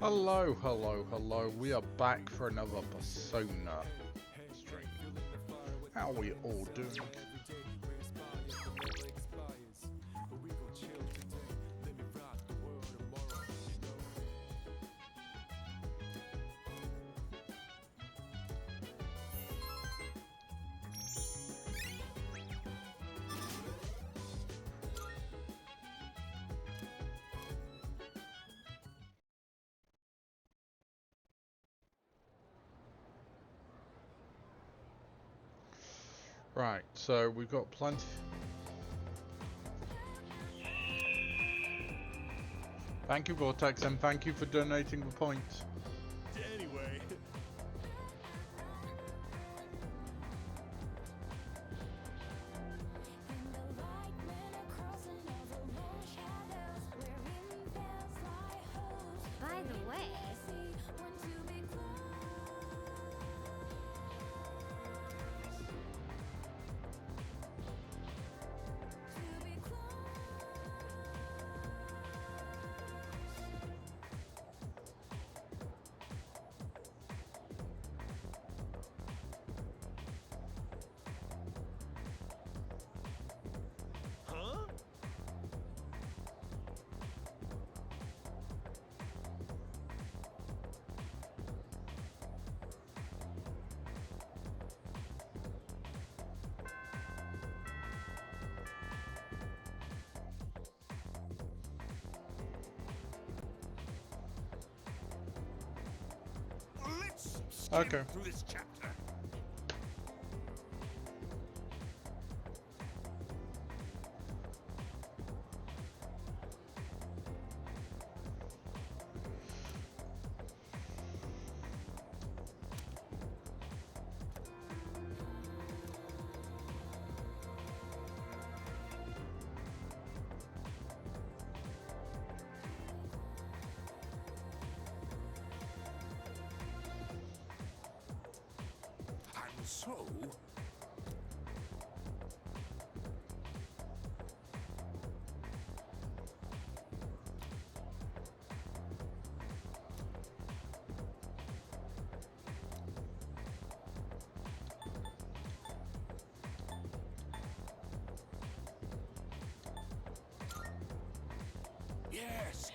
Hello, hello, hello. We are back for another Persona stream. How are we all doing? Right, so we've got plenty. Thank you, Vortex, and thank you for donating the points. Anyway. By the way, Huh? Let's skim Okay. through this chapter. And so, yes,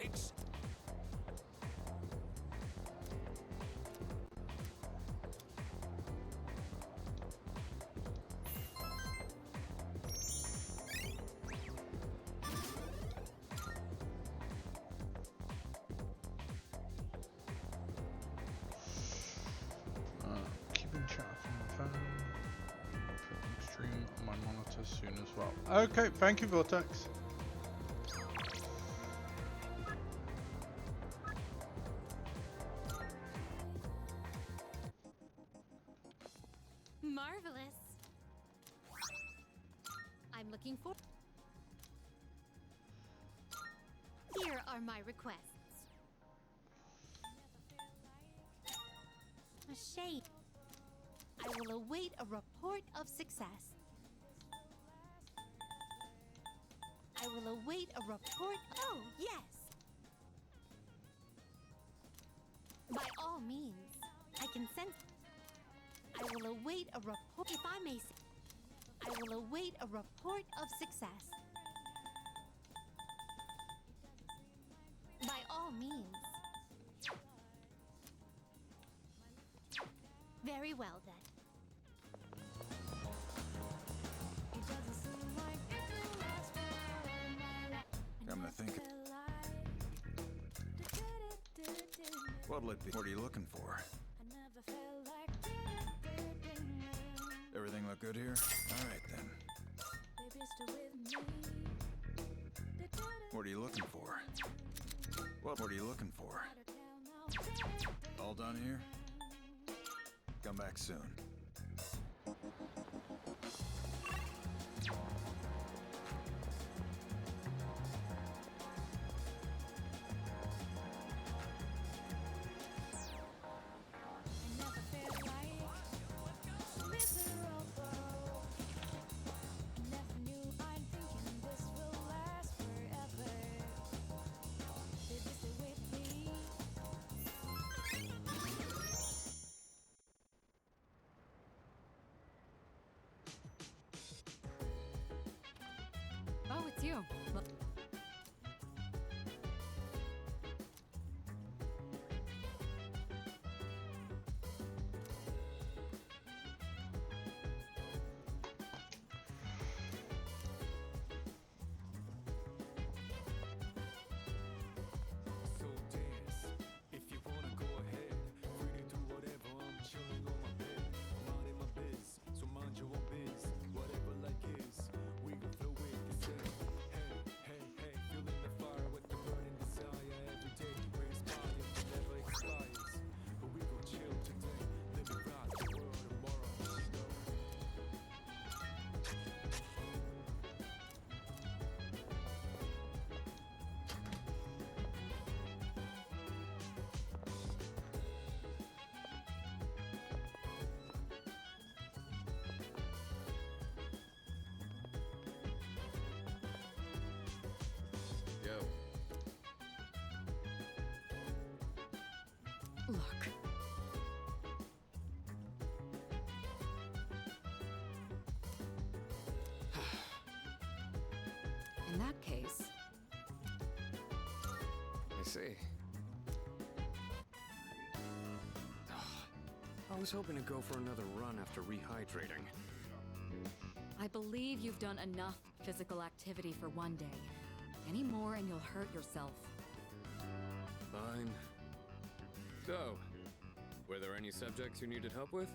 Keeping chat on my phone. Putting stream on my monitor soon as well. Okay, thank you, Vortex. marvelous. I'm looking for. Here are my requests. A shame. I will await a report of success. I will await a report. Oh, yes. By all means, I can send. I will await a report. If I may say, I will await a report of success. By all means. Very well then. Come to think. What'll it be? What are you looking for? Everything look good here? Alright then. What are you looking for? What are you looking for? All done here? Come back soon. you. Well, So dance. If you wanna go ahead, free to do whatever. I'm chilling on my bed. I'm minding my biz, so mind your own biz. Whatever like is, we gon' flow with the same. Hey, hey, hey, feeling the fire with the burning desire. Every day we inspire, never expires. But we gon' chill today, let me rock the world tomorrow. You know? Yo. look. In that case, I see. I was hoping to go for another run after rehydrating. I believe you've done enough physical activity for one day. Any more and you'll hurt yourself. Fine. So, were there any subjects you needed help with?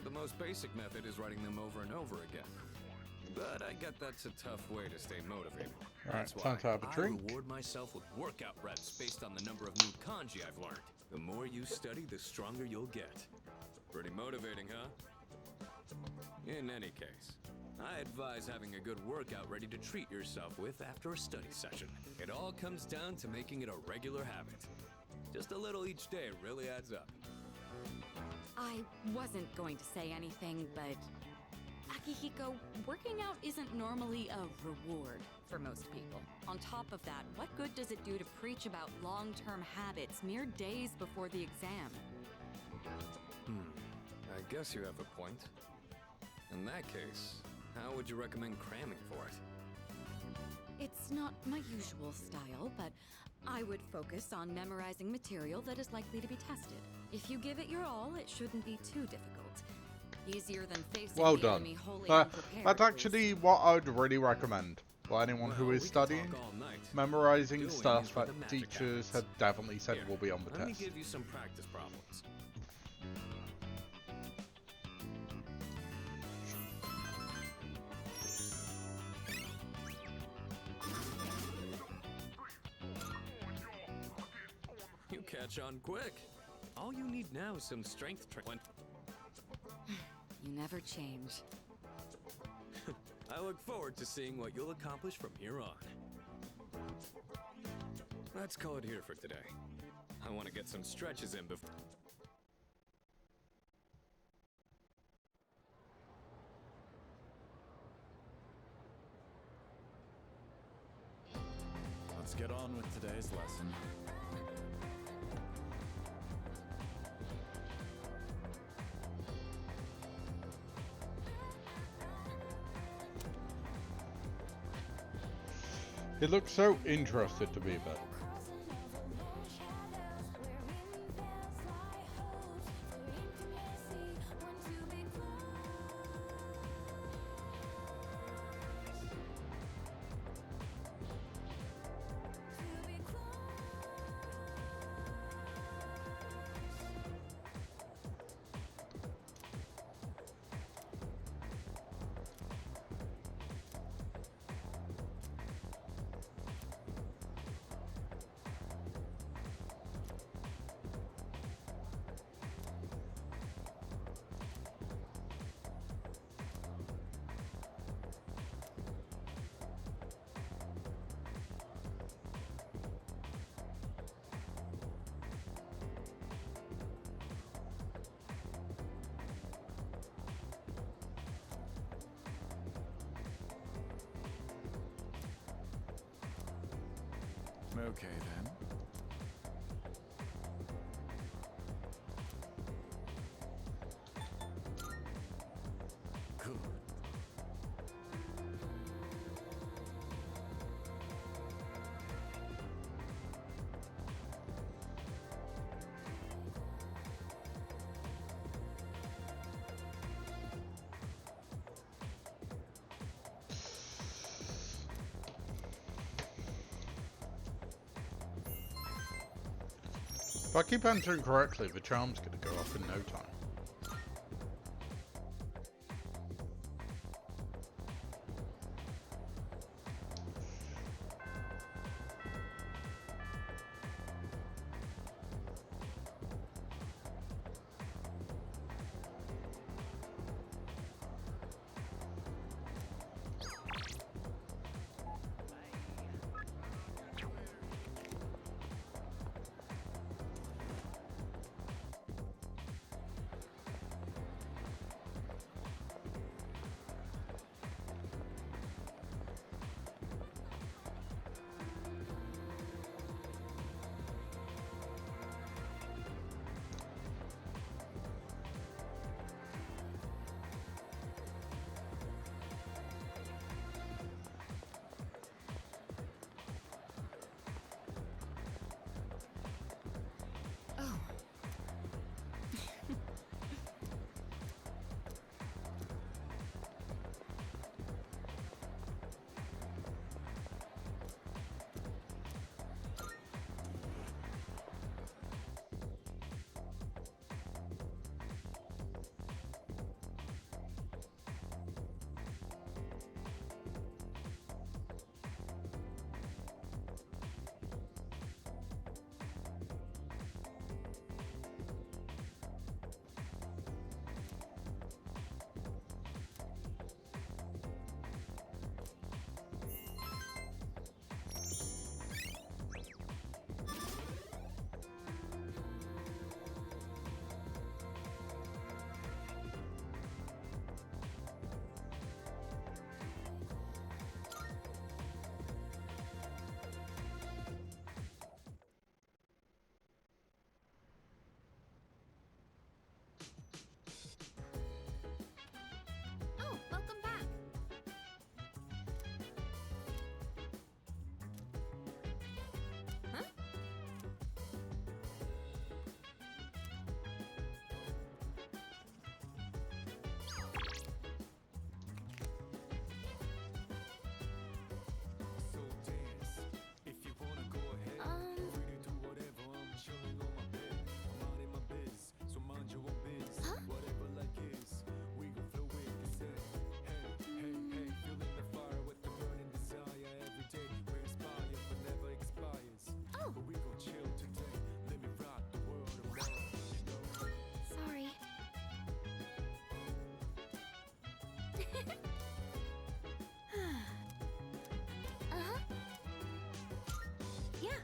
The most basic method is writing them over and over again. But I get that's a tough way to stay motivated. Alright, That's time to have a I drink. reward myself with workout reps based on the number of new kanji I've learned. The more you study, the stronger you'll get. Pretty motivating, huh? In any case, I advise having a good workout ready to treat yourself with after a study session. It all comes down to making it a regular habit. Just a little each day really adds up. I wasn't going to say anything, but Akihiko, working out isn't normally a reward for most people. On top of that, what good does it do to preach about long-term habits mere days before the exam? I guess you have a point. In that case, how would you recommend cramming for it? It's not my usual style, but I would focus on memorizing material that is likely to be tested. If you give it your all, it shouldn't be too difficult. Easier than facing Well the done. enemy wholly unprepared. That's actually what I would really recommend for anyone who Well, is we could talk studying. all night. Memorizing Doing stuff is where that the magic teachers happens. have definitely said Here, will be on the let test. me give you some practice problems. You catch on quick. All you need now is some strength training. You never change. I look forward to seeing what you'll accomplish from here on. Let's call it here for today. I want to get some stretches in before. Let's get on with today's lesson. He looks so interested to be there. Okay then. Good. If I keep answering correctly, the charm's going to go off in no time. Oh, welcome back. Huh? So dance. If you wanna go ahead, free to do whatever. I'm chilling on my bed, minding my biz. So mind your own biz. Whatever like is, we gon' flow with the set. Hey, hey, hey, feeling the fire with the burning desire. Every day we're inspired, but never expires. Oh. But we gon' chill today. Let me rock the world tomorrow. You know. Sorry. Uh-huh. Yeah.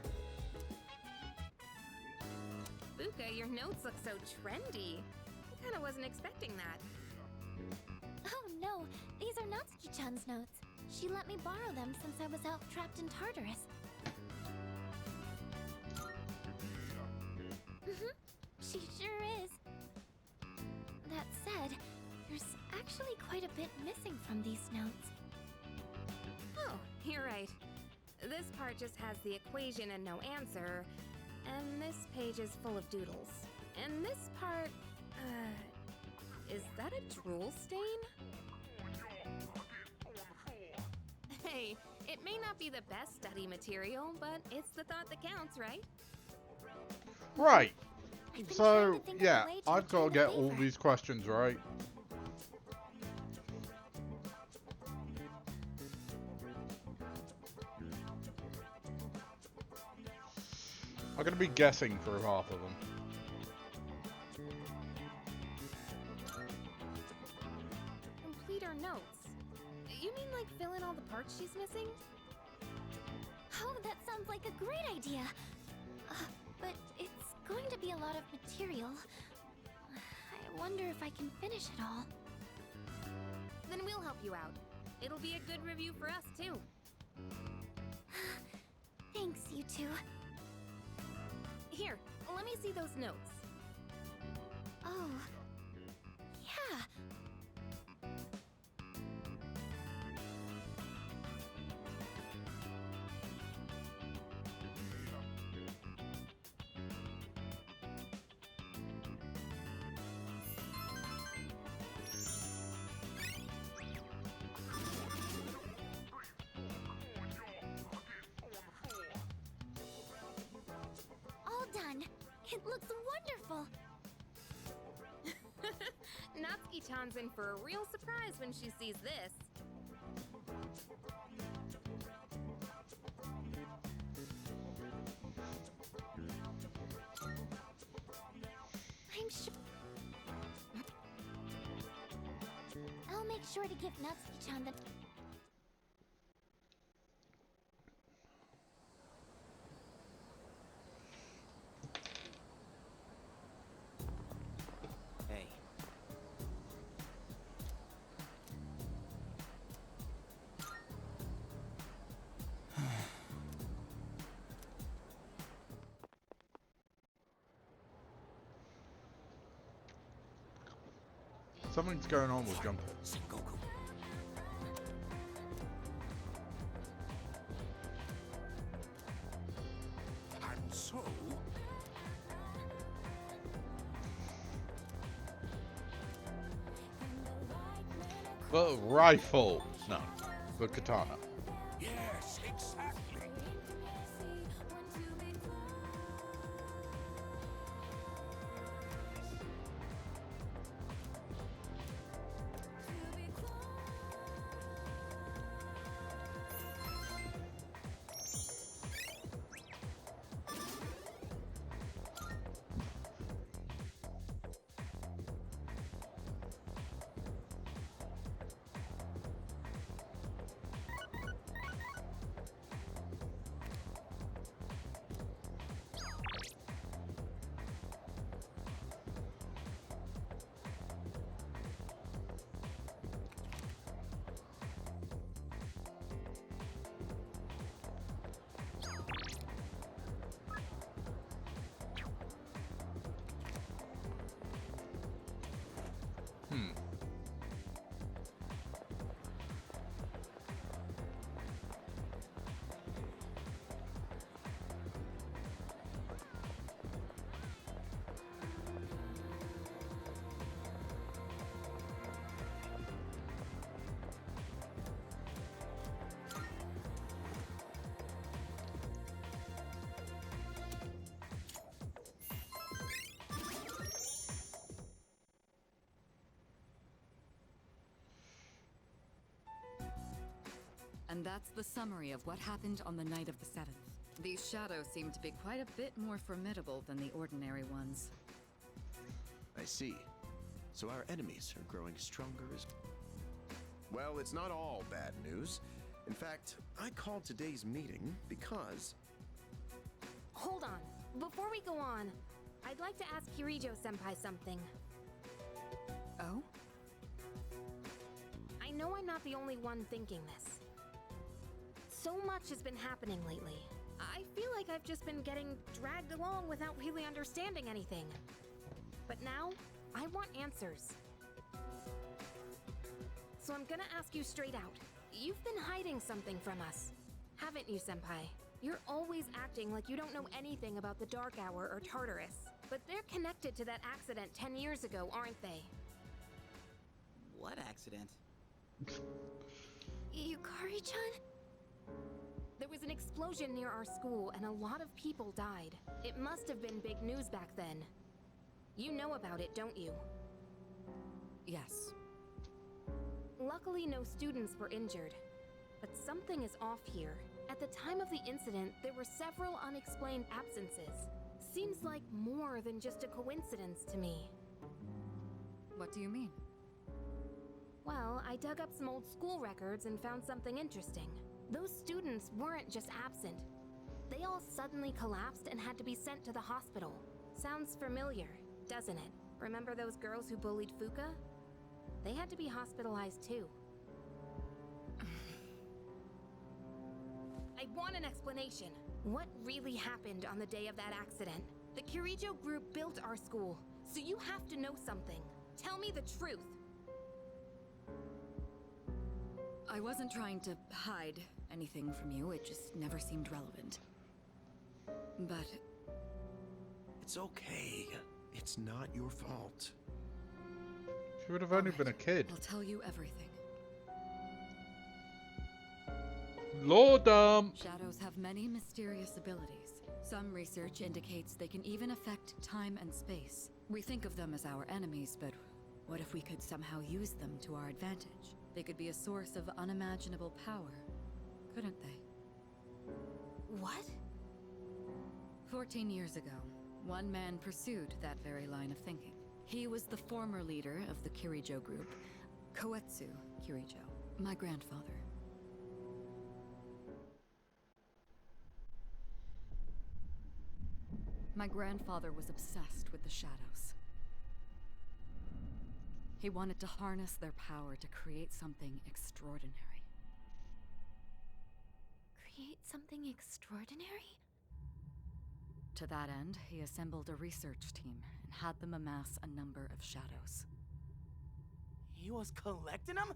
Buka, your notes look so trendy. I kinda wasn't expecting that. Oh no, these are Natsuki-chan's notes. She let me borrow them since I was out trapped in Tartarus. She sure is. That said, there's actually quite a bit missing from these notes. Oh, you're right. This part just has the equation and no answer, and this page is full of doodles. And this part, is that a drool stain? Hey, it may not be the best study material, but it's the thought that counts, right? Right. I've been trying So, to think of a yeah, way to I've got to return the get all favor. these questions right. I'm going to be guessing for half of them. Complete her notes. You mean like fill in all the parts she's missing? Oh, that sounds like a great idea. But it's going to be a lot of material. I wonder if I can finish it all. Then we'll help you out. It'll be a good review for us, too. Thanks. Thanks, you two. Here, let me see those notes. Oh. Yeah. All done. It looks wonderful. Natsuki-chan's in for a real surprise when she sees this. I'm sure. I'll make sure to give Natsuki-chan the. Hey. Something's going on with Junpei. Sengoku. And so, The rifle! No, the katana. yes, exactly. And that's the summary of what happened on the night of the 7th. These shadows seem to be quite a bit more formidable than the ordinary ones. I see. So our enemies are growing stronger as... Well, it's not all bad news. In fact, I called today's meeting because... Hold on. Before we go on, I'd like to ask Kirijo-senpai something. Oh? I know I'm not the only one thinking this. So much has been happening lately. I feel like I've just been getting dragged along without really understanding anything. But now, I want answers. So I'm gonna ask you straight out. You've been hiding something from us, haven't you, Senpai? You're always acting like you don't know anything about the Dark Hour or Tartarus. But they're connected to that accident 10 years ago, aren't they? What accident? Yukari-chan? There was an explosion near our school and a lot of people died. It must have been big news back then. You know about it, don't you? Yes. Luckily, no students were injured. But something is off here. At the time of the incident, there were several unexplained absences. Seems like more than just a coincidence to me. What do you mean? Well, I dug up some old school records and found something interesting. Those students weren't just absent. They all suddenly collapsed and had to be sent to the hospital. Sounds familiar, doesn't it? Remember those girls who bullied Fuka? They had to be hospitalized too. I want an explanation. What really happened on the day of that accident? The Kirijo group built our school, so you have to know something. Tell me the truth. I wasn't trying to hide anything from you, it just never seemed relevant. But It's okay. It's not your fault. She would have only been a kid. I'll tell you everything. Lord dump! Shadows have many mysterious abilities. Some research indicates they can even affect time and space. We think of them as our enemies, but what if we could somehow use them to our advantage? They could be a source of unimaginable power, couldn't they? What? 14 years ago, one man pursued that very line of thinking. He was the former leader of the Kirijo group, Koetsu Kirijo, my grandfather. My grandfather was obsessed with the shadows. He wanted to harness their power to create something extraordinary. Create something extraordinary? To that end, he assembled a research team and had them amass a number of shadows. He was collecting them?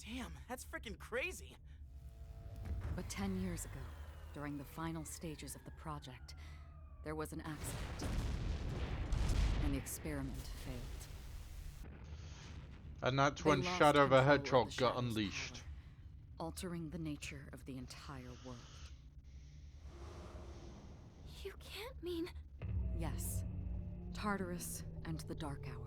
Damn, that's freaking crazy. But 10 years ago, during the final stages of the project, there was an accident. And the experiment failed. And that's They when lost Shadow the control of Hedgehog the got Shadow's unleashed. power, altering the nature of the entire world. You can't mean... Yes, Tartarus and the Dark Hour.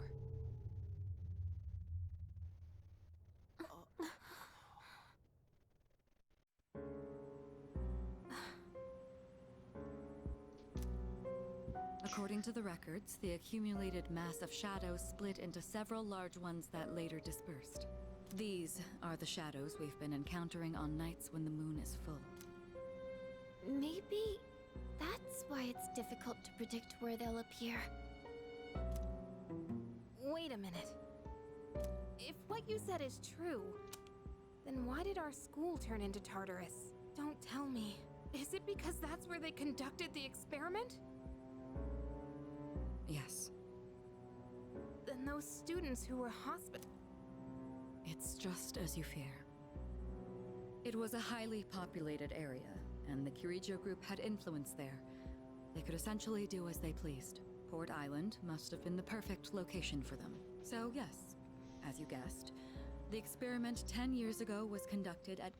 According to the records, the accumulated mass of shadows split into several large ones that later dispersed. These are the shadows we've been encountering on nights when the moon is full. Maybe that's why it's difficult to predict where they'll appear. Wait a minute. If what you said is true, then why did our school turn into Tartarus? Don't tell me. Is it because that's where they conducted the experiment? Yes, Then those students who were hospital... it's just as you fear. It was a highly populated area, and the Kirijo group had influence there. They could essentially do as they pleased. Port Island must have been the perfect location for them. So yes, as you guessed, the experiment 10 years ago was conducted at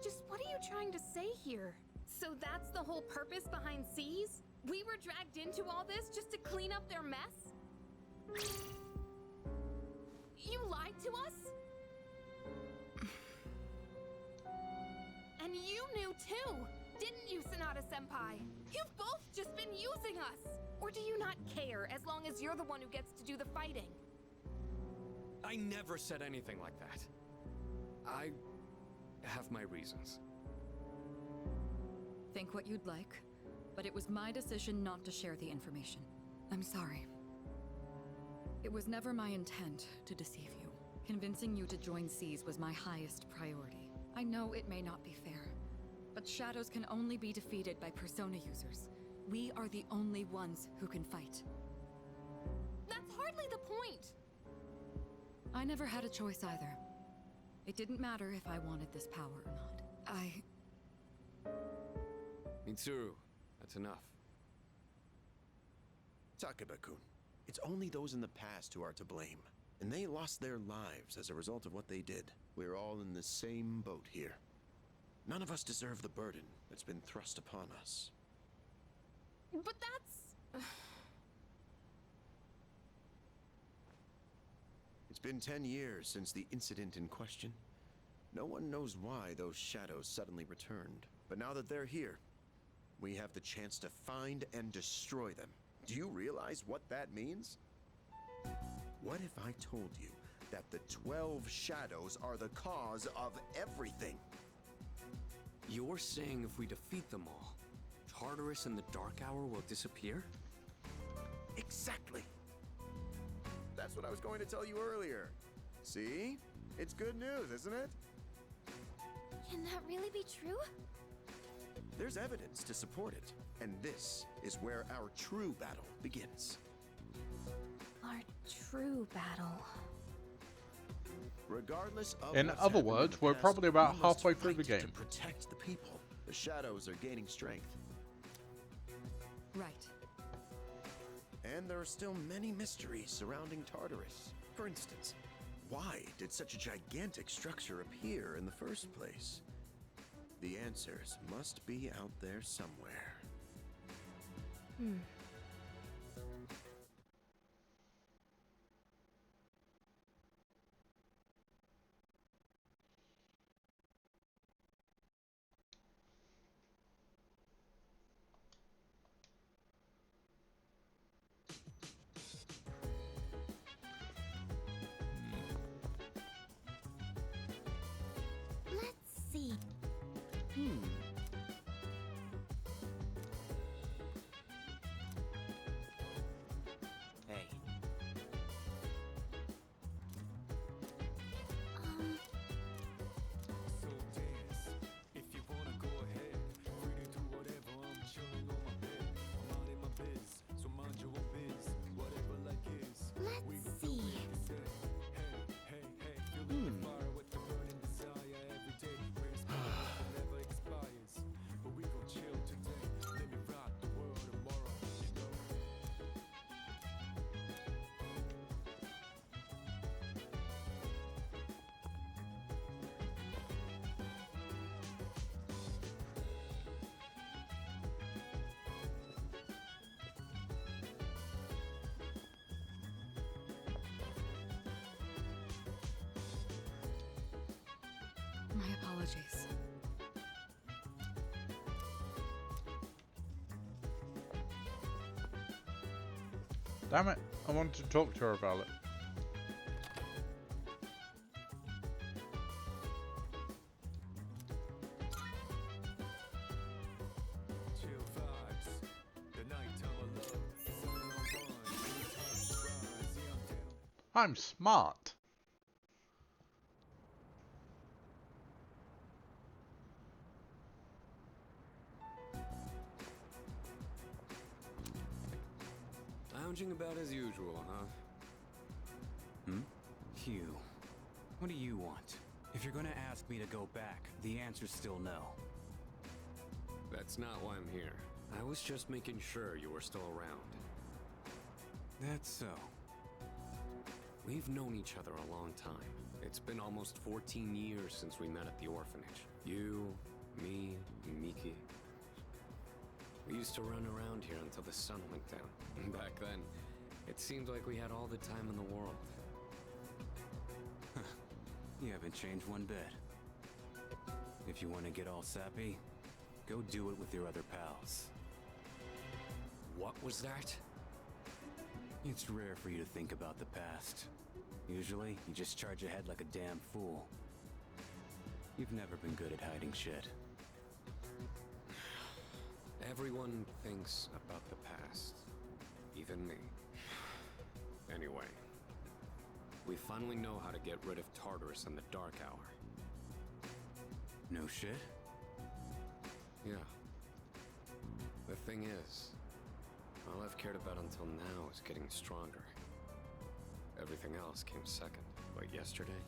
Just what are you trying to say here? So that's the whole purpose behind C's? We were dragged into all this just to clean up their mess? You lied to us? And you knew too, didn't you, Sonata-senpai? You've both just been using us! Or do you not care as long as you're the one who gets to do the fighting? I never said anything like that. I have my reasons. Think what you'd like, but it was my decision not to share the information. I'm sorry. It was never my intent to deceive you. Convincing you to join C's was my highest priority. I know it may not be fair, but shadows can only be defeated by persona users. We are the only ones who can fight. That's hardly the point! I never had a choice either. It didn't matter if I wanted this power or not. Mitsuru, that's enough. Takeba-kun, it's only those in the past who are to blame. And they lost their lives as a result of what they did. We're all in the same boat here. None of us deserve the burden that's been thrust upon us. But that's... It's been 10 years since the incident in question. No one knows why those shadows suddenly returned. But now that they're here, we have the chance to find and destroy them. Do you realize what that means? What if I told you that the 12 shadows are the cause of everything? You're saying if we defeat them all, Tartarus and the Dark Hour will disappear? Exactly. That's what I was going to tell you earlier. See? It's good news, isn't it? Can that really be true? There's evidence to support it. And this is where our true battle begins. Our true battle. Regardless of In what's other happened in words, the we're past, probably about we must halfway through the fight game. to protect the people. The shadows are gaining strength. Right. And there are still many mysteries surrounding Tartarus. For instance, why did such a gigantic structure appear in the first place? The answers must be out there somewhere. Let's see. Hey, So dance. If you wanna go ahead, free to do whatever. I'm chilling on my bed. I'm minding my biz, so mind your own biz. Whatever like is. Let's see. Hey, feeling the fire with the burning desire every day. Where it's never expires. But we gon' chill today. Let me rock the world tomorrow, you know. My apologies. Damn it, I wanted to talk to her about it. Chill vibes. The nighttime of love. Sun on run. Anytime you rise. Yeah, I'm down. I'm smart. Lounging about as usual, huh? Hugh, what do you want? If you're gonna ask me to go back, the answer's still no. That's not why I'm here. I was just making sure you were still around. That's so. We've known each other a long time. It's been almost 14 years since we met at the orphanage. You, me, Miki. We used to run around here until the sun went down. Back then, it seemed like we had all the time in the world. You haven't changed one bit. If you want to get all sappy, go do it with your other pals. What was that? It's rare for you to think about the past. Usually, you just charge ahead like a damn fool. You've never been good at hiding shit. Everyone thinks about the past. Even me. Anyway. We finally know how to get rid of Tartarus in the Dark Hour. No shit? Yeah. The thing is, all I've cared about until now is getting stronger. Everything else came second. But yesterday,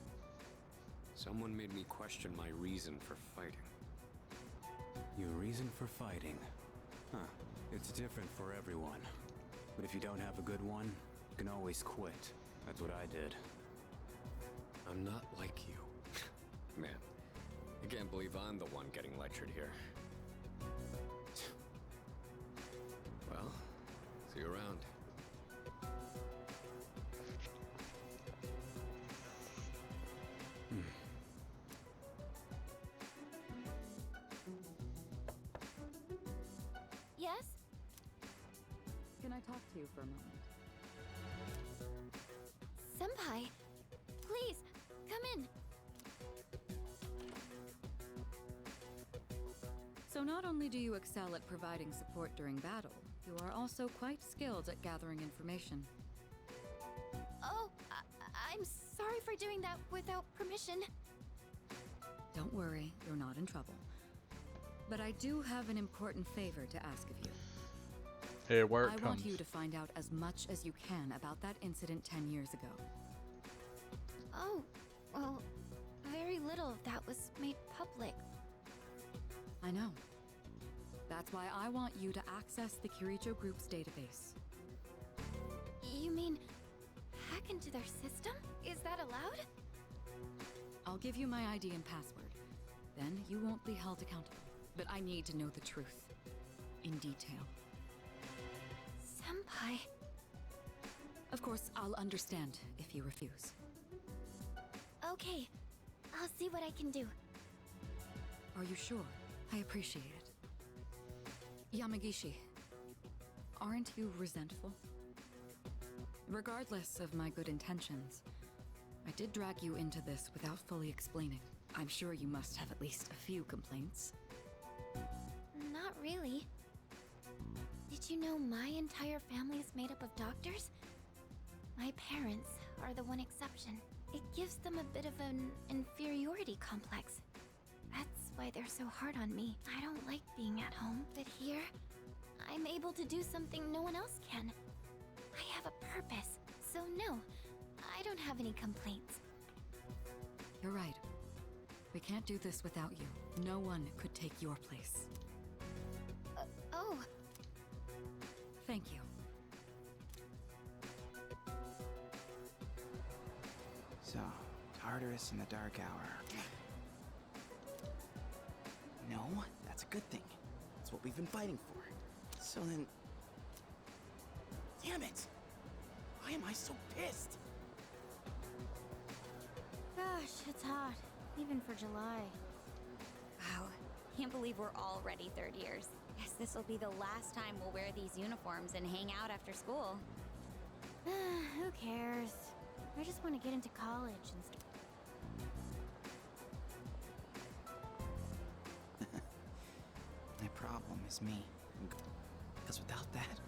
someone made me question my reason for fighting. Your reason for fighting? Huh. It's different for everyone. But if you don't have a good one, you can always quit. That's what I did. I'm not like you. Man, I can't believe I'm the one getting lectured here. Well, see you around. Yes? Can I talk to you for a moment? Senpai, please, come in. So not only do you excel at providing support during battle, you are also quite skilled at gathering information. Oh, I'm sorry for doing that without permission. Don't worry, you're not in trouble. But I do have an important favor to ask of you. Here, where it I comes. want you to find out as much as you can about that incident 10 years ago. Oh, well, very little of that was made public. I know. That's why I want you to access the Kirijo Group's database. You mean hack into their system? Is that allowed? I'll give you my ID and password. Then you won't be held accountable. But I need to know the truth. In detail. Senpai. Of course, I'll understand if you refuse. Okay, I'll see what I can do. Are you sure? I appreciate it. Yamagishi, aren't you resentful? Regardless of my good intentions, I did drag you into this without fully explaining. I'm sure you must have at least a few complaints. Not really. Did you know my entire family is made up of doctors? My parents are the one exception. It gives them a bit of an inferiority complex. That's why they're so hard on me. I don't like being at home, but here, I'm able to do something no one else can. I have a purpose, so no, I don't have any complaints. You're right. We can't do this without you. No one could take your place. Oh. Thank you. So, Tartarus in the dark hour. No, that's a good thing. That's what we've been fighting for. So then... Damn it! Why am I so pissed? Gosh, it's hot. Even for July. Wow, can't believe we're already third years. Guess this will be the last time we'll wear these uniforms and hang out after school. Who cares? I just want to get into college and stuff. My problem is me. Because without that,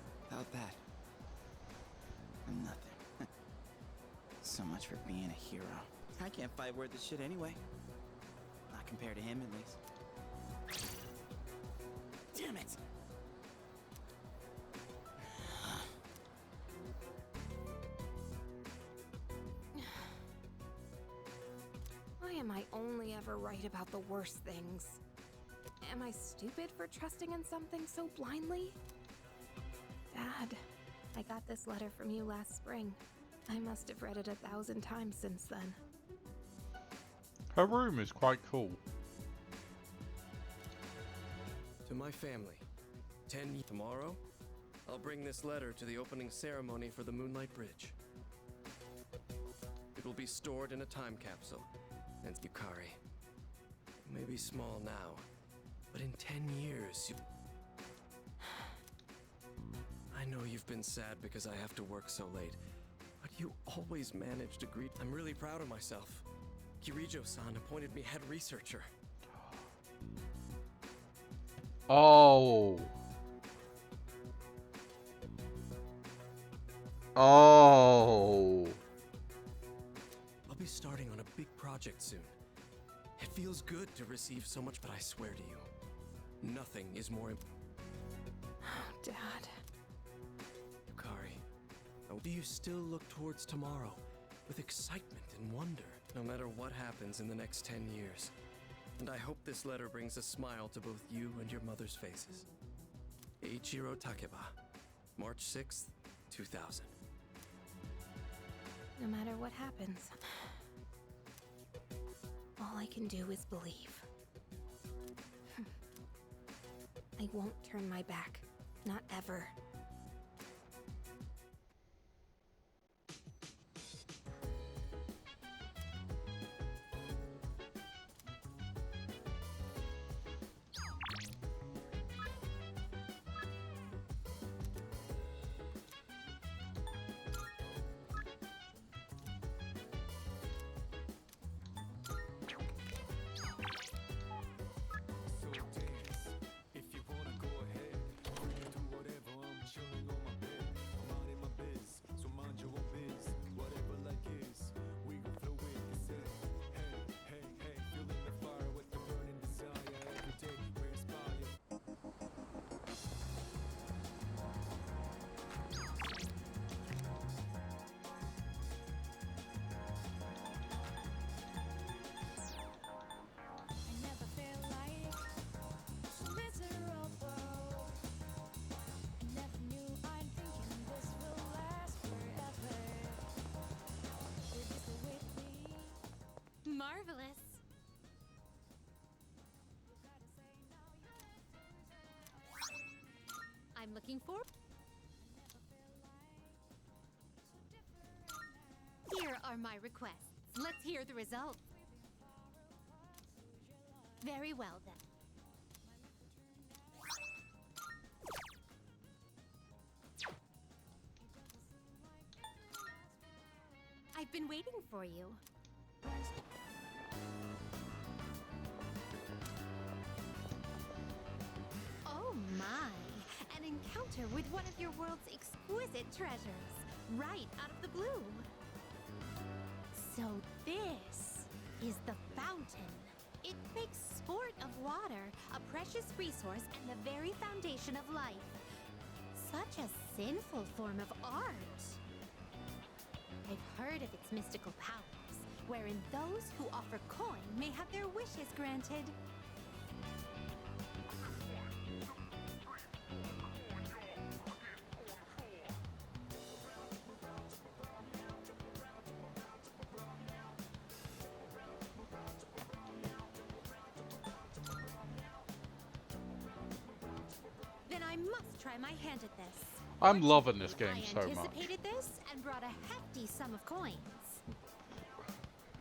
I'm nothing. So much for being a hero. I can't fight worth this shit anyway. Not compared to him, at least. Damn it! Why am I only ever right about the worst things? Am I stupid for trusting in something so blindly? Dad, I got this letter from you last spring. I must have read it 1,000 times since then. Her room is quite cool. To my family, tomorrow, I'll bring this letter to the opening ceremony for the Moonlight Bridge. It will be stored in a time capsule. And Yukari, you may be small now, but in 10 years, you... I know you've been sad because I have to work so late, but you always manage to greet. I'm really proud of myself. Kirijo-san appointed me head researcher. Oh. Oh. I'll be starting on a big project soon. It feels good to receive so much, but I swear to you, nothing is more important. Dad. Yukari, do you still look towards tomorrow with excitement and wonder, no matter what happens in the next 10 years? And I hope this letter brings a smile to both you and your mother's faces. Eiichiro Takeba, March 6th, 2000. No matter what happens, all I can do is believe. I won't turn my back. Not ever. looking for? Here are my requests. Let's hear the results. Very well then. I've been waiting for you. Oh my! An encounter with one of your world's exquisite treasures, right out of the blue. So this is the fountain. It makes sport of water a precious resource and the very foundation of life. Such a sinful form of art. I've heard of its mystical powers, wherein those who offer coin may have their wishes granted. Then I must try my hand at this. I'm loving this game I so much. anticipated this and brought a hefty sum of coins.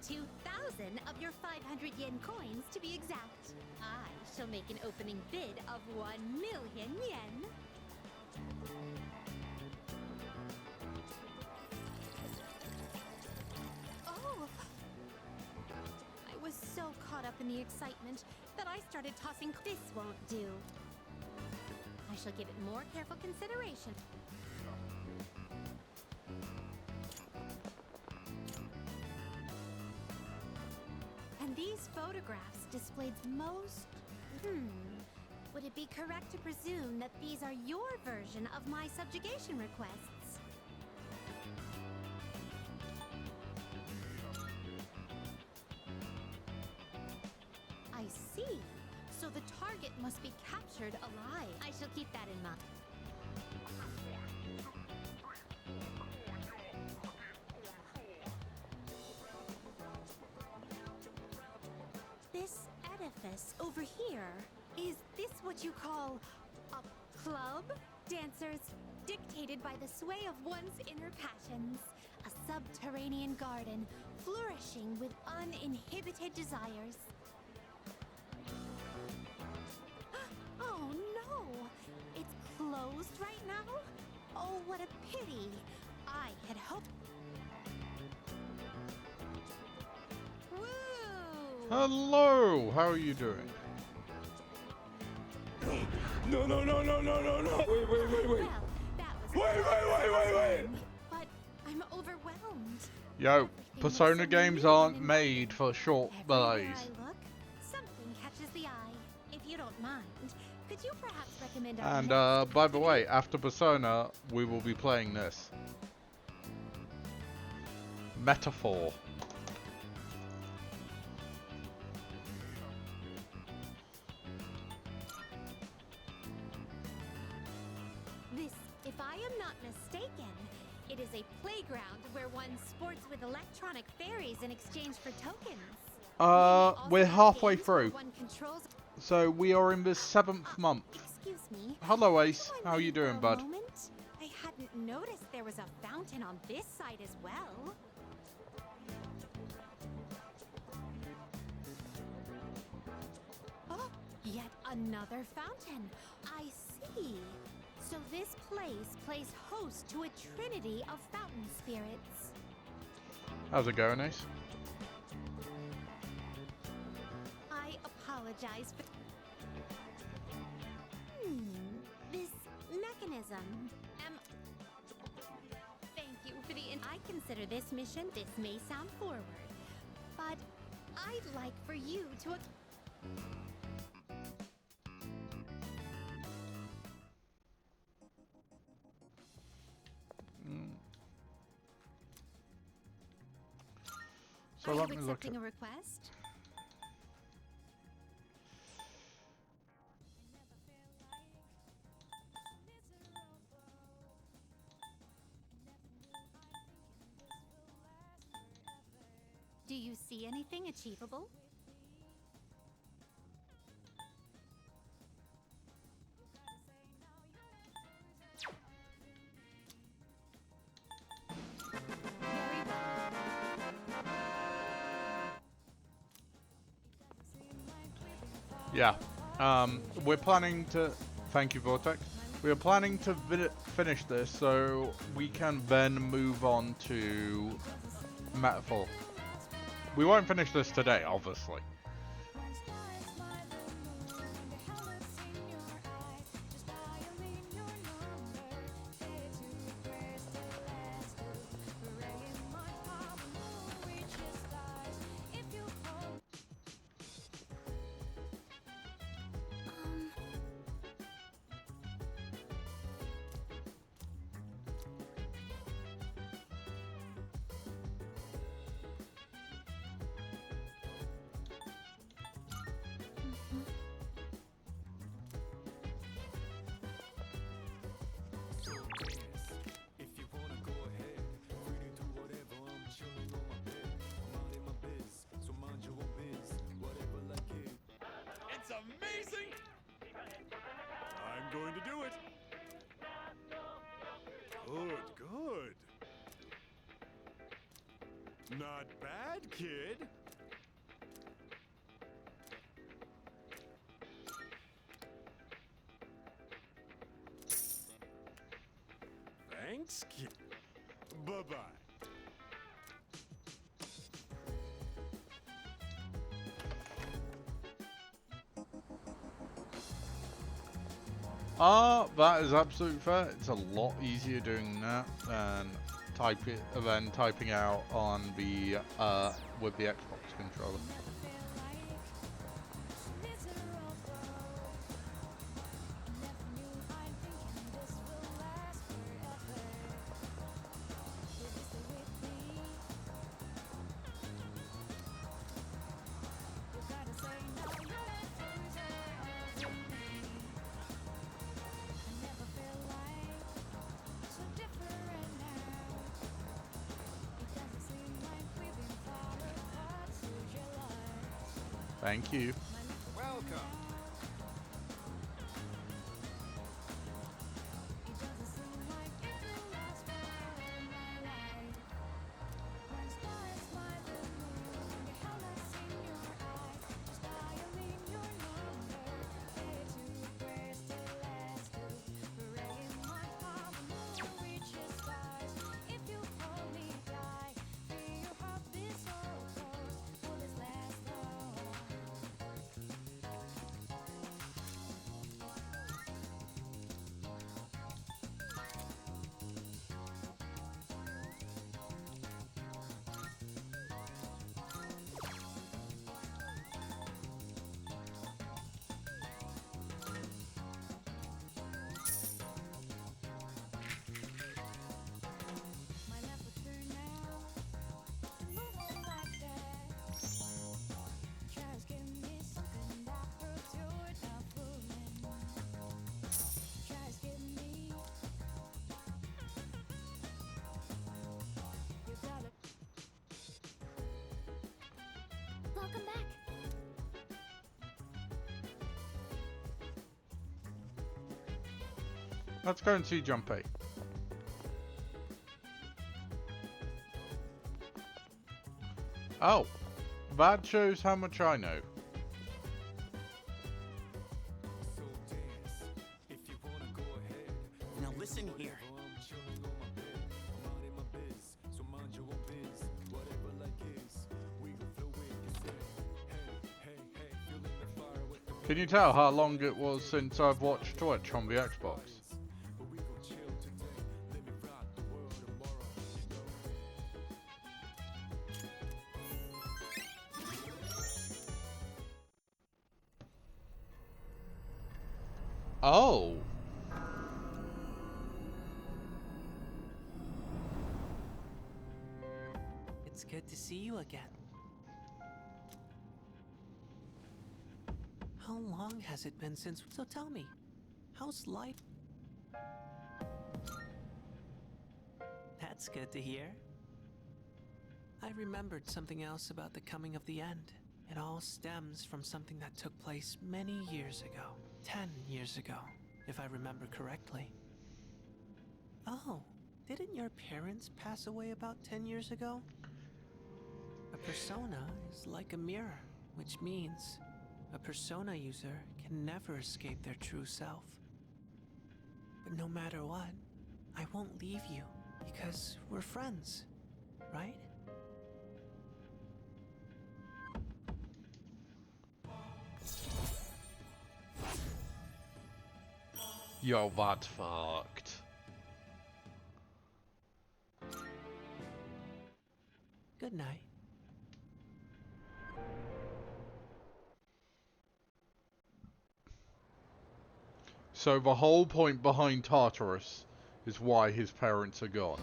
2,000 of your 500 yen coins to be exact. I shall make an opening bid of 1 million yen. Oh! I was so caught up in the excitement that I started tossing. This won't do. I shall give it more careful consideration. And these photographs displayed most... Would it be correct to presume that these are your version of my subjugation requests? I see. So the target must be captured alive. I shall keep that in mind. This edifice over here, is this what you call a club? Dancers dictated by the sway of one's inner passions. A subterranean garden flourishing with uninhibited desires. Oh no! It's closed right now? Oh, what a pity! I had hoped... Woo! Hello, how are you doing? No, no, no, no, no, no, no! Wait! Well, that was Wait! But I'm overwhelmed. Yo, Persona games aren't made for short Everywhere delays. I look, something catches the eye. If you don't mind, could you perhaps recommend And by the way, after Persona, we will be playing this. Metaphor. This, if I am not mistaken, it is a playground where one sports with electronic fairies in exchange for tokens. We're halfway through. One controls... So we are in the 7th month. Excuse me. Hello Ace, Do you how mind you waiting doing, for a bud? moment? I hadn't noticed there was a fountain on this side as well. Oh, yet another fountain. I see. So this place plays host to a trinity of fountain spirits. How's it going, Ace? I apologize for... This mechanism. Thank you for the... I consider this mission, this may sound forward, but I'd like for you to... So Are let you me look accepting at... a request? Do you see anything achievable? Yeah. We're planning to... Thank you, Vortex. We are planning to finish this so we can then move on to Metaphor. We won't finish this today, obviously. It's amazing! I'm going to do it. Good, good. Not bad, kid. Thanks, kid. Bye-bye. That is absolutely fair. It's a lot easier doing that than typing out on the with the Xbox controller. Thank you. Welcome. Welcome back. Let's go and see Junpei. Oh, that shows how much I know. Now listen here. Can you tell how long it was since I've watched Twitch on the Xbox? Oh. It's good to see you again. How long has it been since... So tell me, how's life? That's good to hear. I remembered something else about the coming of the end. It all stems from something that took place many years ago. 10 years ago, if I remember correctly. Oh, didn't your parents pass away about 10 years ago? A persona is like a mirror, which means A persona user can never escape their true self. But no matter what, I won't leave you because we're friends, right? Yo, that's fucked. Good night. So the whole point behind Tartarus is why his parents are gone.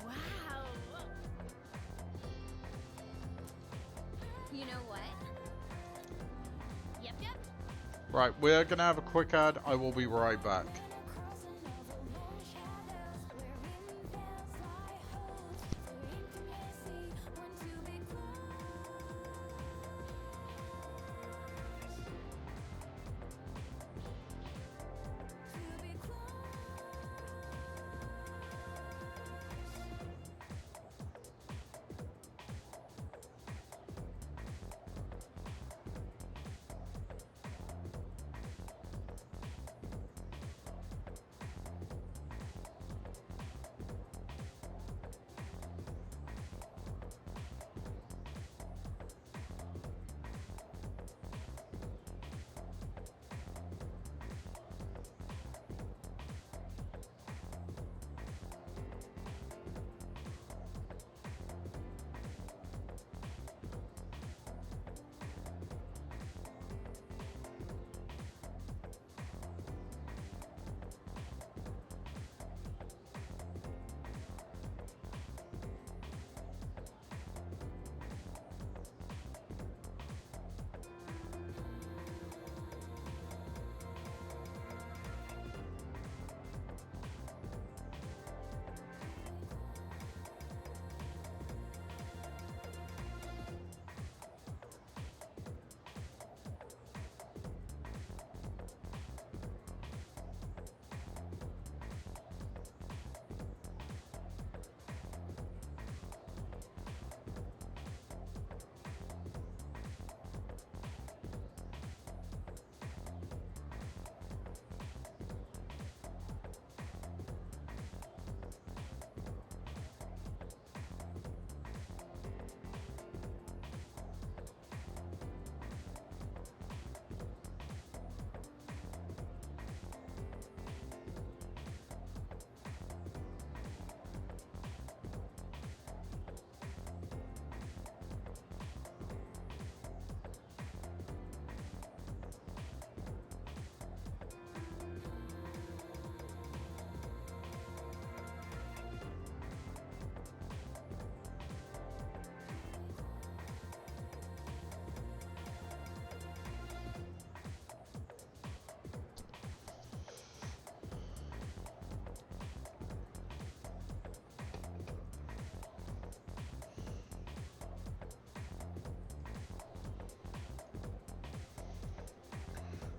Wow. You know what? Yep. Right, we're gonna have a quick ad. I will be right back.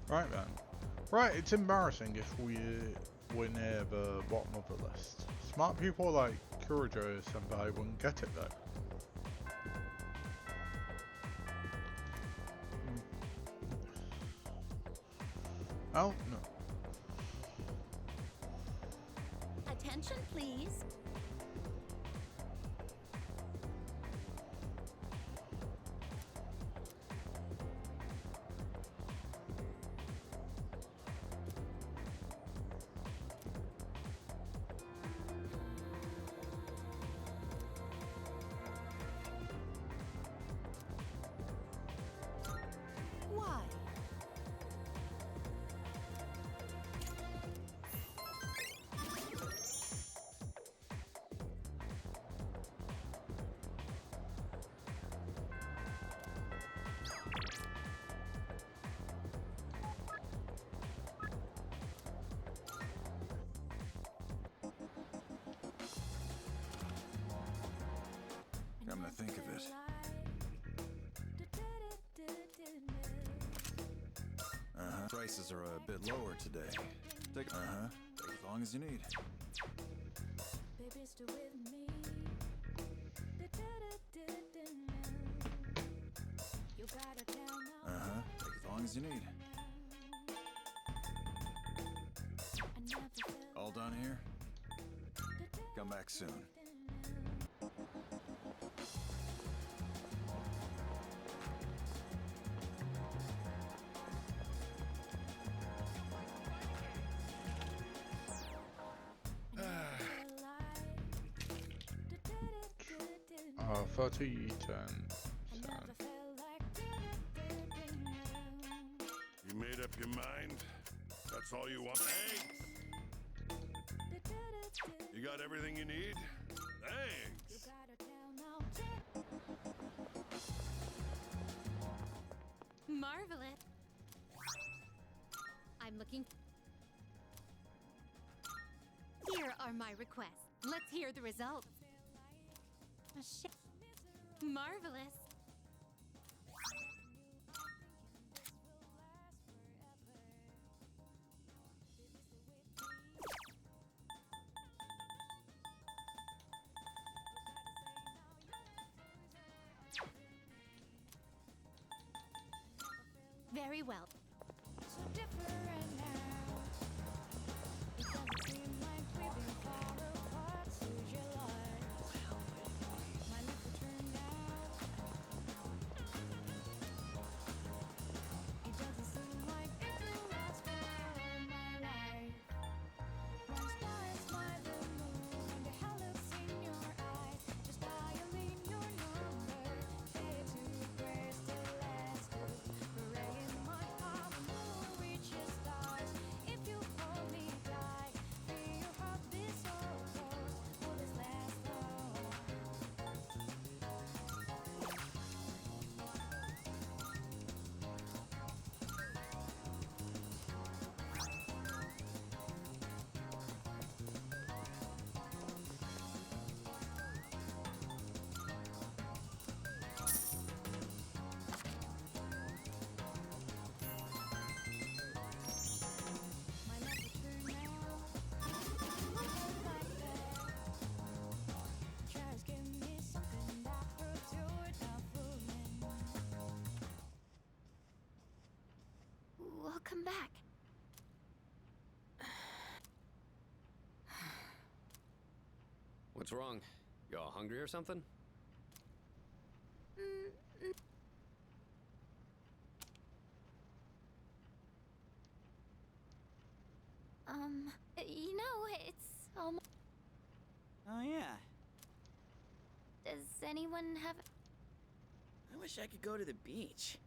Right then. Right, it's embarrassing if we're near the bottom of the list. Smart people like Kurajo Senpai wouldn't get it though. Oh, no. Attention, please. Why? Come to think of it. Prices are a bit lower today. Take as long as you need. Uh-huh. Take as long as you need. All done here? Come back soon. Oh, 30 turn. You made up your mind? That's all you want? Thanks! You got everything you need? Thanks! Marvelous. I'm looking. Here are my requests. Let's hear the results. Marvelous. Very well. Welcome back. What's wrong? You all hungry or something? You know, it's almost. Oh, yeah. Does anyone have. I wish I could go to the beach.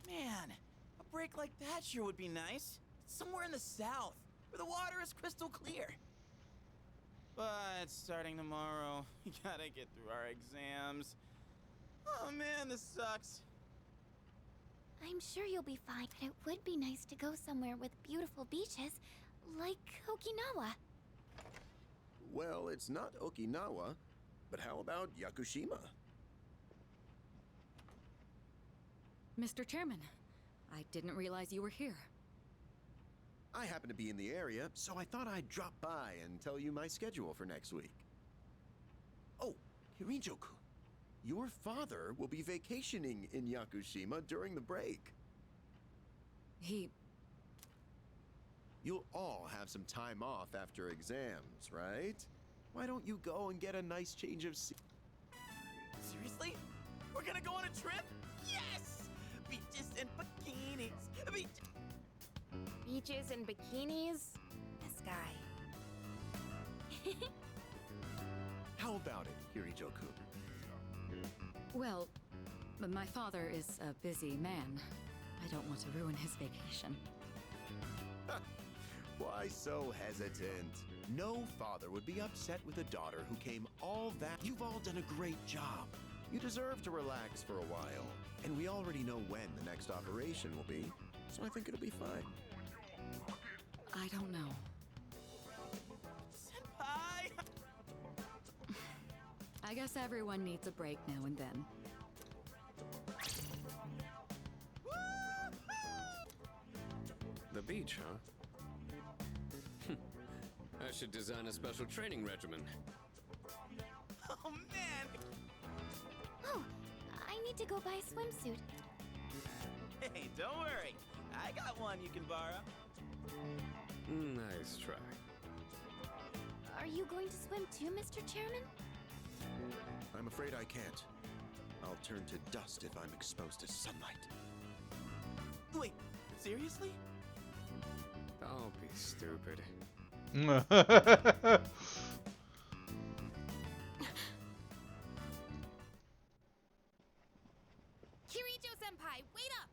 Man, a break like that sure would be nice. Somewhere in the south, where the water is crystal clear. But starting tomorrow, we gotta get through our exams. Oh man, this sucks. I'm sure you'll be fine, but it would be nice to go somewhere with beautiful beaches, like Okinawa. Well, it's not Okinawa, but how about Yakushima? Mr. Chairman, I didn't realize you were here. I happen to be in the area, so I thought I'd drop by and tell you my schedule for next week. Oh, Hirijo-kun, your father will be vacationing in Yakushima during the break. You'll all have some time off after exams, right? Why don't you go and get a nice change of Seriously? We're gonna go on a trip? Yes! Beaches and bikinis. Beaches and bikinis? This guy. How about it, Hirijo-kun? Well, my father is a busy man. I don't want to ruin his vacation. Why so hesitant? No father would be upset with a daughter who came all that. You've all done a great job. You deserve to relax for a while. And we already know when the next operation will be, so I think it'll be fine. I don't know. Senpai! I guess everyone needs a break now and then. The beach, huh? I should design a special training regimen. Oh man! need to go buy a swimsuit. Hey, don't worry. I got one you can borrow. Nice try. Are you going to swim too, Mr. Chairman? I'm afraid I can't. I'll turn to dust if I'm exposed to sunlight. Wait, seriously? Don't be stupid. Kirijo-senpai, wait up!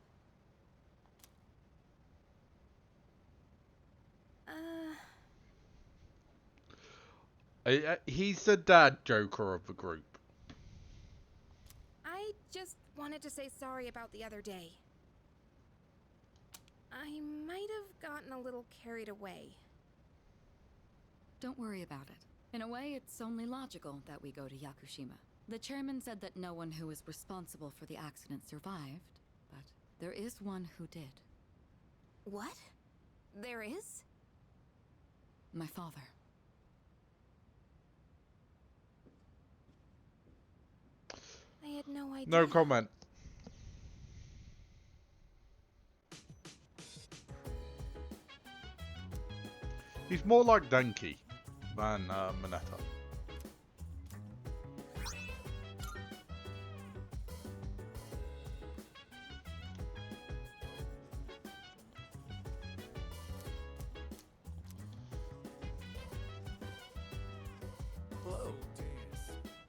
He's the dad joker of the group. I just wanted to say sorry about the other day. I might have gotten a little carried away. Don't worry about it. In a way, it's only logical that we go to Yakushima. The chairman said that no one who was responsible for the accident survived, but there is one who did. What? There is? My father. I had no idea. No comment. He's more like Denki than Mineta. Whoa.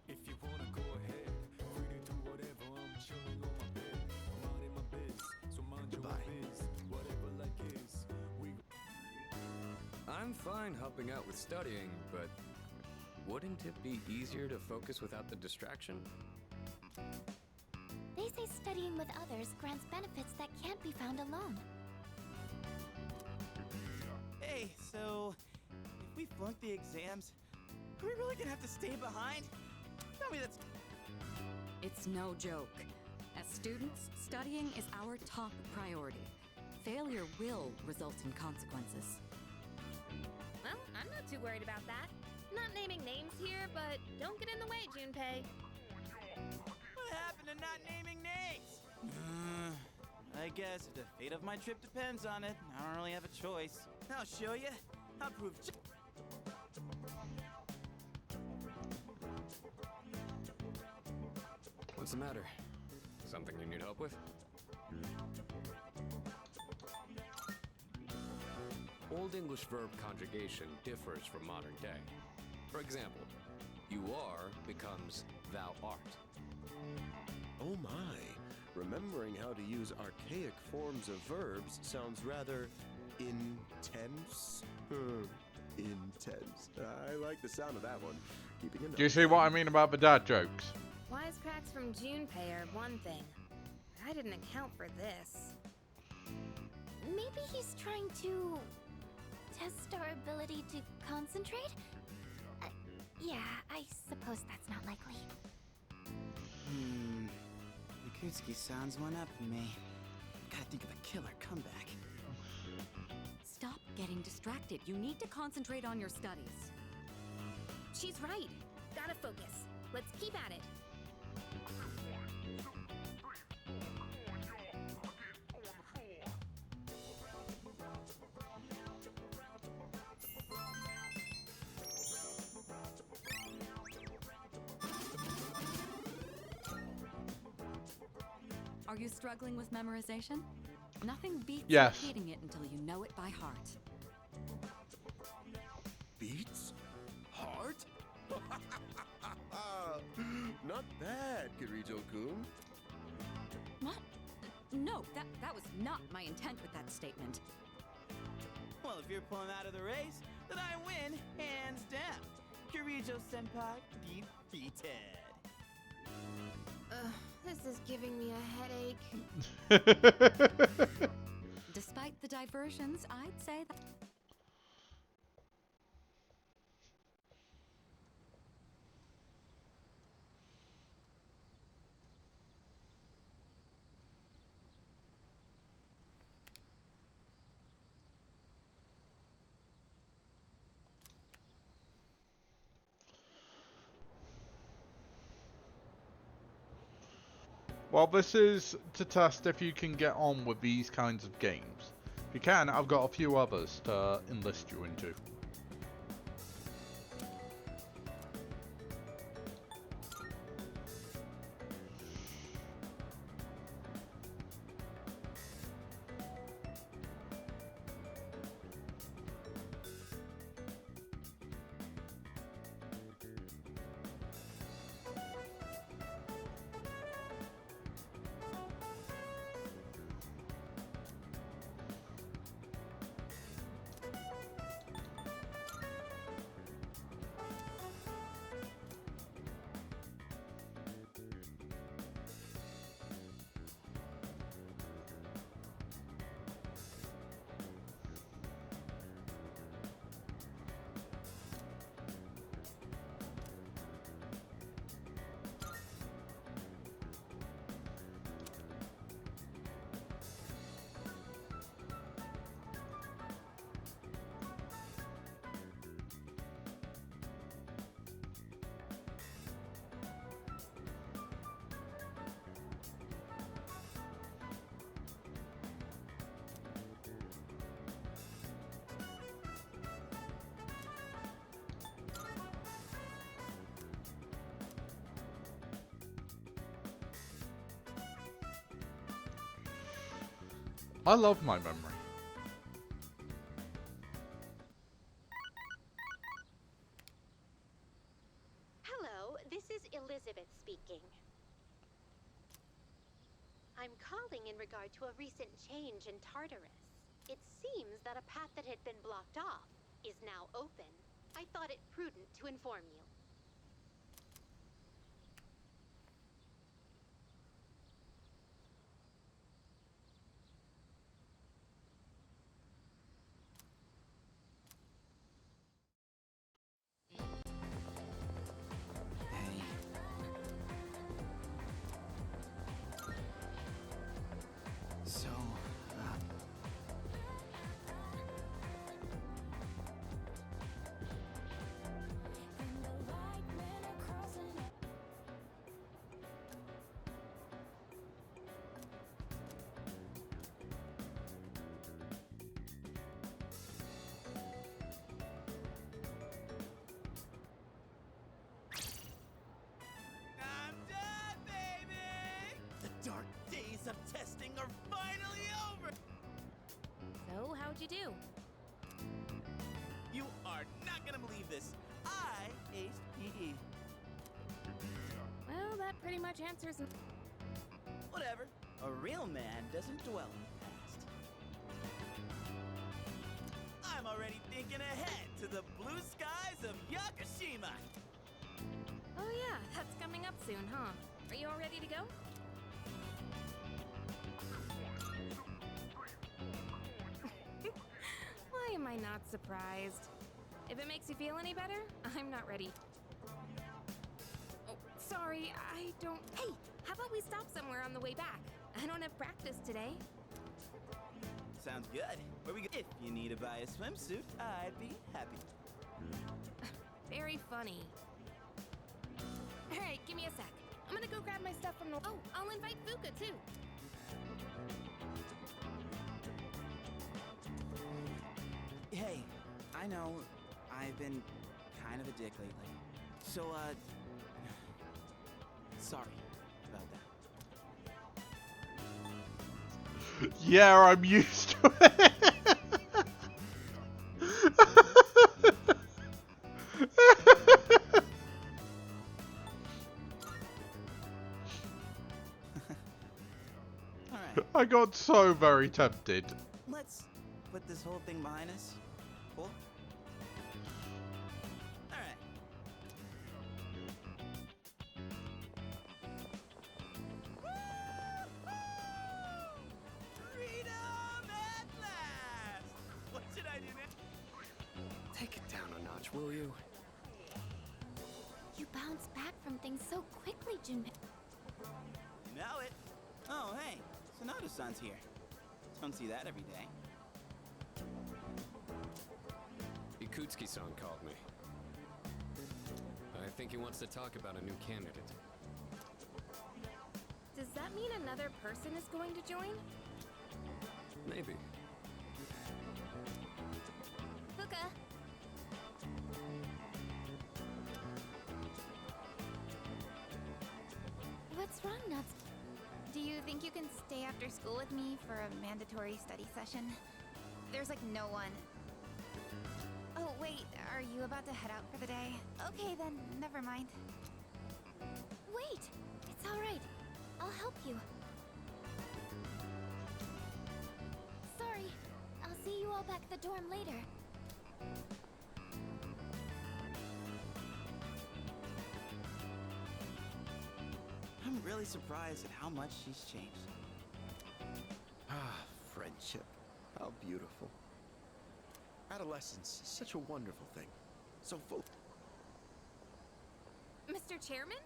If you wanna go ahead, free to do whatever. I'm chilling on my bed, minding my biz. So mind your biz, whatever like is. I'm fine helping out with studying, but wouldn't it be easier to focus without the distraction? They say studying with others grants benefits that can't be found alone. Hey, so if we flunk the exams, are we really gonna have to stay behind? Tell me that's... It's no joke. As students, studying is our top priority. Failure will result in consequences. Well, I'm not too worried about that. Not naming names here, but don't get in the way, Junpei. What happened to not naming names? I guess if the fate of my trip depends on it, I don't really have a choice. I'll show you. I'll prove... What's the matter? Something you need help with? Old English verb conjugation differs from modern day. For example, you are becomes thou art. Oh my. Remembering how to use archaic forms of verbs sounds rather intense. Intense. I like the sound of that one. Keeping it. Do you see what I mean about the dad jokes? Wisecracks from Junpei are one thing. I didn't account for this. Maybe he's trying to test our ability to concentrate? Yeah, I suppose that's not likely. Mikutsuki sounds one up in me. Gotta think of a killer comeback. Stop getting distracted. You need to concentrate on your studies. She's right. Gotta focus. Let's keep at it. Are you struggling with memorization? Nothing beats Yes. repeating it until you know it by heart. Beats? Heart? Not bad, Kirijo-kun. What? No, that was not my intent with that statement. Well, if you're pulling out of the race, then I win, hands down. Kirijo-senpai defeated. This is giving me a headache. Despite the diversions, I'd say that... Well, this is to test if you can get on with these kinds of games. If you can, I've got a few others to enlist you into. I love my memory. Hello, this is Elizabeth speaking. I'm calling in regard to a recent change in Tartarus. It seems that a path that had been blocked off is now open. I thought it prudent to inform you. So, I'm done, baby! The dark days of testing are finally over! So, how'd you do? You are not gonna believe this. I aced PE. Well, that pretty much answers. Whatever. A real man doesn't dwell in the past. I'm already thinking ahead to the blue skies of Yakushima. Oh yeah, that's coming up soon, huh? Are you all ready to go? Why am I not surprised? If it makes you feel any better, I'm not ready. Oh, sorry, I don't... Hey, how about we stop somewhere on the way back? I don't have practice today. Sounds good. Where we go? If you need to buy a swimsuit, I'd be happy. Very funny. Alright, give me a sec. I'm gonna go grab my stuff from the... Oh, I'll invite Fuka, too. Hey, I know I've been kind of a dick lately. So, sorry about that. Yeah, I'm used to it. Alright, I got so very tempted. let's put this whole thing behind us. Cool? Alright. Freedom at last! What should I do now? Take it down a notch, will you? You bounce back from things so quickly, Junpei. You know it. Oh, hey, Sonata-san's here. Don't see that every day. Ikutsuki-san called me. I think he wants to talk about a new candidate. Does that mean another person is going to join? Maybe. Puka. What's wrong, Nuts? Do you think you can stay after school with me for a mandatory study session? There's like no one. Oh, wait, are you about to head out for the day? Okay, then, never mind. Wait! It's alright. I'll help you. Sorry. I'll see you all back at the dorm later. I'm really surprised at how much she's changed. Ah, friendship. How beautiful. Adolescence is such a wonderful thing. So full. Mr. Chairman?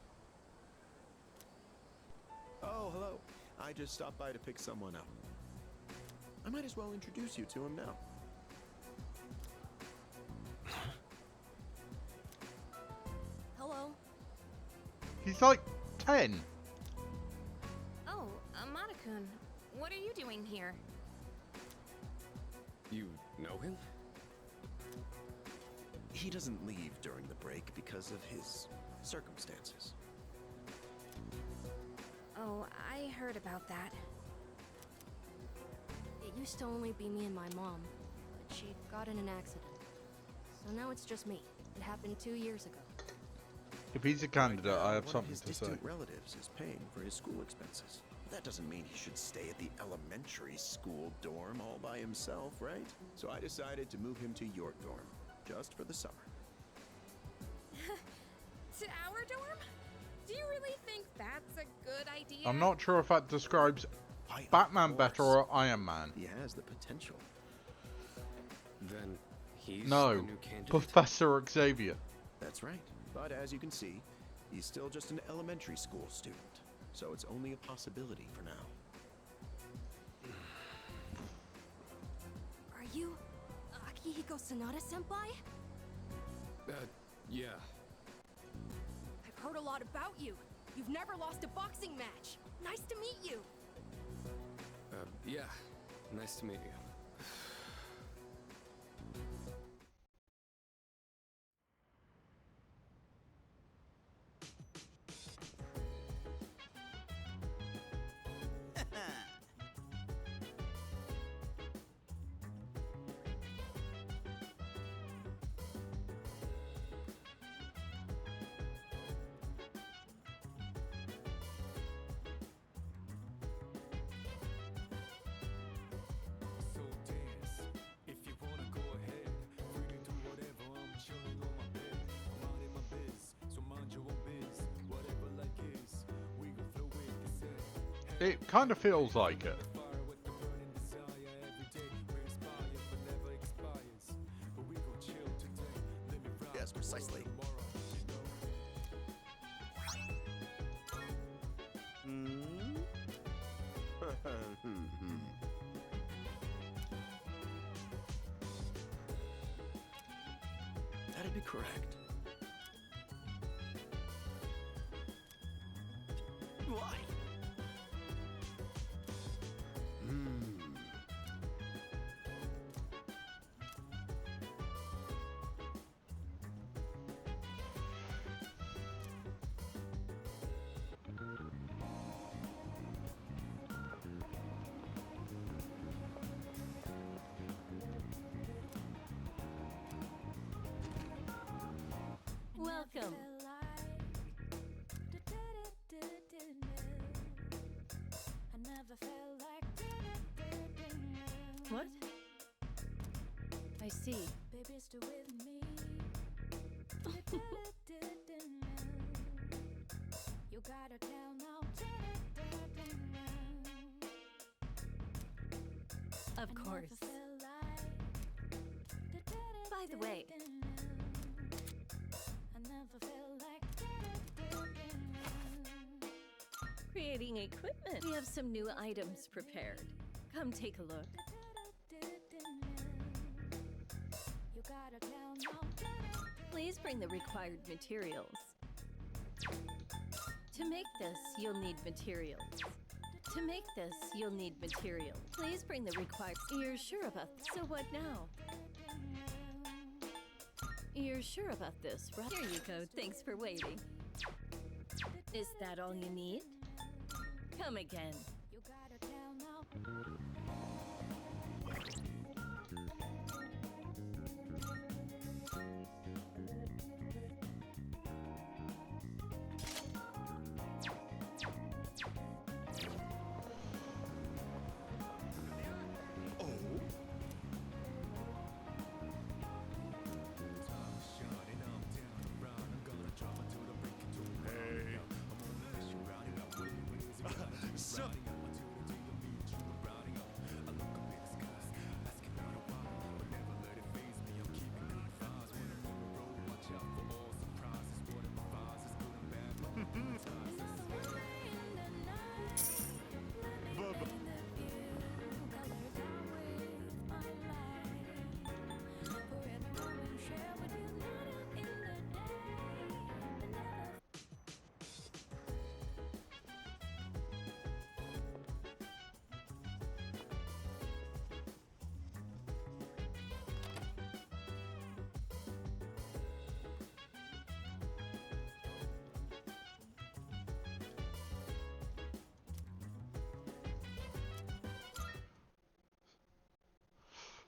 Oh, hello. I just stopped by to pick someone up. I might as well introduce you to him now. Hello. He's like 10. Oh, Amada-kun. What are you doing here? You know him? He doesn't leave during the break because of his circumstances. Oh, I heard about that. It used to only be me and my mom, but she got in an accident. So now it's just me. It happened 2 years ago. If he's a candidate, I have One of something his to say. distant relatives is paying for his school expenses. That doesn't mean he should stay at the elementary school dorm all by himself, right? So I decided to move him to your dorm, just for the summer. To our dorm? Do you really think that's a good idea? I'm not sure if that describes Batman better or Iron Man. He has the potential. Then he's No, the new candidate? Professor Xavier. That's right. But as you can see, he's still just an elementary school student. So it's only a possibility for now. Are you Akihiko Sanada-senpai? Yeah. I've heard a lot about you. You've never lost a boxing match. Nice to meet you. Yeah. Nice to meet you. So dance, if you wanna go ahead. Free to do whatever, I'm chilling on my bed. I'm out in my biz, so mind your own biz. Whatever like is, we gon' flow with the set. It kind of feels like it. Fire with the burning desire every day. We inspire, but never expires. But we gon' chill today. Let me rock. Yes, precisely. Tomorrow, you know. That'd be correct. Why? Welcome. What? I see. Of course. By the way, creating equipment. We have some new items prepared. Come take a look. Please bring the required materials. To make this, you'll need materials. To make this, you'll need material. Please bring the required. You're sure about so what now? You're sure about this, right? Here you go. Thanks for waiting. Is that all you need? Come again.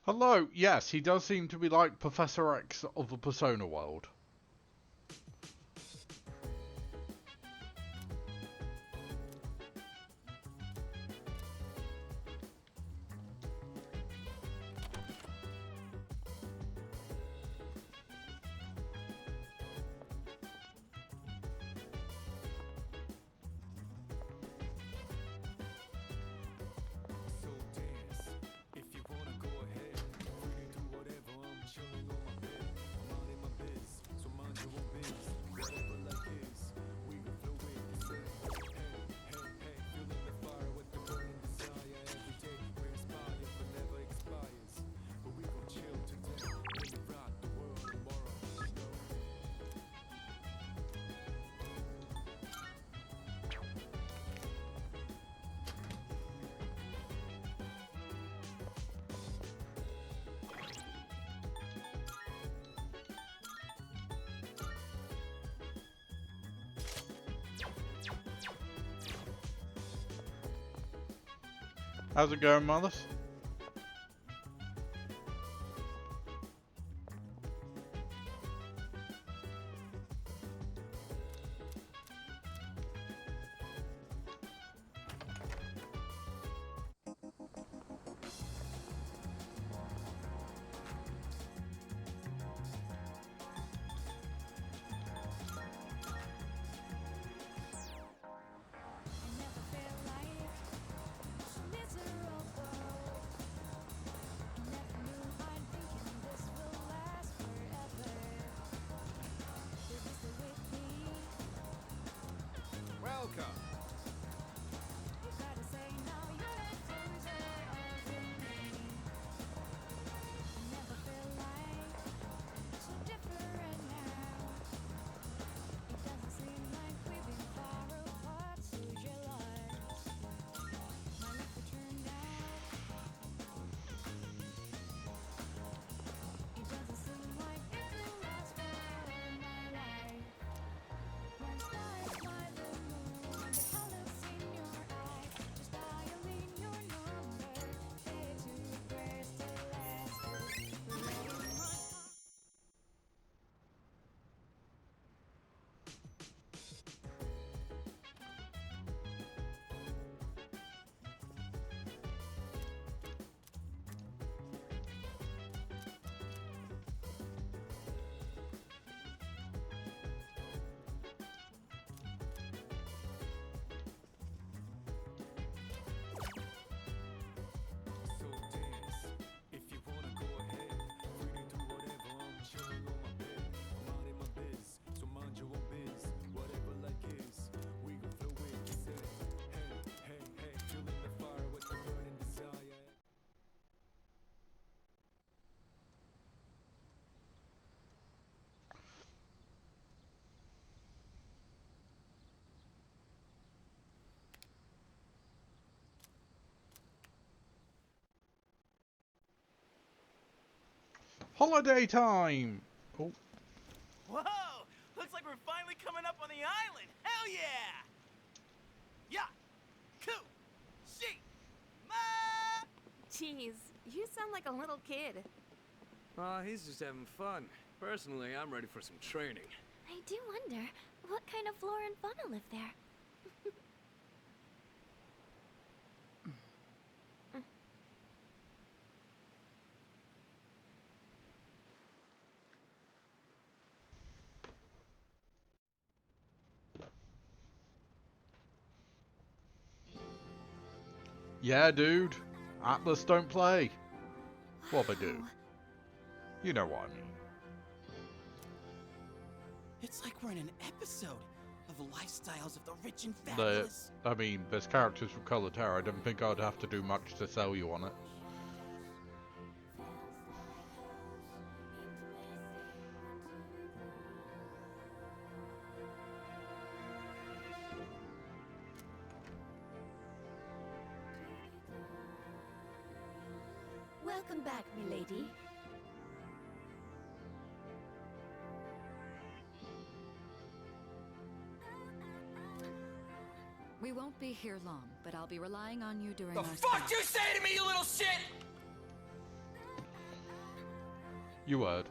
Hello, yes, he does seem to be like Professor X of the Persona world. How's it going, Marlis? Holiday time! Oh, Whoa! Looks like we're finally coming up on the island! Hell yeah! Yeah! Coo! She! Ma! Jeez, you sound like a little kid. Aw, he's just having fun. Personally, I'm ready for some training. I do wonder, what kind of flora and fauna live there? yeah, dude. Atlas don't play. Wobba-doo. You know what I mean. It's like we're in an episode of the lifestyles of the rich and The, fabulous. I mean, there's characters from Color Tower. I don't think I'd have to do much to sell you on it. Welcome back, milady. We won't be here long, but I'll be relying on you during The our fuck you say to me, you little shit! You heard.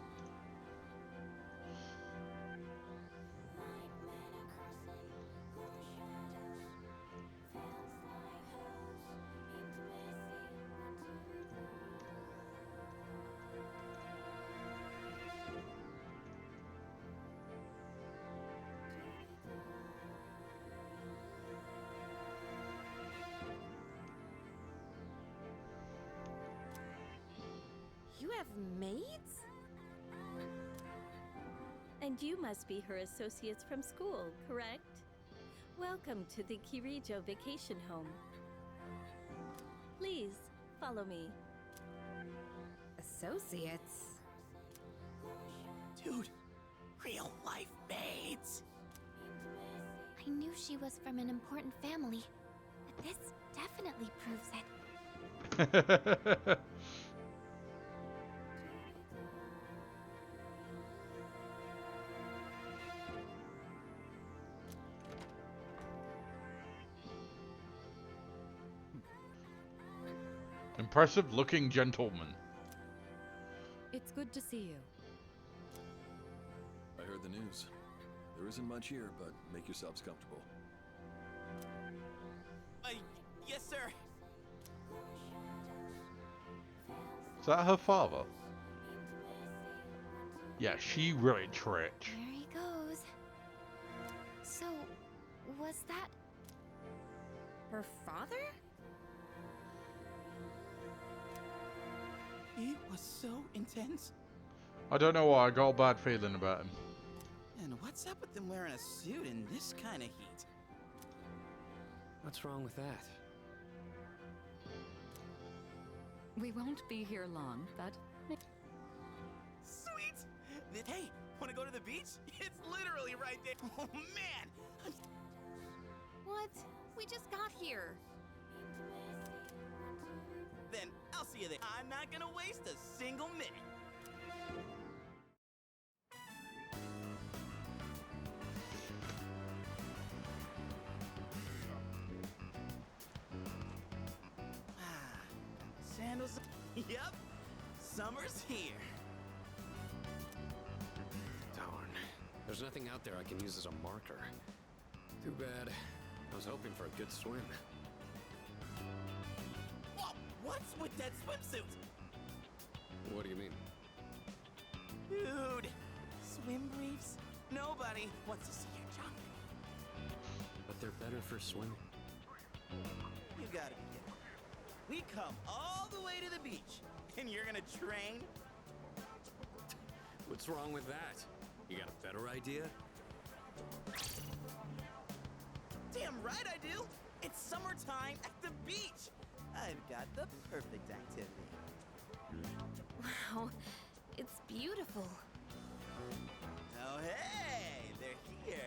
You have maids? And you must be her associates from school, correct? Welcome to the Kirijo Vacation Home. Please, follow me. Associates? Dude, real life maids. I knew she was from an important family, but this definitely proves it. Impressive looking gentleman. It's good to see you. I heard the news. There isn't much here, but make yourselves comfortable. Yes, sir. Is that her father? Yeah, she really rich. There he goes. So, was that her father? It was so intense. I don't know why, I got a bad feeling about him. And what's up with them wearing a suit in this kind of heat? What's wrong with that? We won't be here long, but... Sweet! Hey, wanna go to the beach? It's literally right there. Oh, man! What? We just got here. Then I'll see you there. I'm not gonna waste a single minute. Sandals. Yep. Summer's here. Darn. There's nothing out there I can use as a marker. Too bad. I was hoping for a good swim. Whoa, what's with that swimsuit? What do you mean? Dude, swim briefs? Nobody wants to see your junk. But they're better for swimming. You gotta be kidding. We come all the way to the beach, and you're gonna train? What's wrong with that? You got a better idea? Damn right I do! It's summertime at the beach! I've got the perfect activity. Wow, it's beautiful. Oh hey, they're here.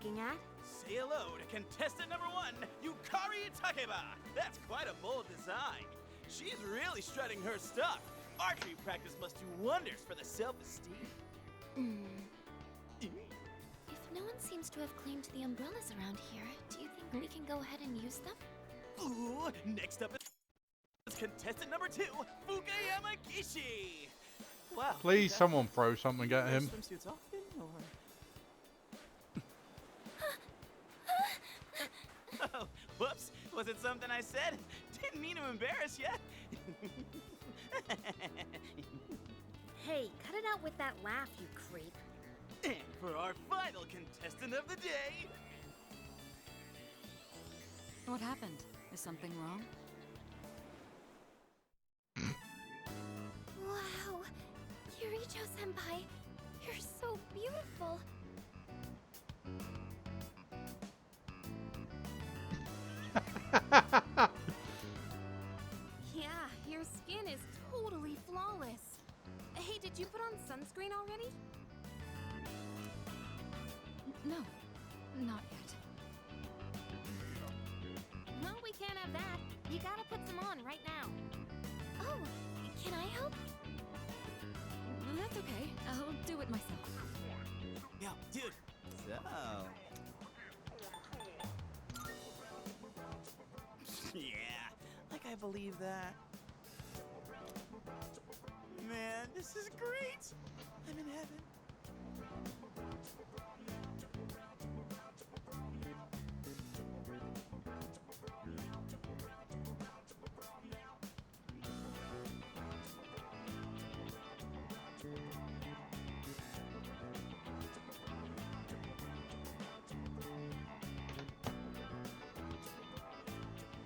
looking at? Say hello to contestant number 1, Yukari Takeba. That's quite a bold design. She's really strutting her stuff. Archery practice must do wonders for the self-esteem. If no one seems to have claimed the umbrellas around here, do you think we can go ahead and use them? Ooh, next up is contestant number 2, Fukayama Kishi. Wow. Please, someone throw something at him. Swimsuits often, or? Oh, whoops. Was it something I said? Didn't mean to embarrass you. Hey, cut it out with that laugh, you creep. And for our final contestant of the day... What happened? Is something wrong? Wow! Yuricho-senpai, you're so beautiful! Yeah, your skin is totally flawless. Hey, did you put on sunscreen already? No, not yet. Well, we can't have that. You gotta put some on right now. Oh, can I help? That's okay. I'll do it myself. Yo, dude. So... yeah, like I believe that. Man, this is great. I'm in heaven.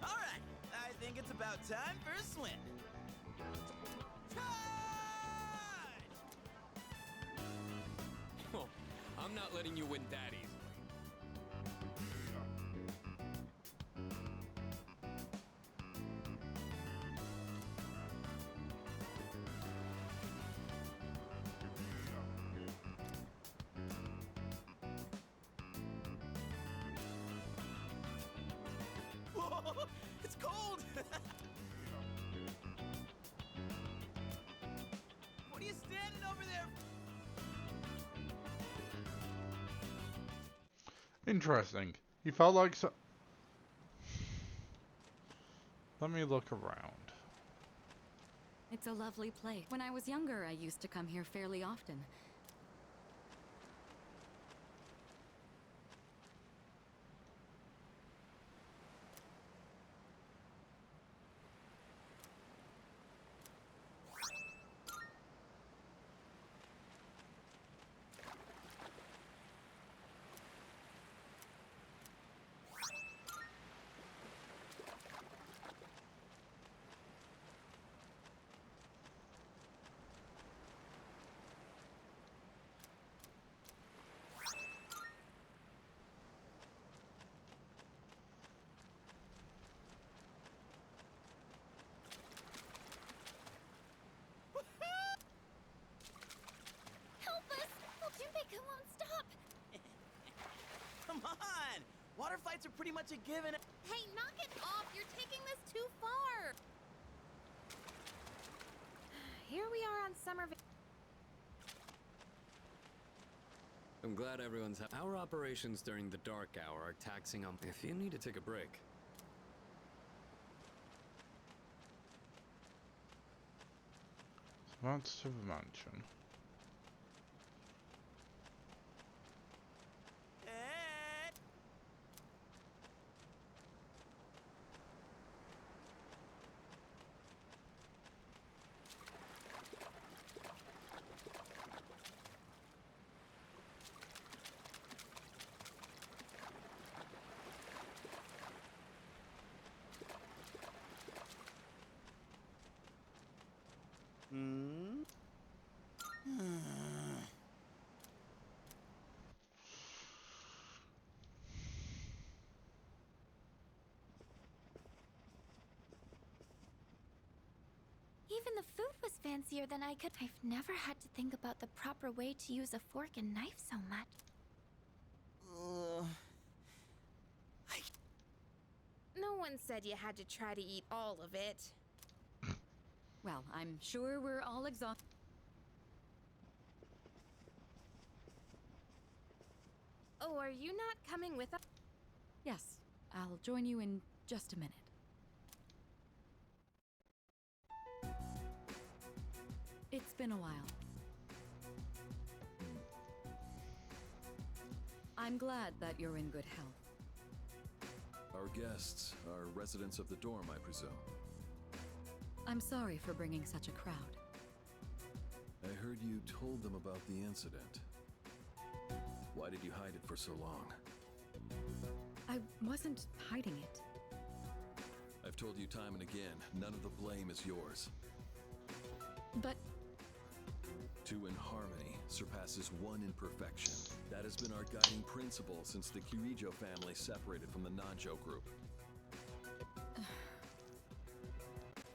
All right, I think it's about time for a swim. Oh, I'm not letting you win that easily. Whoa, it's cold. What are you standing over there? Interesting. He felt like so. Let me look around. It's a lovely place. When I was younger, I used to come here fairly often. Help us! Oh, Junpei won't stop! Come on! Water fights are pretty much a given. Hey, knock it off! You're taking this too far! Here we are on summer vacation. I'm glad everyone's our operations during the dark hour are taxing on if you need to take a break. That's to the mansion. Even the food was fancier than I could. I've never had to think about the proper way to use a fork and knife so much. No one said you had to try to eat all of it. Well, I'm sure we're all exhausted. Oh, are you not coming with us? Yes, I'll join you in just a minute. It's been a while. I'm glad that you're in good health. Our guests are residents of the dorm, I presume. I'm sorry for bringing such a crowd. I heard you told them about the incident. Why did you hide it for so long? I wasn't hiding it. I've told you time and again, none of the blame is yours. But... Two in harmony surpasses one in perfection. That has been our guiding principle since the Kirijo family separated from the Nanjo group.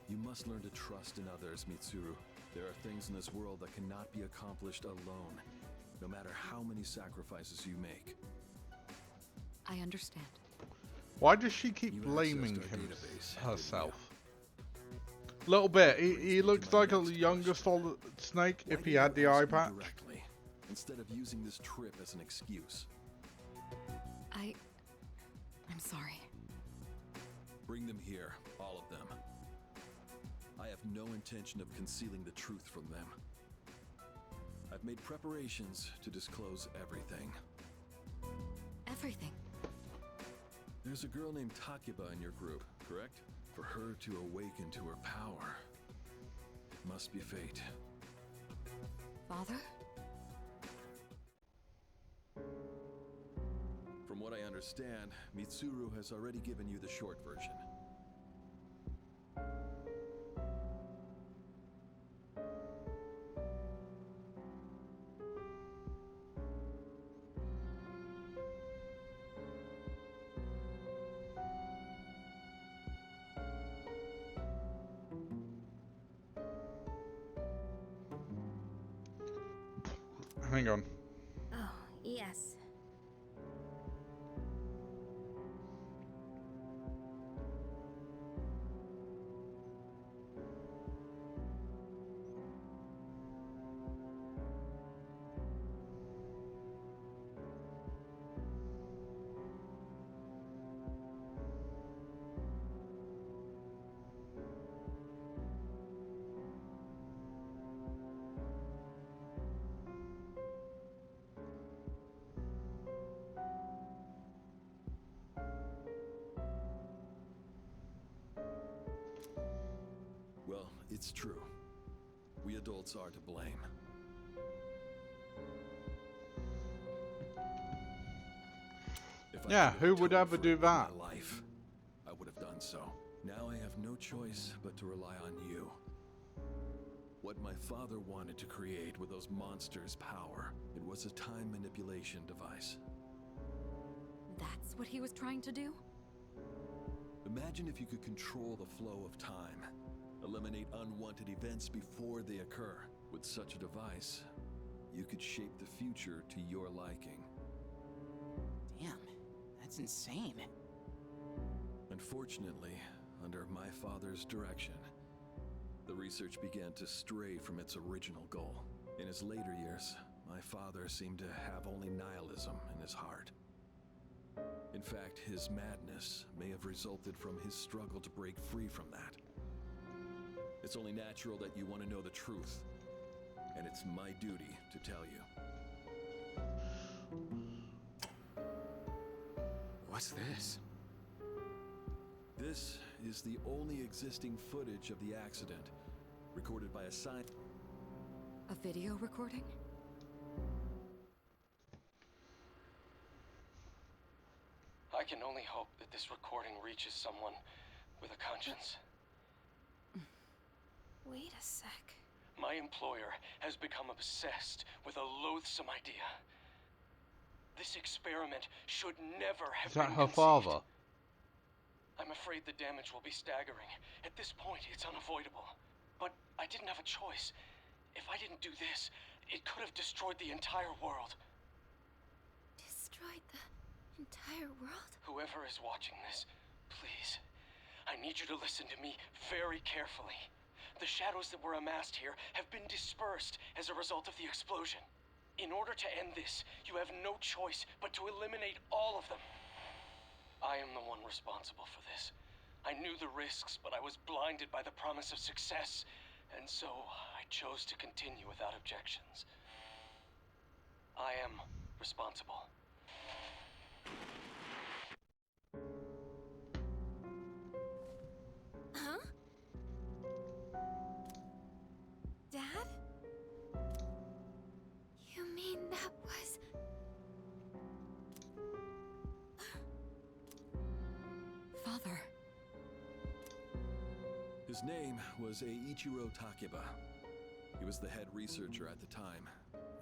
You must learn to trust in others, Mitsuru. There are things in this world that cannot be accomplished alone, no matter how many sacrifices you make. I understand. Why does she keep blaming herself? Little bit. He looks like a younger Solid Snake if he had the eye patch. Directly, instead of using this trip as an excuse. I'm sorry. Bring them here, all of them. I have no intention of concealing the truth from them. I've made preparations to disclose everything. Everything? There's a girl named Takuba in your group, correct? For her to awaken to her power, it must be fate. Father? From what I understand, Mitsuru has already given you the short version. Hang on. Oh, yes. Well, it's true. We adults are to blame. Yeah, who would ever do that? My life, I would have done so. Now I have no choice but to rely on you. What my father wanted to create with those monsters' power, it was a time manipulation device. That's what he was trying to do? Imagine if you could control the flow of time, eliminate unwanted events before they occur. With such a device, you could shape the future to your liking. Damn, that's insane. Unfortunately, under my father's direction, the research began to stray from its original goal. In his later years, my father seemed to have only nihilism in his heart. In fact, his madness may have resulted from his struggle to break free from that. It's only natural that you want to know the truth, and it's my duty to tell you. What's this? This is the only existing footage of the accident, recorded by a scientist. A video recording? I can only hope that this recording reaches someone with a conscience. Wait a sec. My employer has become obsessed with a loathsome idea. This experiment should never have Is that been her conceived. father? I'm afraid the damage will be staggering. At this point, it's unavoidable. But I didn't have a choice. If I didn't do this, it could have destroyed the entire world. Destroyed destroyed the entire world? Whoever is watching this, please, I need you to listen to me very carefully. The shadows that were amassed here have been dispersed as a result of the explosion. In order to end this, you have no choice but to eliminate all of them. I am the one responsible for this. I knew the risks, but I was blinded by the promise of success, and so I chose to continue without objections. I am responsible. Huh? Dad? You mean that was... Father. His name was Eiichiro Takeba. He was the head researcher at the time,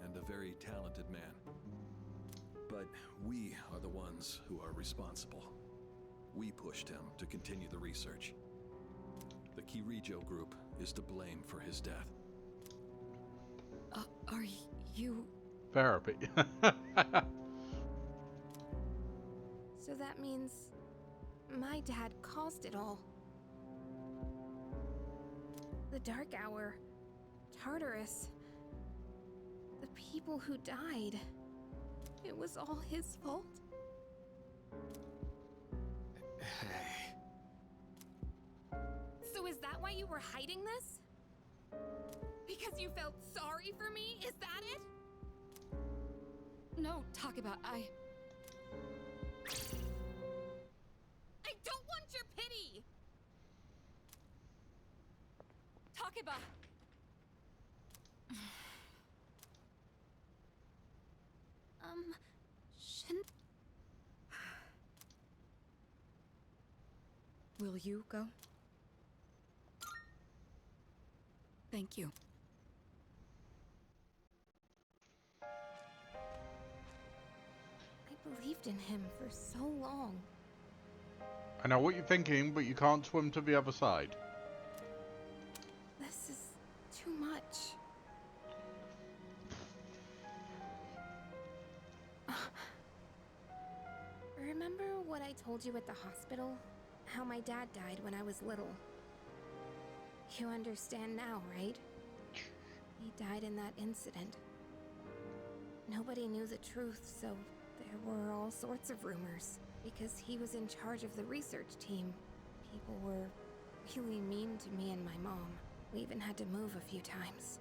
and a very talented man. But we are the ones who are responsible. We pushed him to continue the research. The Kirijo group is to blame for his death. Are you... Therapy. So that means my dad caused it all. The Dark Hour, Tartarus, the people who died. It was all his fault. So is that why you were hiding this? Because you felt sorry for me? Is that it? No, Takeba, I don't want your pity! Takeba! Shouldn't... Will you go? Thank you. I believed in him for so long. I know what you're thinking, but you can't swim to the other side. This is too much. Remember what I told you at the hospital? How my dad died when I was little. You understand now, right? He died in that incident. Nobody knew the truth, so there were all sorts of rumors. Because he was in charge of the research team, people were really mean to me and my mom. We even had to move a few times.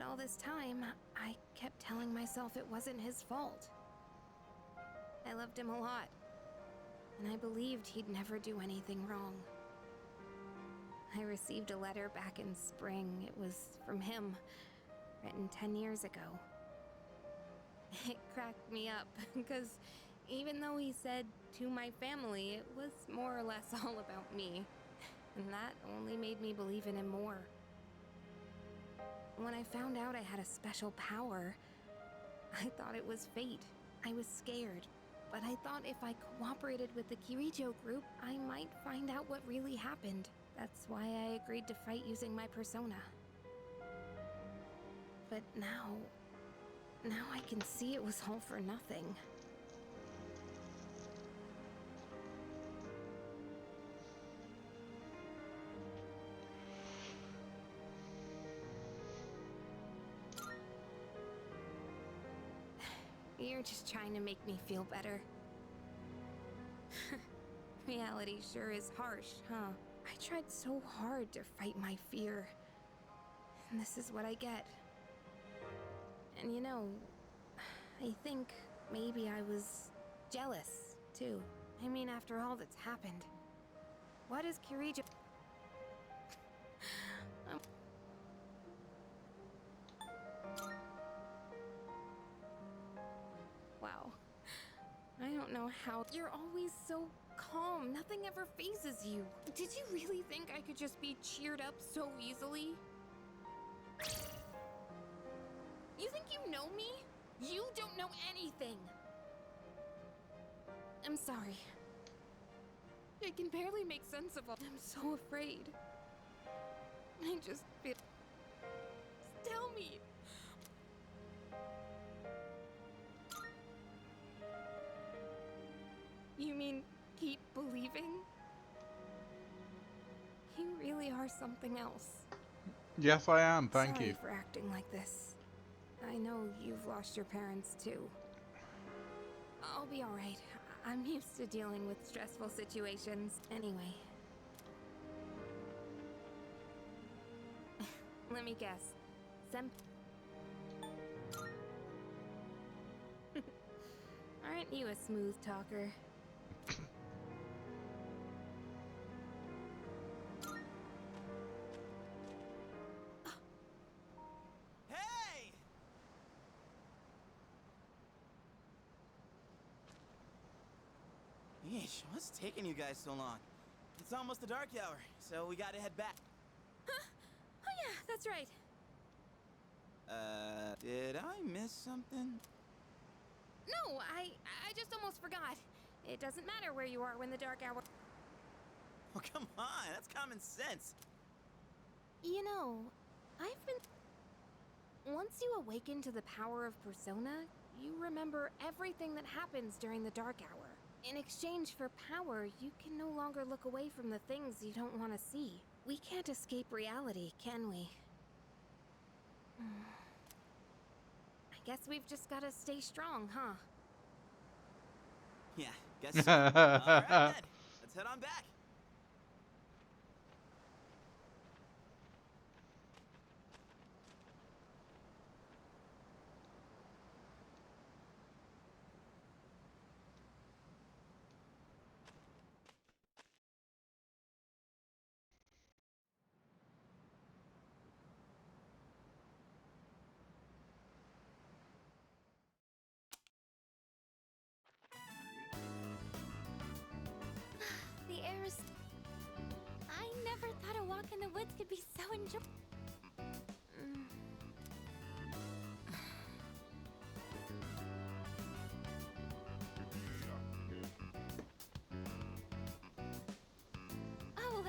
All this time, I kept telling myself it wasn't his fault. I loved him a lot, and I believed he'd never do anything wrong. I received a letter back in spring. It was from him, written 10 years ago. It cracked me up, because even though he said to my family, it was more or less all about me. And that only made me believe in him more. When I found out I had a special power, I thought it was fate. I was scared, but I thought if I cooperated with the Kirijo group, I might find out what really happened. That's why I agreed to fight using my persona. But now I can see it was all for nothing. You're just trying to make me feel better. Reality sure is harsh, huh? I tried so hard to fight my fear. And this is what I get. And you know, I think maybe I was jealous, too. I mean, after all that's happened. What is Kirijo... Wow. I don't know how you're always so calm. Nothing ever phases you. Did you really think I could just be cheered up so easily? You think you know me? You don't know anything. I'm sorry. I can barely make sense of all. I'm so afraid. I just feel. Just tell me. You mean keep believing? You really are something else. Yes, I am. Thank Sorry you. for acting like this. I know you've lost your parents too. I'll be alright. I'm used to dealing with stressful situations anyway. Let me guess. Aren't you a smooth talker? Hey! Yeesh, what's taking you guys so long? It's almost the dark hour, so we gotta head back. Huh? Oh yeah, that's right. Did I miss something? No, I just almost forgot. It doesn't matter where you are when the dark hour... Oh, come on, that's common sense. You know, I've been... Once you awaken to the power of Persona, you remember everything that happens during the dark hour. In exchange for power, you can no longer look away from the things you don't want to see. We can't escape reality, can we? I guess we've just gotta stay strong, huh? Yeah, guess so. Alright then, let's head on back. The air is... I never thought a walk in the woods could be so enjoyable. Oh,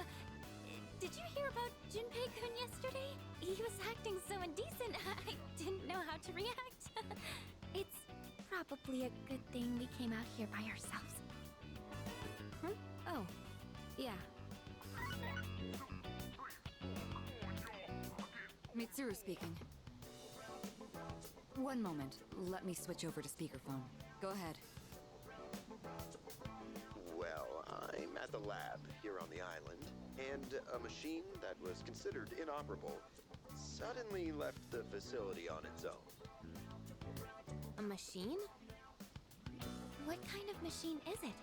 did you hear about Junpei-kun yesterday? He was acting so indecent, I didn't know how to react. It's probably a good thing we came out here by ourselves. Huh? Oh, yeah. Mitsuru speaking. One moment. Let me switch over to speakerphone. Go ahead. Well, I'm at the lab here on the island, and a machine that was considered inoperable suddenly left the facility on its own. A machine? What kind of machine is it?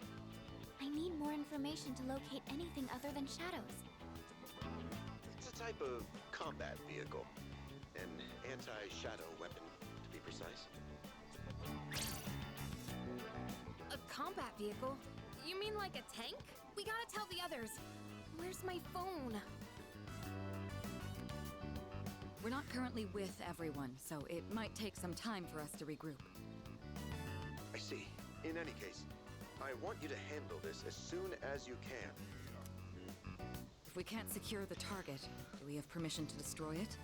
I need more information to locate anything other than shadows. It's a type of combat vehicle. An anti-shadow weapon, to be precise. A combat vehicle? You mean like a tank? We gotta tell the others. Where's my phone? We're not currently with everyone, so it might take some time for us to regroup. I see. In any case, I want you to handle this as soon as you can. If we can't secure the target, do we have permission to destroy it?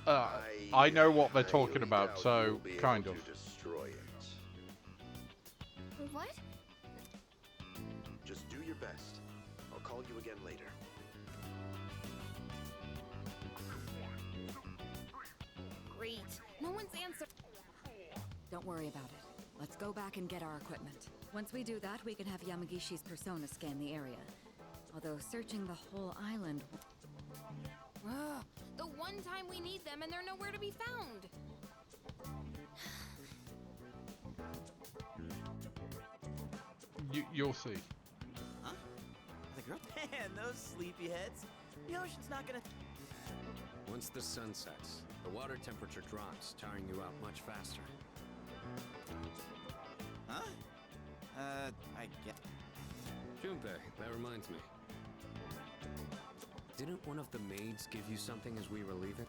I know what they're talking highly about, doubt so you'll be kind able of. to destroy it. What? Just do your best. I'll call you again later. Great. No one's answered. Don't worry about it. Let's go back and get our equipment. Once we do that, we can have Yamagishi's persona scan the area. Although searching the whole island... Ugh, the one time we need them and they're nowhere to be found. You'll see. Huh? The girl? Man, those sleepyheads. The ocean's not gonna... Once the sun sets, the water temperature drops, tiring you out much faster. Huh? I get. Junpei, that reminds me. Didn't one of the maids give you something as we were leaving?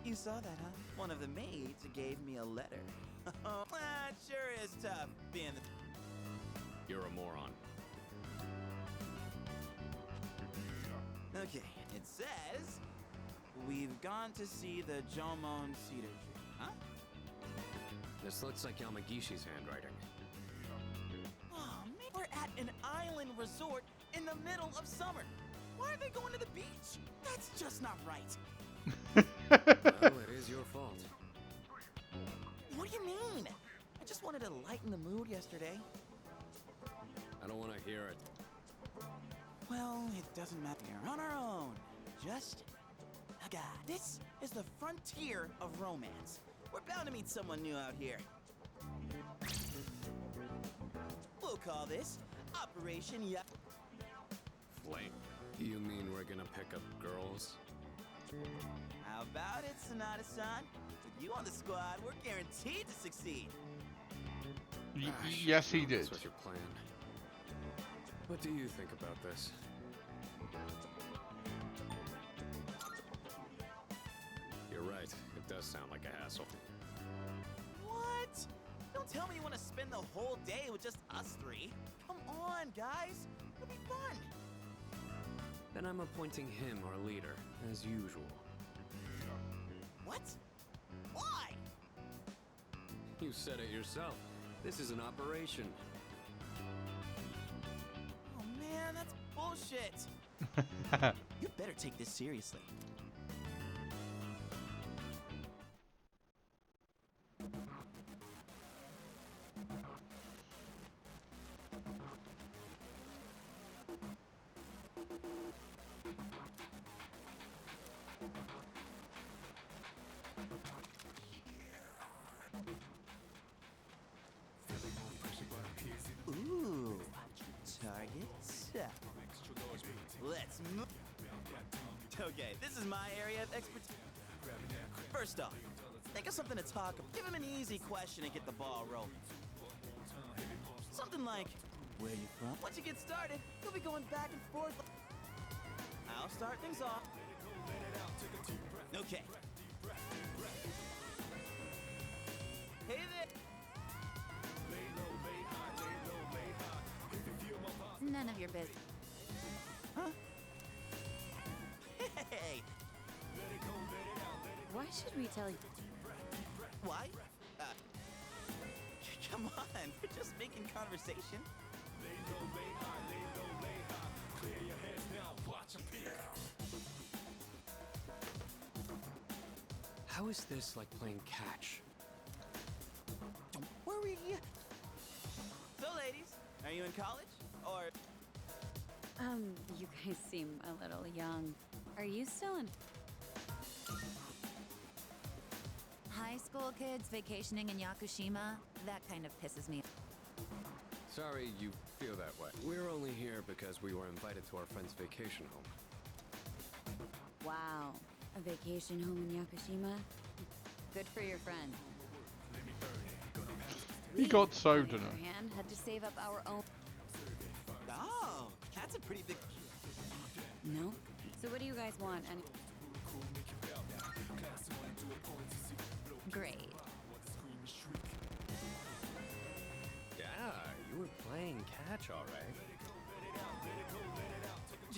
You saw that, huh? One of the maids gave me a letter. Oh, it sure is tough being the. You're a moron. Okay, it says we've gone to see the Jomon cedar tree, huh? This looks like Yamagishi's handwriting. Oh man, we're at an island resort in the middle of summer. Why are they going to the beach? That's just not right. Well, it is your fault. What do you mean? I just wanted to lighten the mood yesterday. I don't want to hear it. Well, it doesn't matter. We're on our own. Just a guy. This is the frontier of romance. We're bound to meet someone new out here. We'll call this Operation Flame. You mean we're gonna pick up girls? How about it, Sonata-san? With you on the squad, we're guaranteed to succeed. Yes, he did. This was your plan. What do you think about this? You're right. It does sound like a hassle. What? Don't tell me you want to spend the whole day with just us three. Come on, guys. It'll be fun. Then I'm appointing him our leader, as usual. What? Why? You said it yourself. This is an operation. Oh man, that's bullshit. You better take this seriously. Ooh, target set. Let's move. Okay, this is my area of expertise. First off, think of something to talk about. Give him an easy question and get the ball rolling. Something like, where you from? Once you get started, you'll be going back and forth. I'll start things off. Okay. Hey there. None of your business. Huh? Hey! Why should we tell you? Why? Come on, we're just making conversation. How is this like playing catch? Don't worry. So, ladies, are you in college? Or... You guys seem a little young. Are you still in... High school kids vacationing in Yakushima? That kind of pisses me. Sorry you feel that way. We're only here because we were invited to our friend's vacation home. Wow. A vacation home in Yakushima? Good for your friend. He got soda. On the other hand, had to save up our own... Oh, that's a pretty big... No? So what do you guys want? And Great. Yeah, you were playing catch, all right.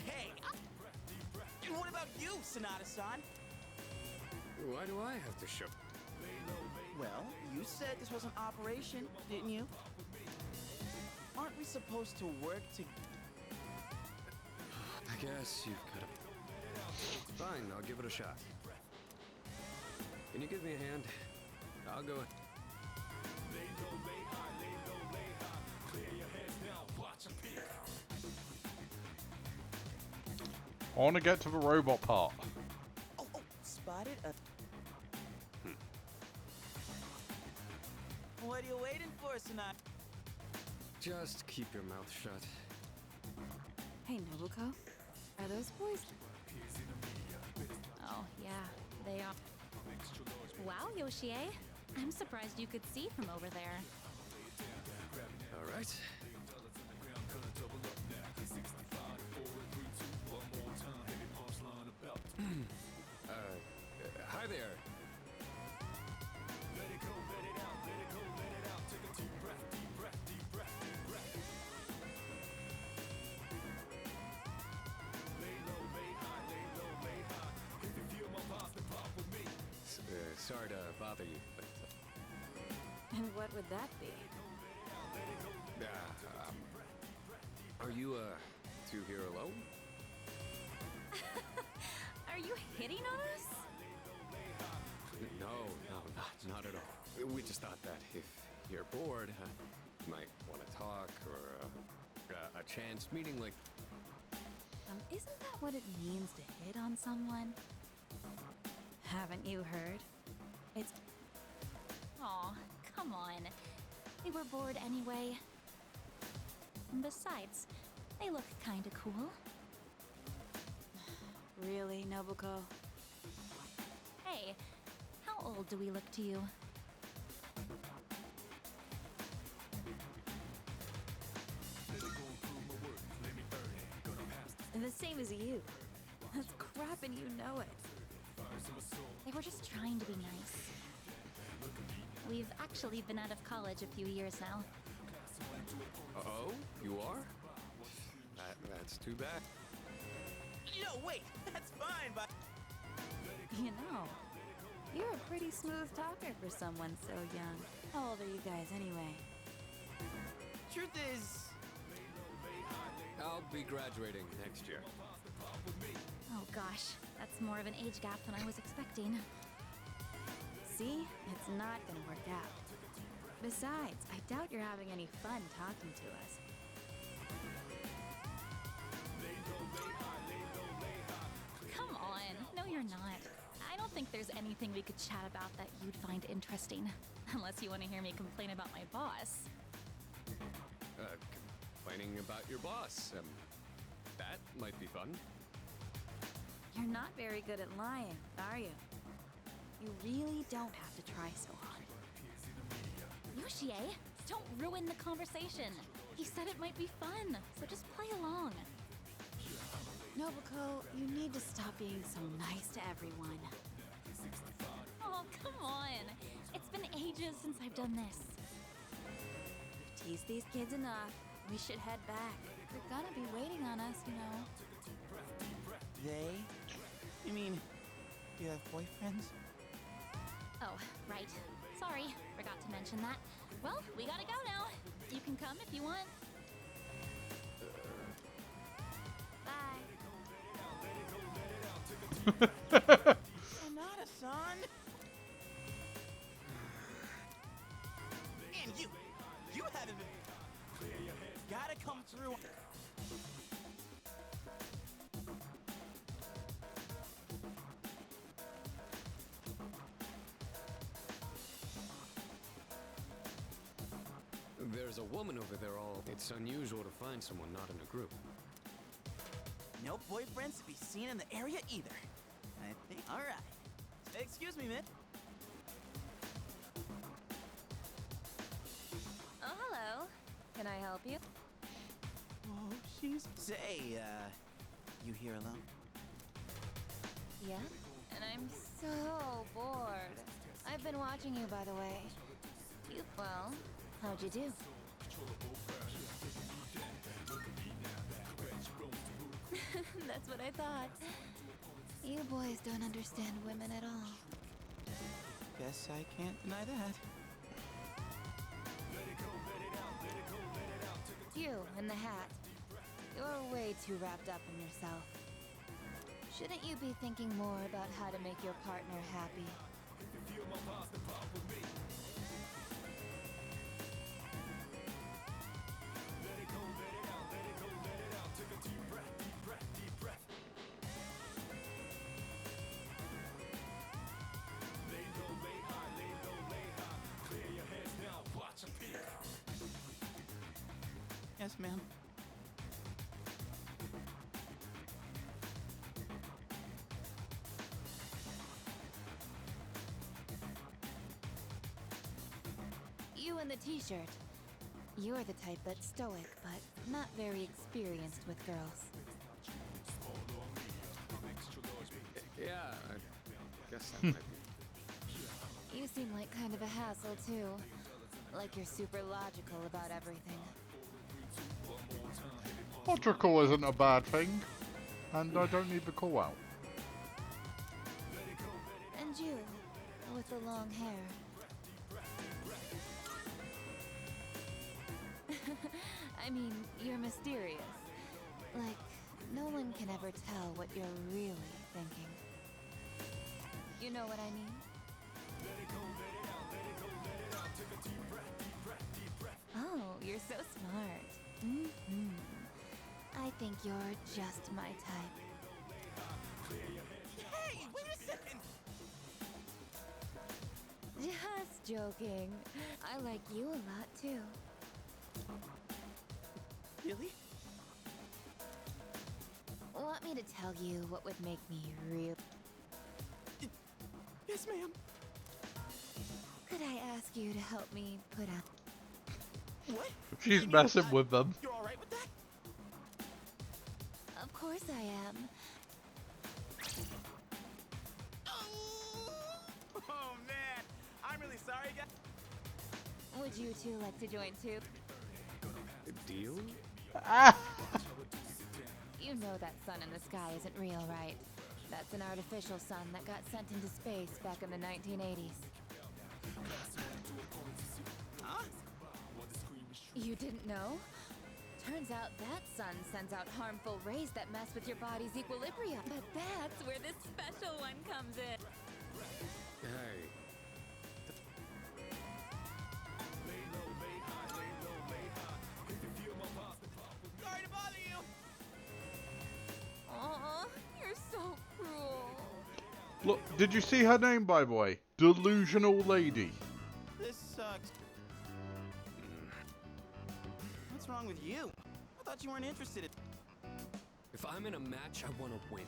Hey! And what about you, Sonata-san? Why do I have to show? Well, you said this was an operation, didn't you? Aren't we supposed to work to... I guess you've got to... Fine, I'll give it a shot. Can you give me a hand? I'll go... I want to get to the robot part. Oh, spotted a... What are you waiting for, Sonata? Just keep your mouth shut. Hey, Nobuko. Are those boys? Oh, yeah, they are. Wow, Yoshie. I'm surprised you could see from over there. start? Hi there. Sorry to bother you, but And what would that be? are you two here alone? Are you hitting on us? No, not at all. We just thought that if you're bored, you might want to talk or a chance meeting like. Isn't that what it means to hit on someone? Haven't you heard? It's. Aw, come on. They were bored anyway. And besides, they look kinda cool. Really, Nobuko? Hey, how old do we look to you? The same as you. That's crap and you know it. They were just trying to be nice. We've actually been out of college a few years now. Oh, you are? That's too bad. No, wait, that's fine, but You know, you're a pretty smooth talker for someone so young. How old are you guys anyway? truth is, I'll be graduating next year. Oh gosh, that's more of an age gap than I was expecting. See? It's not gonna work out. Besides, I doubt you're having any fun talking to us. Come on, no you're not. I don't think there's anything we could chat about that you'd find interesting. Unless you want to hear me complain about my boss. Complaining about your boss. That might be fun. You're not very good at lying, are you? You really don't have to try so hard. Yoshie, don't ruin the conversation. He said it might be fun, so just play along. Nobuko, you need to stop being so nice to everyone. Oh, come on. It's been ages since I've done this. We've teased these kids enough. We should head back. They're gonna be waiting on us, you know. they? You mean, you have boyfriends? Oh, right. Sorry, forgot to mention that. Well, we gotta go now. You can come if you want. Bye. Sonata-san? And you haven't been... Gotta come through. There's a woman over there all... It's unusual to find someone not in a group. No boyfriends to be seen in the area either. I think... Alright. Excuse me, Mitt. Oh, hello. Can I help you? Oh, she's... Say, you here alone? Yeah? And I'm so bored. I've been watching you, by the way. Well, how'd you do? That's what I thought. You boys don't understand women at all. Guess I can't deny that. You in the hat. You're way too wrapped up in yourself. Shouldn't you be thinking more about how to make your partner happy? Yes, ma'am. You in the t-shirt. You're the type that's stoic, but not very experienced with girls. Yeah, I guess that might be. You seem like kind of a hassle, too. Like you're super logical about everything. Logical isn't a bad thing, and I don't need the call out. And you, with the long hair. I mean, you're mysterious. Like, no one can ever tell what you're really thinking. You know what I mean? Oh, you're so smart. I think you're just my type. Hey, wait a second! Just joking. I like you a lot, too. Really? Want me to tell you what would make me real? Yes, ma'am. Could I ask you to help me put out... What? She's messing with them. You're alright with that? Of course I am. Oh, man. I'm really sorry, guys. Would you two like to join too? A deal? You know that sun in the sky isn't real, right? That's an artificial sun that got sent into space back in the 1980s. Huh? You didn't know? Turns out that sun sends out harmful rays that mess with your body's equilibrium. But that's where this special one comes in. Hey. Sorry to bother you. Aw, you're so cruel. Look, did you see her name, by the way? Delusional Lady. This sucks. What's wrong with you? I thought you weren't interested in... If I'm in a match, I want to win.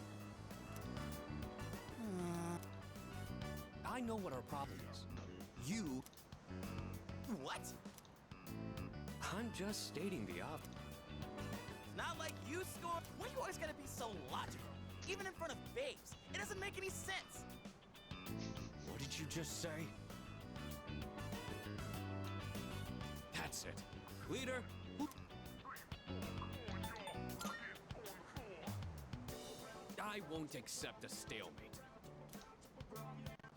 I know what our problem is. You... What? I'm just stating the obvious. It's not like you scored. Why you always gotta be so logical? Even in front of babes. It doesn't make any sense. What did you just say? That's it. Leader, I won't accept a stalemate.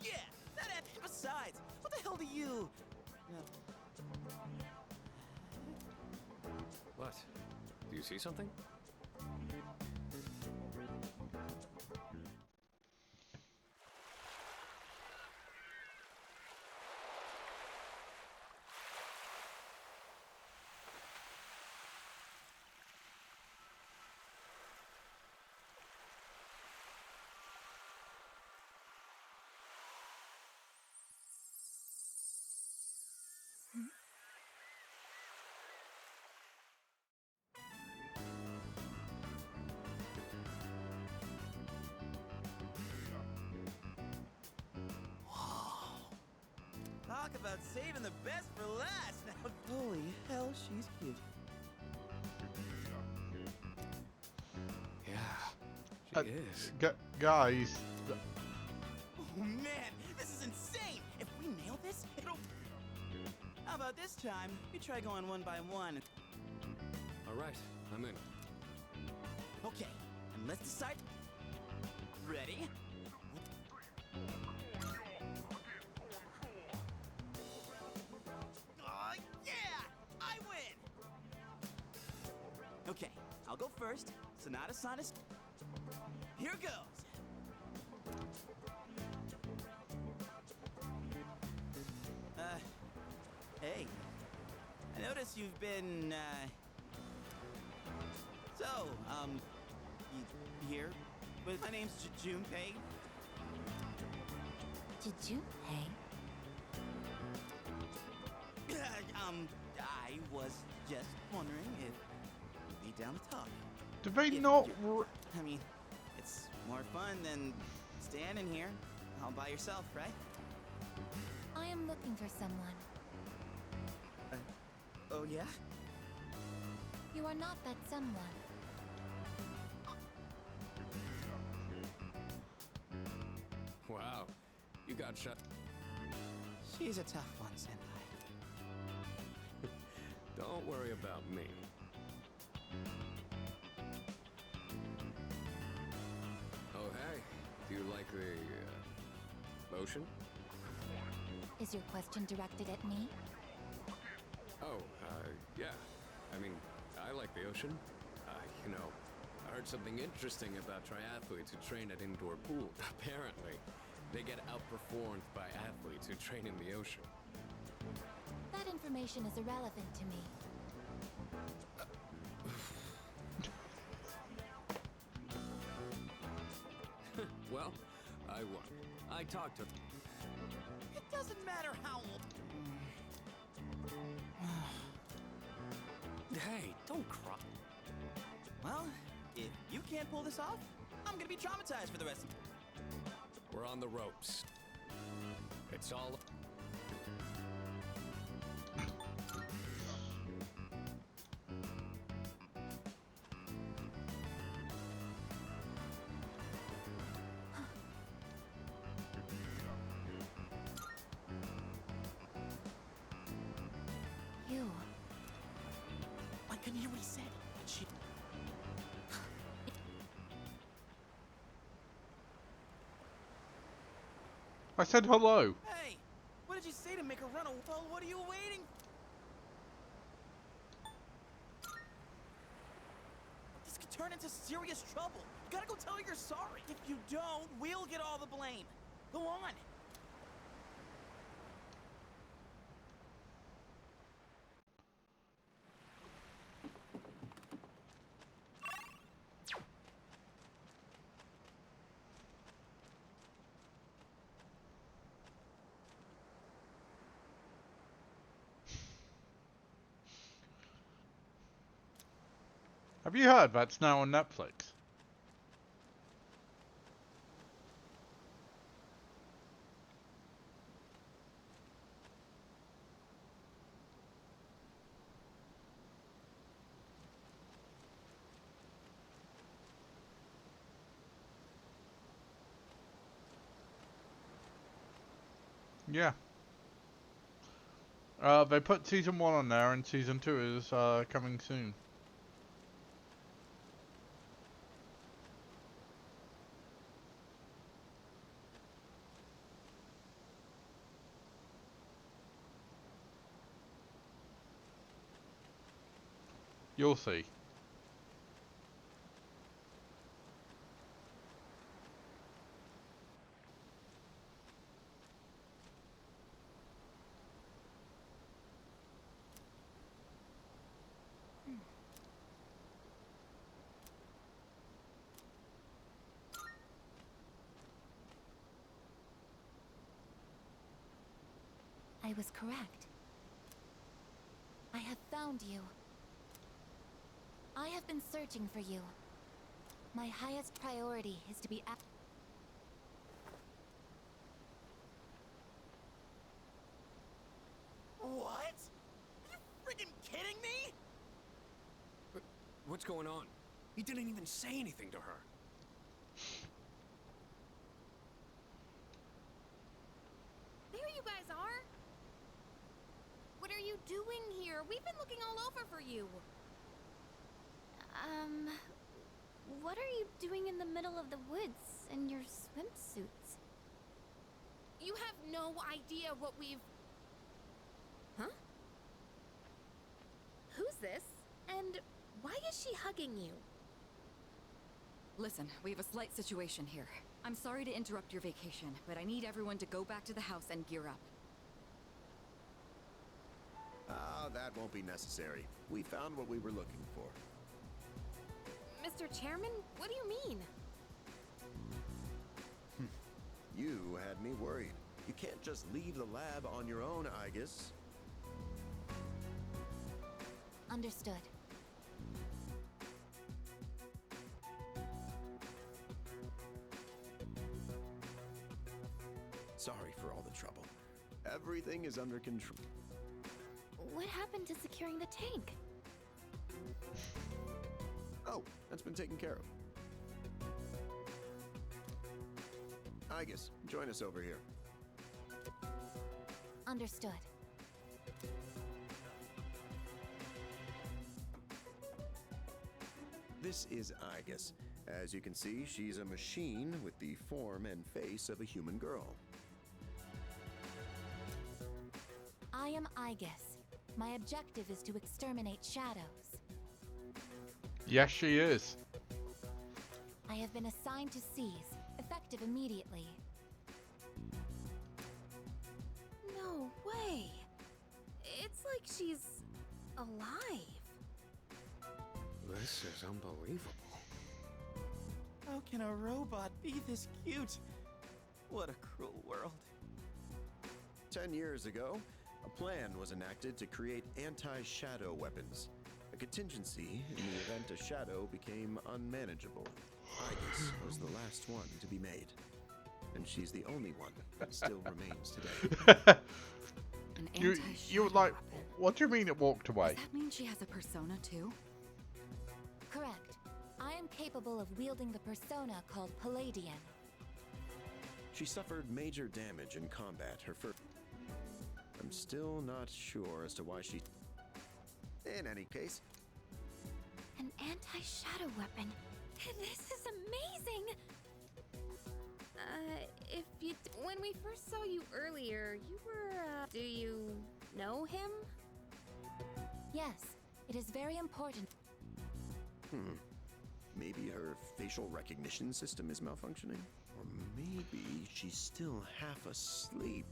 Yeah, that end. Besides, what the hell do you... What? Do you see something? Talk about saving the best for last. Now, holy hell, she's cute. Yeah, she is. Guys. Oh man, this is insane! If we nail this, it'll... How about this time, we try going one by one? Alright, I'm in. Okay, and let's decide... Ready? Oh yeah! I win! Okay, I'll go first. Sonata Sinus. Here goes! Hey. I notice you've been, So, you here? But my name's Junpei. Junpei? I was just wondering if you'd be down to talk. Do they not... I mean, it's more fun than standing here all by yourself, right? I am looking for someone. Oh, yeah? You are not that someone. Wow, you got shot. She's a tough one, Senpai. Don't worry about me. Oh, hey, do you like the ocean? Is your question directed at me? Oh, yeah. I mean, I like the ocean. You know, I heard something interesting about triathletes who train at indoor pools. Apparently, they get outperformed by athletes who train in the ocean. That information is irrelevant to me. Well, I won. I talked to... It doesn't matter how old. Hey, don't cry. Well, if you can't pull this off, I'm gonna be traumatized for the rest of... We're on the ropes. It's all... You. I couldn't hear what he said, but she... I said hello. Hey! What did you say to make her run away? Well, what are you waiting? This could turn into serious trouble. You gotta go tell her you're sorry. If you don't, we'll get all the blame. Go on. Have you heard that's now on Netflix? Yeah. They put season 1 on there and season 2 is coming soon. You'll see. I was correct. I have found you. I have been searching for you. My highest priority is to be What? Are you friggin' kidding me? What's going on? He didn't even say anything to her. There you guys are! What are you doing here? We've been looking all over for you. What are you doing in the middle of the woods in your swimsuits? You have no idea what we've... Huh? Who's this? And why is she hugging you? Listen, we have a slight situation here. I'm sorry to interrupt your vacation, but I need everyone to go back to the house and gear up. Ah, that won't be necessary. We found what we were looking for. Mr. Chairman, what do you mean? You had me worried. You can't just leave the lab on your own, I guess. Understood. Sorry for all the trouble. Everything is under control. What happened to securing the tank? Oh, that's been taken care of. Igus, join us over here. Understood. This is Igus. As you can see, she's a machine with the form and face of a human girl. I am Igus. My objective is to exterminate shadows. Yes, she is. I have been assigned to seize, effective immediately. No way. It's like she's alive. This is unbelievable. How can a robot be this cute? What a cruel world. 10 years ago, a plan was enacted to create anti-shadow weapons. A contingency in the event a shadow became unmanageable. Igus was the last one to be made. And she's the only one that still remains today. You like, what do you mean it walked away? Does that mean she has a persona too? Correct. I am capable of wielding the persona called Palladian. She suffered major damage in combat her first. I'm still not sure as to why she. In any case. An anti-shadow weapon. This is amazing! If you. When we first saw you earlier, you were, do you know him? Yes, it is very important. Maybe her facial recognition system is malfunctioning? Or maybe she's still half asleep.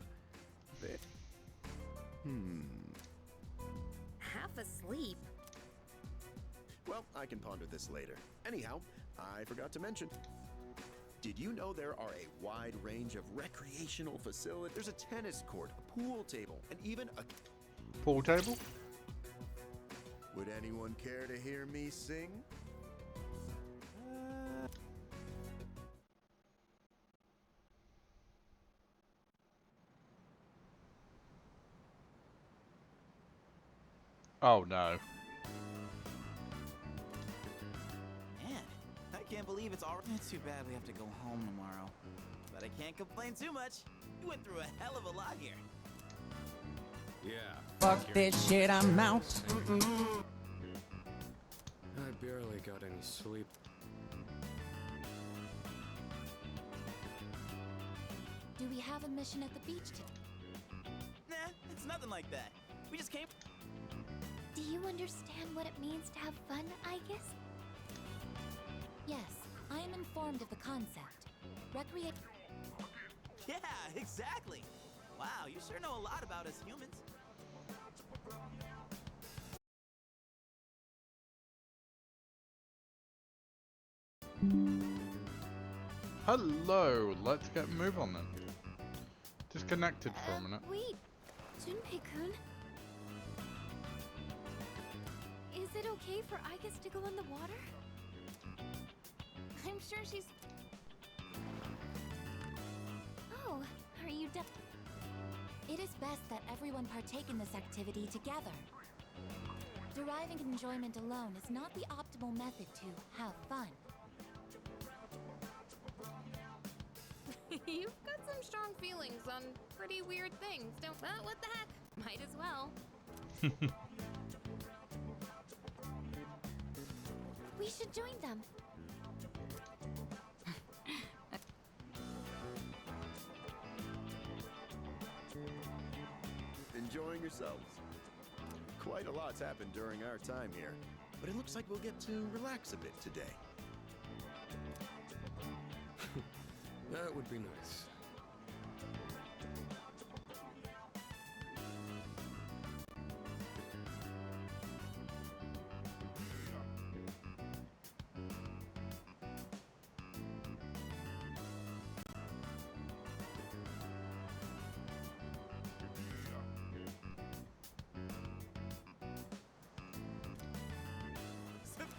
Half asleep? Well, I can ponder this later. Anyhow, I forgot to mention. Did you know there are a wide range of recreational facilities? There's a tennis court, a pool table, and even a... Pool table? Would anyone care to hear me sing? Oh no. Man, I can't believe it's already. It's too bad we have to go home tomorrow. But I can't complain too much. You went through a hell of a lot here. Yeah. Fuck this shit, I'm out. I barely got any sleep. Do we have a mission at the beach today? Nah, it's nothing like that. We just came. Do you understand what it means to have fun, Igus? Yes, I am informed of the concept. Recreate. Yeah, exactly. Wow, you sure know a lot about us humans. Hello, let's get move on then. Disconnected for a minute. Wait, Junpei-kun. Is it okay for Igus to go in the water? I'm sure she's... Oh, are you It is best that everyone partake in this activity together. Deriving enjoyment alone is not the optimal method to have fun. You've got some strong feelings on pretty weird things, don't... Well, what the heck? Might as well. We should join them. Enjoying yourselves? Quite a lot's happened during our time here, but it looks like we'll get to relax a bit today. That would be nice.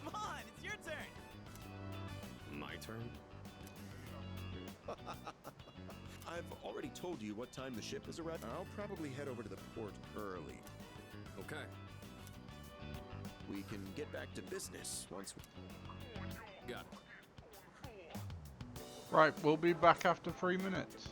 Come on, it's your turn. My turn? I've already told you what time the ship is arriving. I'll probably head over to the port early. Hope Okay. We can get back to business once we... Got it. Right, we'll be back after 3 minutes.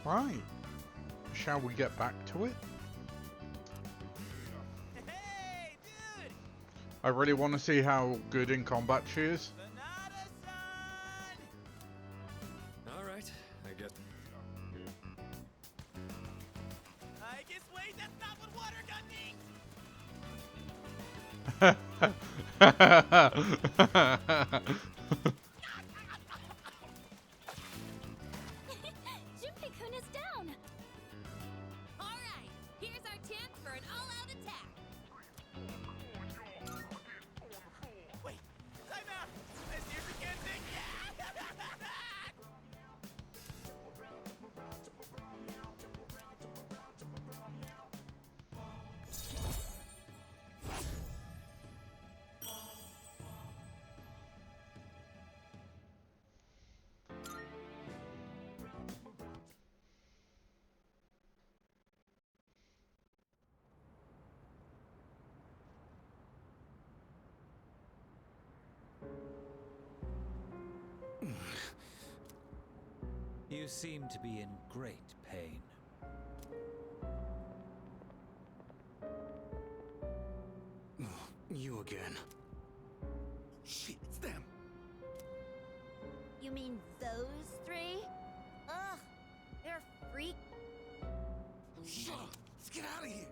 Right. Shall we get back to it? Hey, dude! I really want to see how good in combat she is. All right, I guess. I guess wait, that's not what water gun means! Junpei-kun is down! Alright, here's our chance for an all-out attack. Wait, time out! I seriously can't think! You seem to be in great pain. You again. Shit, it's them! You mean those three? Ugh, they're freak. Shut up! Let's get out of here!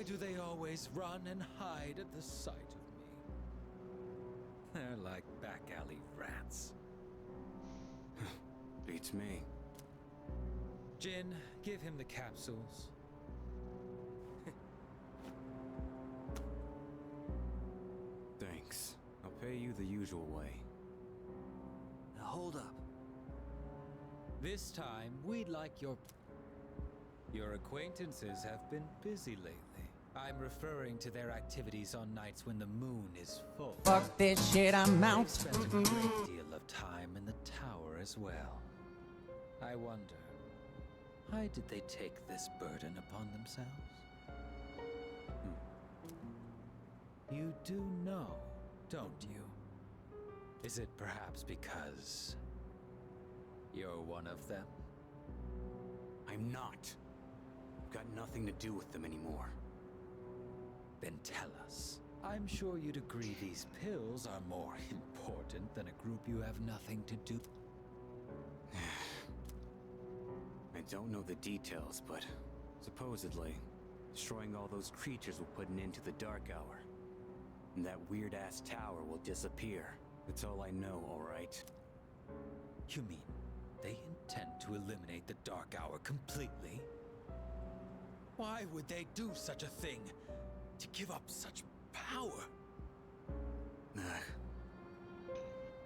Why do they always run and hide at the sight of me? They're like back alley rats. Beats me. Jin, give him the capsules. Thanks. I'll pay you the usual way. Now hold up. This time, we'd like your acquaintances have been busy lately. I'm referring to their activities on nights when the moon is full. Fuck this shit, I'm out. They've spent a great deal of time in the tower as well. I wonder, why did they take this burden upon themselves? You do know, don't you? Is it perhaps because you're one of them? I'm not. I've got nothing to do with them anymore. Then tell us. I'm sure you'd agree these pills are more important than a group you have nothing to do. I don't know the details, but supposedly, destroying all those creatures will put an end to the Dark Hour. And that weird-ass tower will disappear. That's all I know, alright? You mean they intend to eliminate the Dark Hour completely? Why would they do such a thing? To give up such power?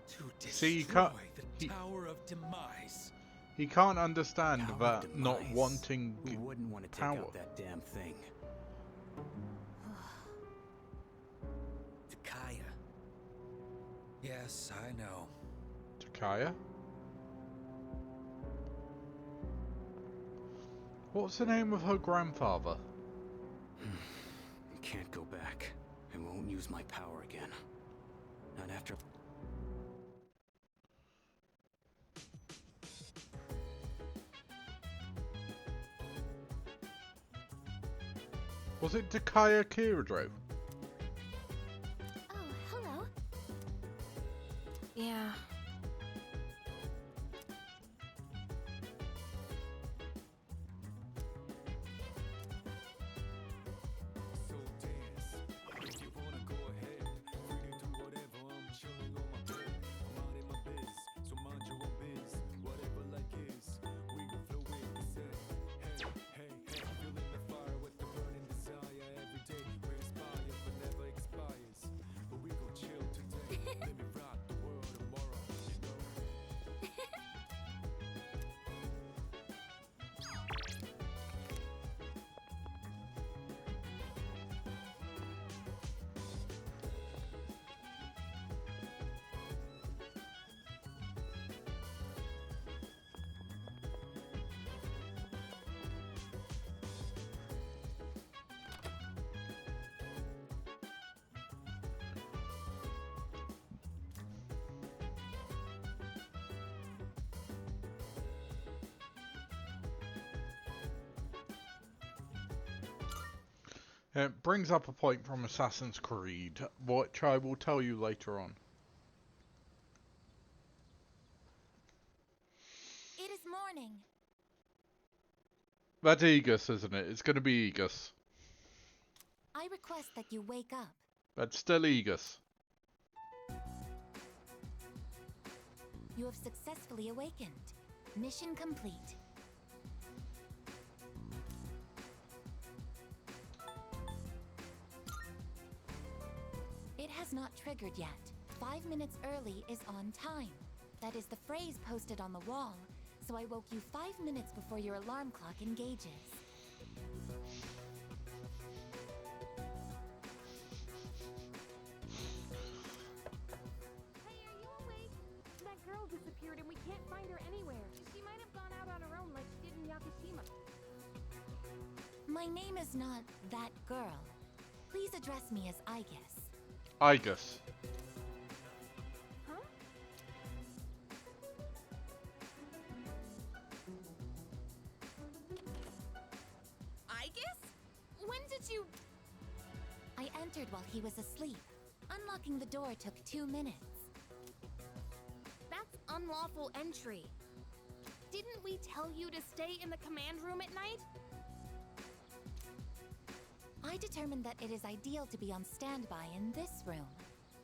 To destroy See, you can't, the Tower of Demise. he can't understand Tower that of not Demise. wanting Who wouldn't want to take power. out that damn thing? Takaya. Yes, I know. Takaya? What's the name of her grandfather? I can't go back. I won't use my power again. Not after... Was it Takaya Kiradro? Oh, hello. Yeah. So dance. If you wanna go ahead, free to do whatever. I'm chilling on my bed. I'm minding my biz, so mind your own biz. Whatever like is, we gon' flow with the set. Hey, hey, hey, feeling the fire with the burning desire. Every day we inspire, but never expires. But we gon' chill today. Let me rock the world tomorrow, you know. It brings up a point from Assassin's Creed, which I will tell you later on. It is morning. That's Aegis, isn't it? It's going to be Aegis. I request that you wake up. That's still Aegis. You have successfully awakened. Mission complete. It has not triggered yet. 5 minutes early is on time. That is the phrase posted on the wall, so I woke you 5 minutes before your alarm clock engages. Hey, are you awake? That girl disappeared and we can't find her anywhere. She might have gone out on her own like she did in Yakushima. My name is not that girl. Please address me as Aegis. Aegis. Huh? Aegis? When did you... I entered while he was asleep. Unlocking the door took 2 minutes. That's unlawful entry. Didn't we tell you to stay in the command room at night? I determined that it is ideal to be on standby in this room.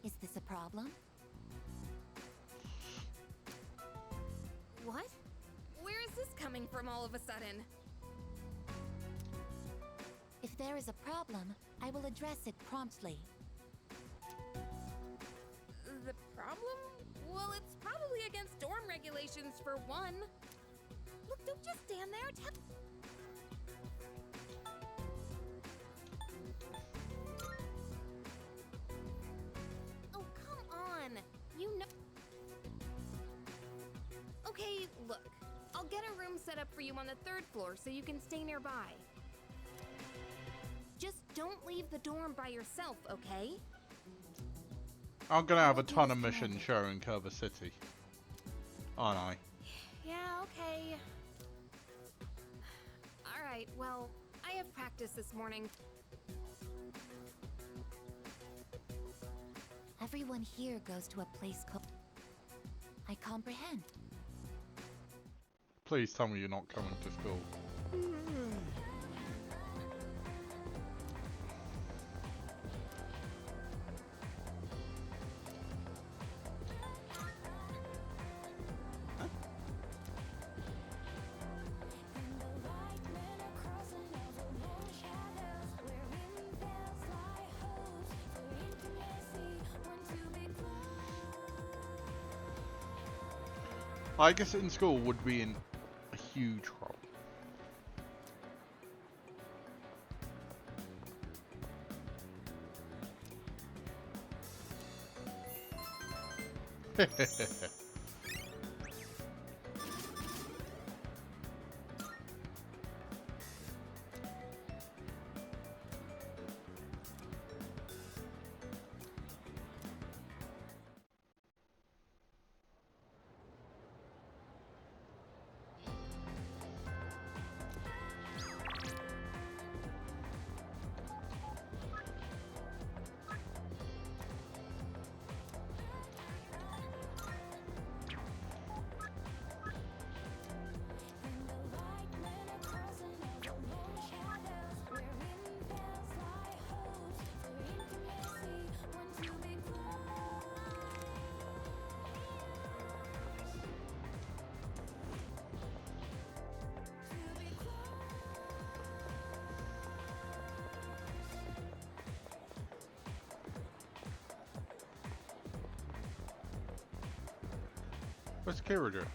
Is this a problem? What? Where is this coming from all of a sudden? If there is a problem, I will address it promptly. The problem? Well, it's probably against dorm regulations for one. Look, don't just stand there. Oh, come on. You know. Okay, look. I'll get a room set up for you on the 3rd floor so you can stay nearby. Just don't leave the dorm by yourself, okay? I'm gonna have a ton of missions showing Culver City, aren't I? Yeah, okay. Alright, well, I have practice this morning. Everyone here goes to a place called... I comprehend. Please tell me you're not coming to school. I guess in school would be in a huge problem. What's Kira do?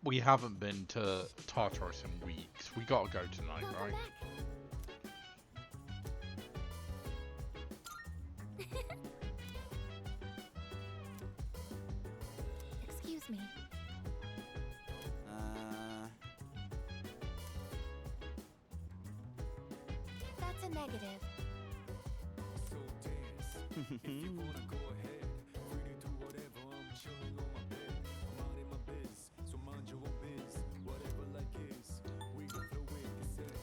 We haven't been to Tartarus in weeks. We gotta go tonight, right? Excuse me. That's a negative. So dance. If you wanna go ahead, free to do whatever. I'm chilling on my bed. I'm minding my biz, so mind your own biz. Whatever like is, we gon' flow with the set.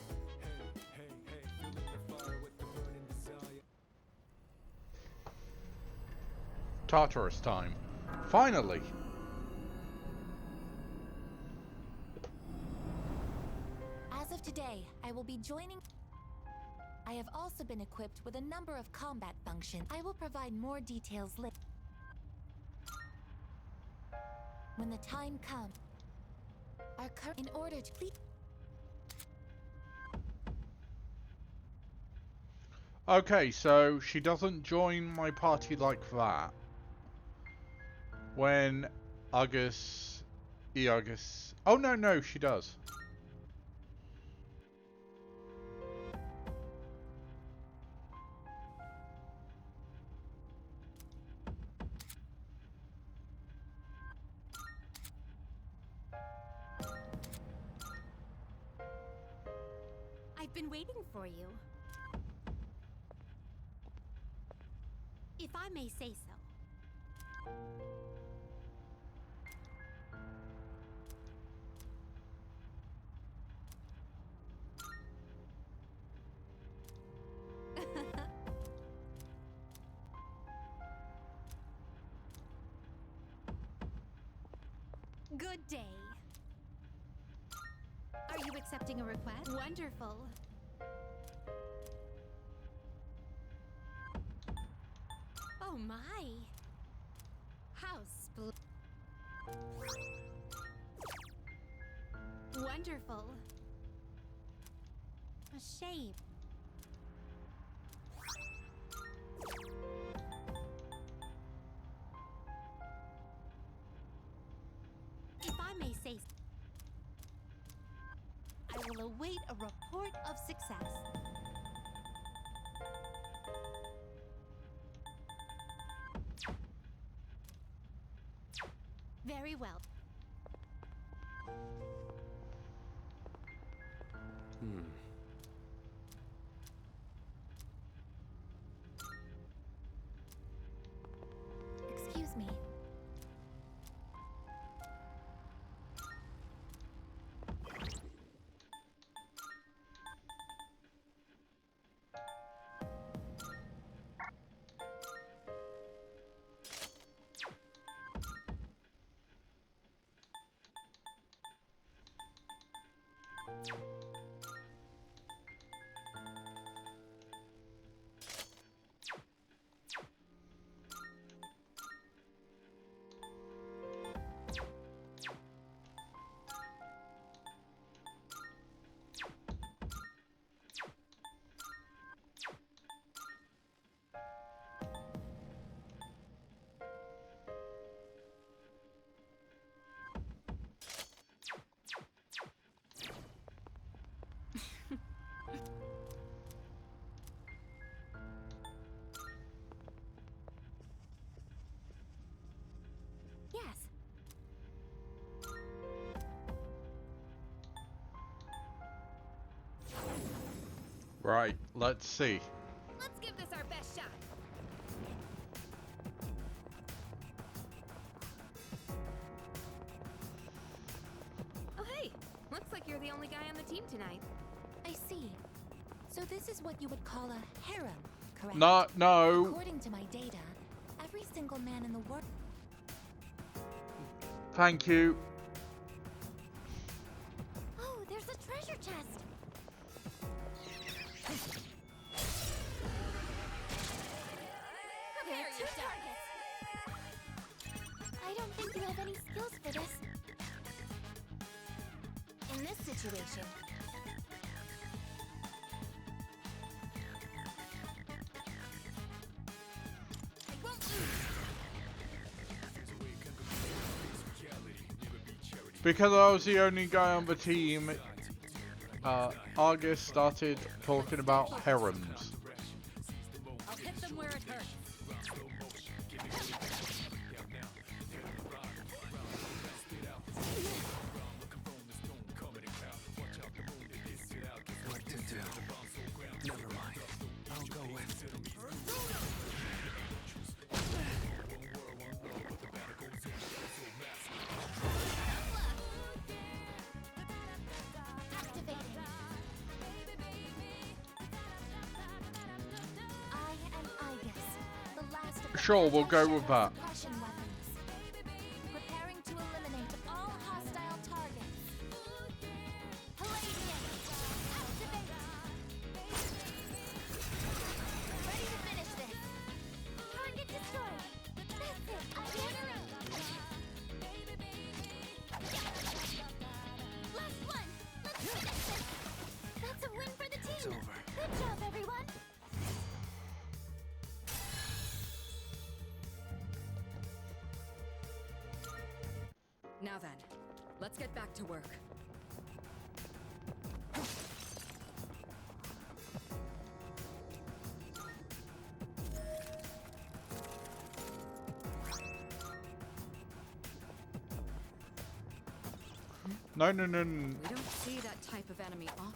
Hey, hey, hey, feeling the fire with the burning desire. Tartarus time. Finally! As of today, I will be joining... I have also been equipped with a number of combat functions. I will provide more details later. When the time comes, in order to please... Okay, so she doesn't join my party like that. When Iagus... Oh, no, she does. I've been waiting for you. If I may say so. Good day. Are you accepting a request? Wonderful. Oh my. How wonderful. A shame. If I may say so, I will await a report of success. Very well. Excuse me. Yes. Right, let's see. Let's give this our best shot. Oh hey, looks like you're the only guy on the team tonight. I see. So this is what you would call a harem, correct? No. According to my data, every single man in the world... Thank you. Oh, there's a treasure chest. Prepare two targets. I don't think you have any skills for this. In this situation, I won't lose. Because I was the only guy on the team, Argus started talking about harems. I'll hit them where it hurts. What to do? Never mind. I'll go in. Sure, we'll go with that. Preparing to eliminate all hostile targets. Palladium, activate. Ready to finish this. Target destroyed. That's it. I order it. Last one. Let's finish this. That's a win for the team. It's over. Good job, everyone. Let's get back to work. No, no, no, no. We don't see that type of enemy often.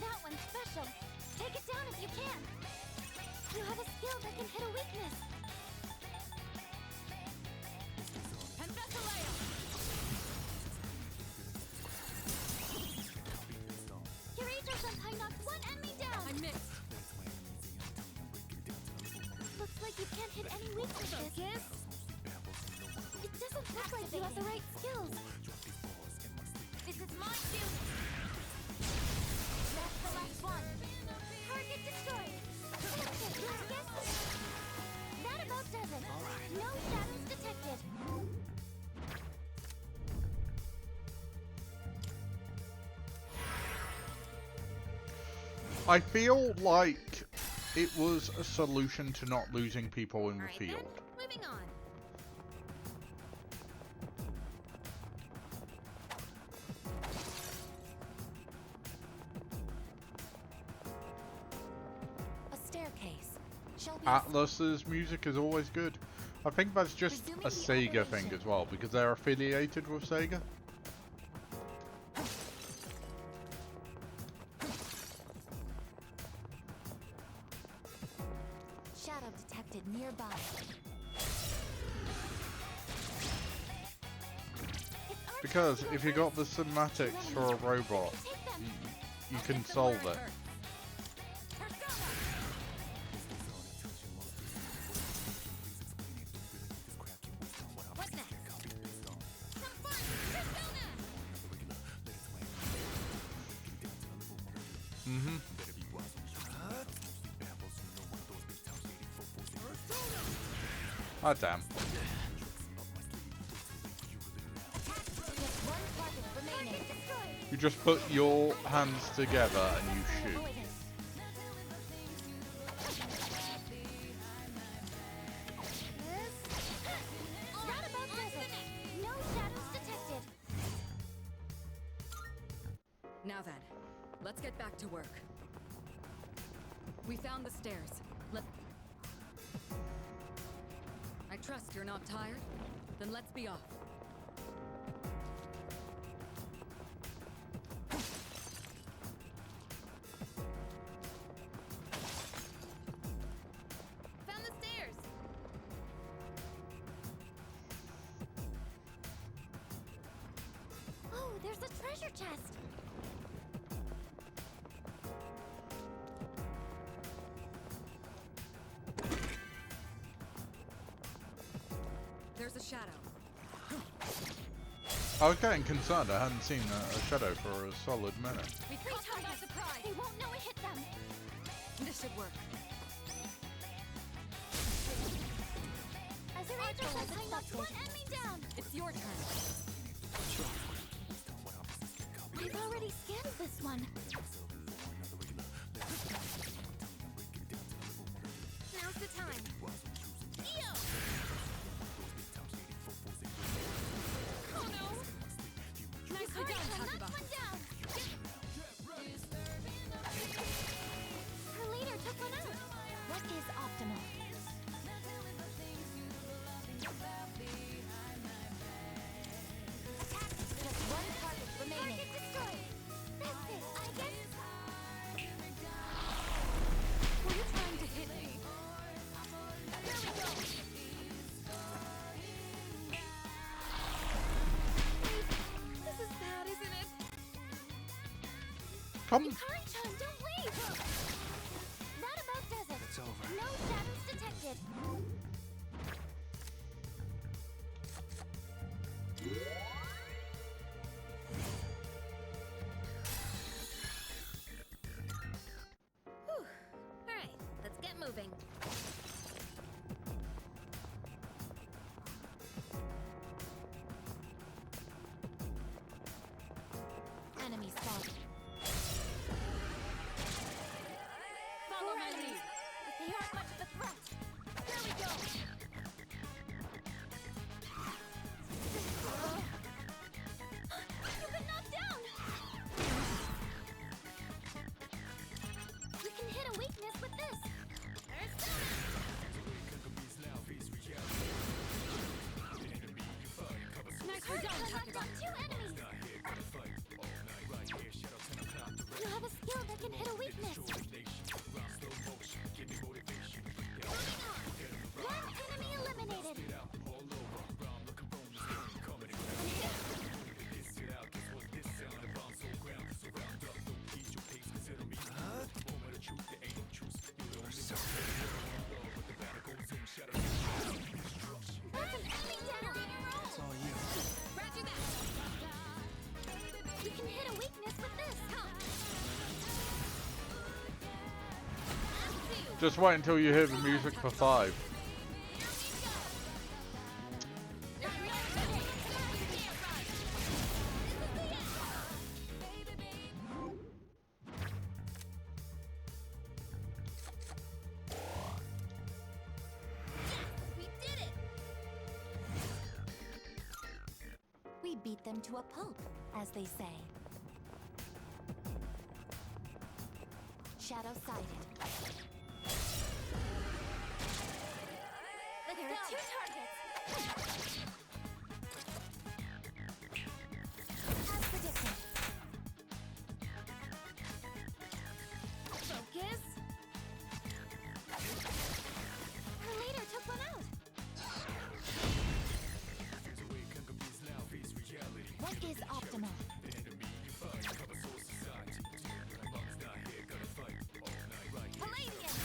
That one's special. Take it down if you can. You have a skill that can hit a weakness. Your Angel Junpei knocked one enemy down. I missed. Looks like you can't hit any weaknesses. Yes? It doesn't look like you have the right skills. This is my duty. That's the last one. Target destroyed. That's it. I guess that about does it. No shadows detected. I feel like it was a solution to not losing people in the field. Moving on. A staircase. Shall we Atlas's music is always good. I think that's just a Sega thing as well, because they're affiliated with Sega. shadow detected nearby? Because if you got the cinematics for a robot, you can solve it. Mm-hmm. Ah, damn. You just put your hands together and you shoot. Now then, let's get back to work. We found the stairs. I trust you're not tired? Then let's be off. Found the stairs. Oh, there's a treasure chest. There's a shadow. I was getting concerned. I hadn't seen a shadow for a solid minute. We caught them by surprise. They won't know it hit them. This should work. As your Angel Junpei knocked one enemy down. It's your turn. I've already scanned this one. Now's the time. Yo! Oh no! Nicely done, Knocked Takiba. one down. Her leader took one out. What is optimal? Just one target remaining. Target destroyed. That's it. I guess. Were you trying to hit me? There we go. This is bad, isn't it? Come. Hikaru-chan, don't leave! That about does it. It's over. No shadows detected. Whew. Alright, let's get moving. Enemy spotted. Just wait until you hear the music for 5. We beat them to a pulp, as they say. Shadow sighted. There are 2 targets. As predicted. Focus. Her leader took one out. What is optimal? Palladium.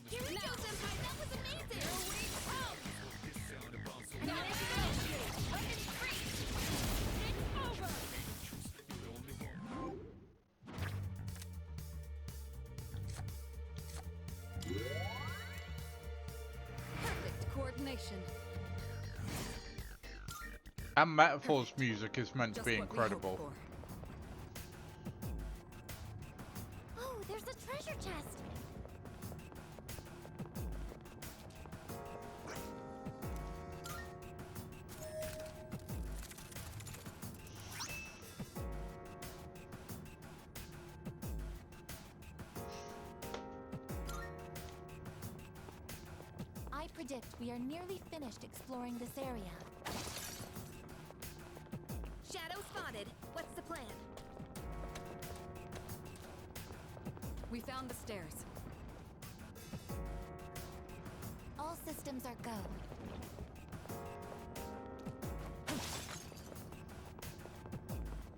Here we go, Junpei. That was amazing. Now it's go. Weapons free. It's over. Perfect coordination. And Metaphor's music is meant to Just be what we hoped incredible. for. Oh, there's a treasure chest. I predict we are nearly finished exploring this area. Shadow spotted. What's the plan? We found the stairs. All systems are go.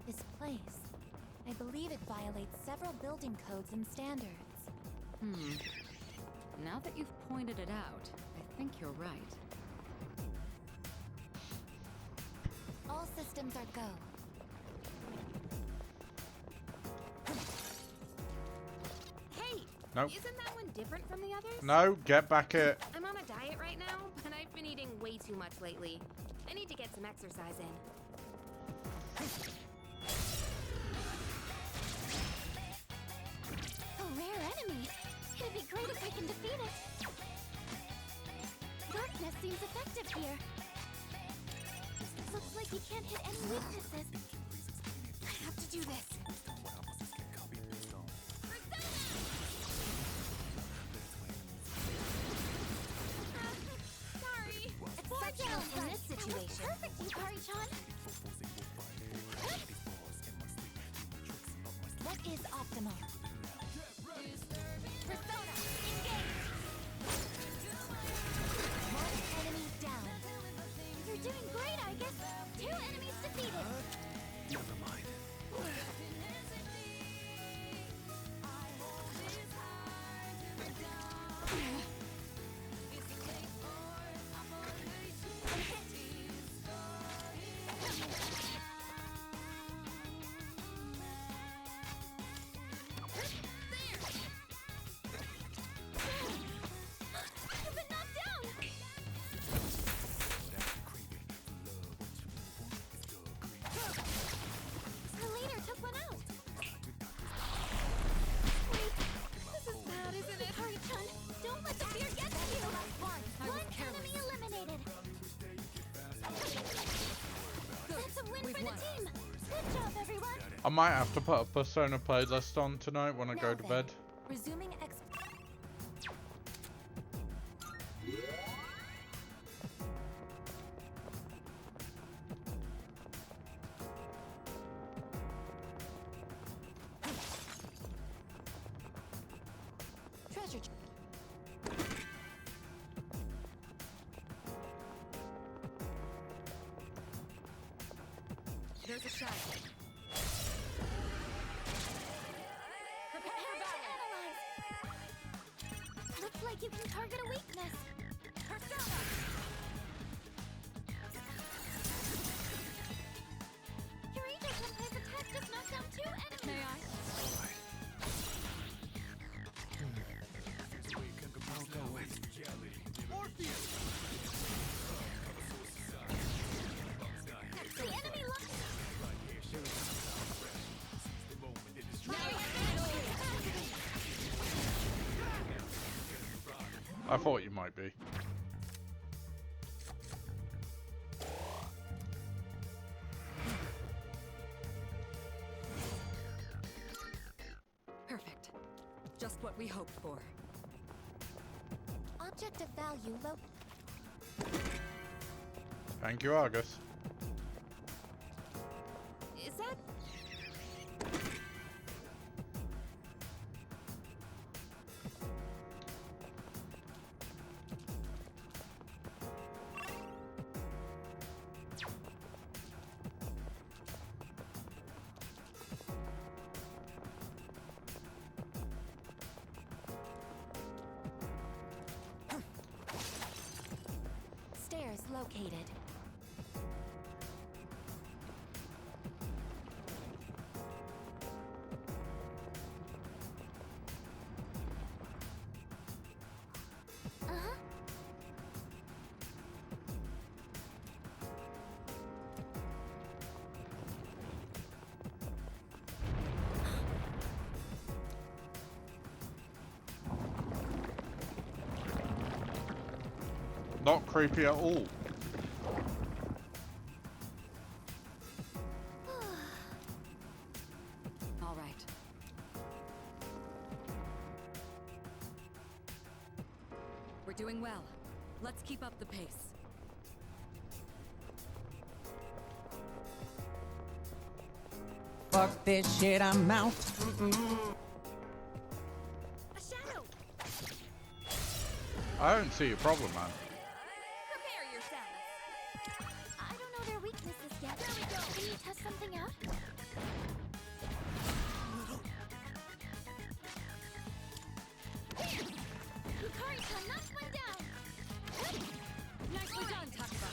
This place, I believe it violates several building codes and standards. Now that you've pointed it out, I think you're right. All systems are go. Hey! Nope. Isn't that one different from the others? No, get back it. I'm on a diet right now, and I've been eating way too much lately. I need to get some exercise in. A rare enemy. It'd be great if I can defeat it. Darkness seems effective here. Looks like you can't hit any weaknesses. I have to do this. Sorry. Exceptional in this situation. Perfect, Yukari-chan. What is optimal? Persona, engage. One enemy down. You're doing great, I guess. 2 enemies defeated. Never mind. You've been knocked down. Her leader took one out. Wait, this is bad, isn't it? Hurry-chan, don't let the fear get to you. One enemy eliminated. That's a win for the team. Good job, everyone. I might have to put a Persona playlist on tonight when I go to bed. Resuming treasure. There's a shadow. Prepare to analyze. Looks like you can target a weakness. Persona. I thought you might be. Perfect. Just what we hoped for. Object of value low. Thank you, Argus. Is that... Stairs located. Uh-huh. Not creepy at all. All right. We're doing well. Let's keep up the pace. Fuck this shit, I'm out. A shadow! I don't see a problem, man. Prepare yourselves! I don't know their weaknesses yet. There we go! Can you test something out? Yukari-chan, knock one down! Nicely done, Takaba.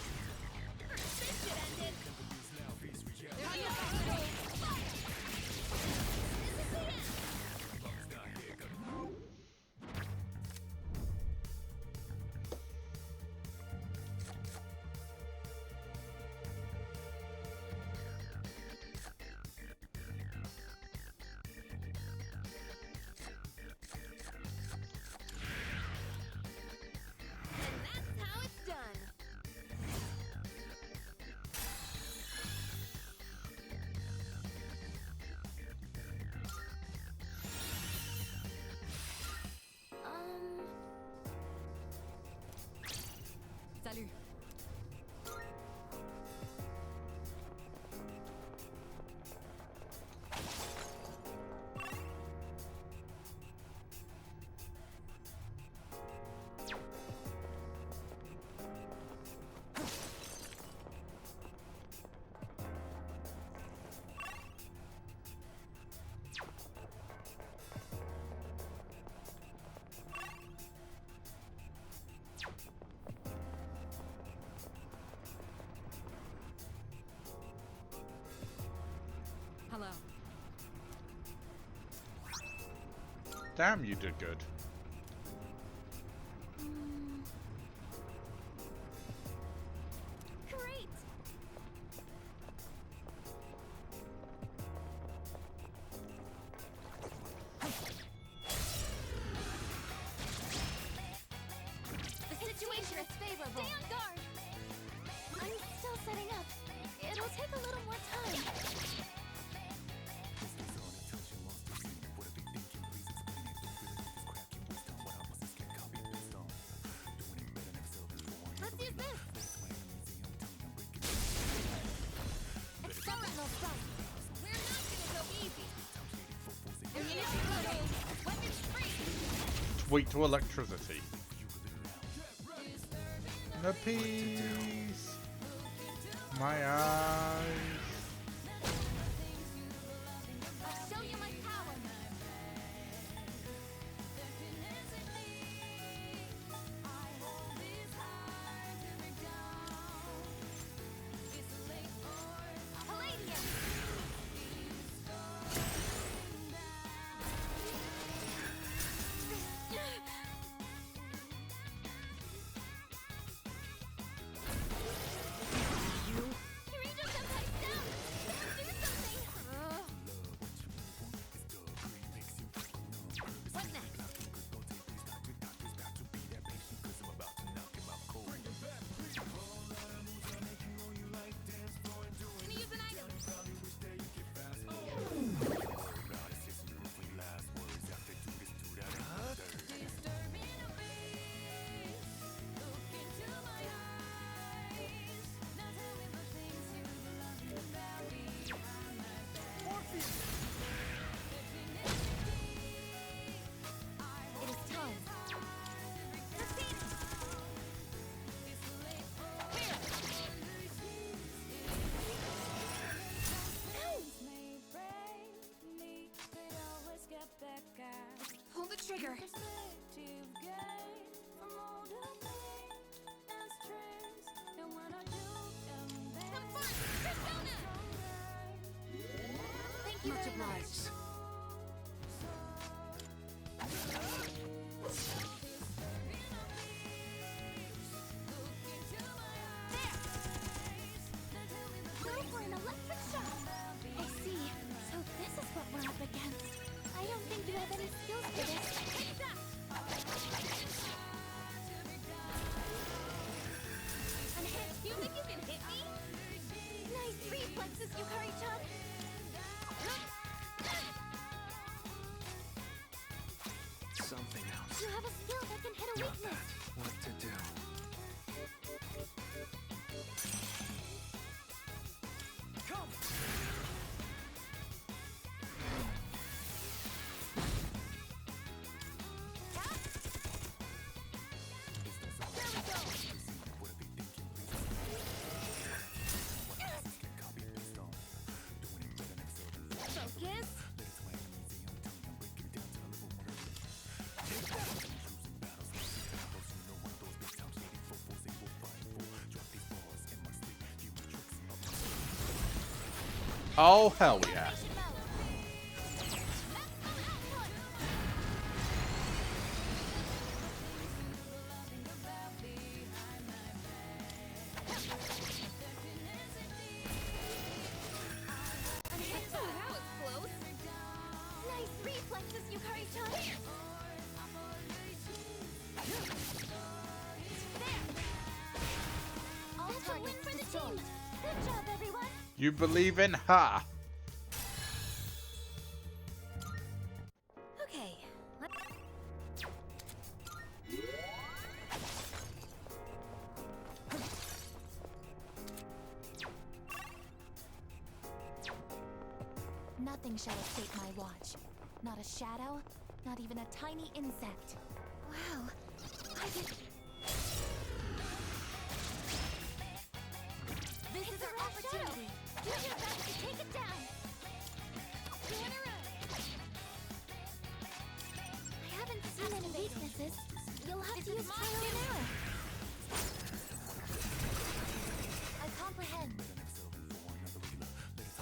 This shit ended! There you go. This is the end! And that's how it's done! Salut. Hello. Damn, you did good. Great! The situation is favorable. Stay on guard! I'm still setting up. It'll take a little more time. Let's use this! Exceptional sight. We're not gonna go easy! Ammunition loaded! Weapons free! Tweak to electricity. The peace. My eyes. I'll show you my power! Palladium! Kirito-senpai! Thank you Much very much. obliged. Go for an electric shock. I see. So this is what we're up against. I don't think you have any skills for this. Take that! You think you can hit me? Nice reflexes, Yukari-chan. Something else. You have a skill that can hit a Got weakness. that. What to do? Come! Focus. Oh, hell yeah. That was close. Nice reflexes, Yukari-chan. All targets for the team. Good job, everyone. You believe in her. Okay. Nothing shall escape my watch. Not a shadow, not even a tiny insect. Wow. I did. This is our opportunity. Do your best to take it down. Two in a row. I haven't seen any weaknesses. You'll have to use trial and error. I comprehend.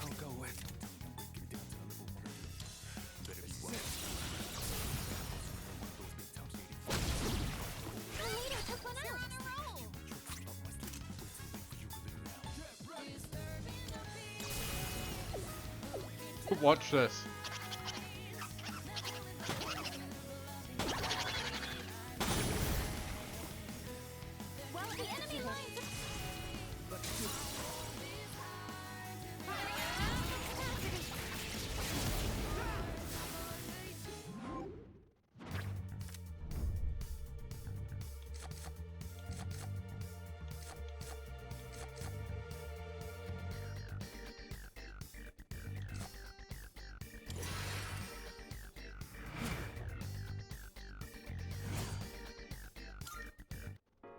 I'll go with. The leader took one out. Watch this. Well, the enemy lines.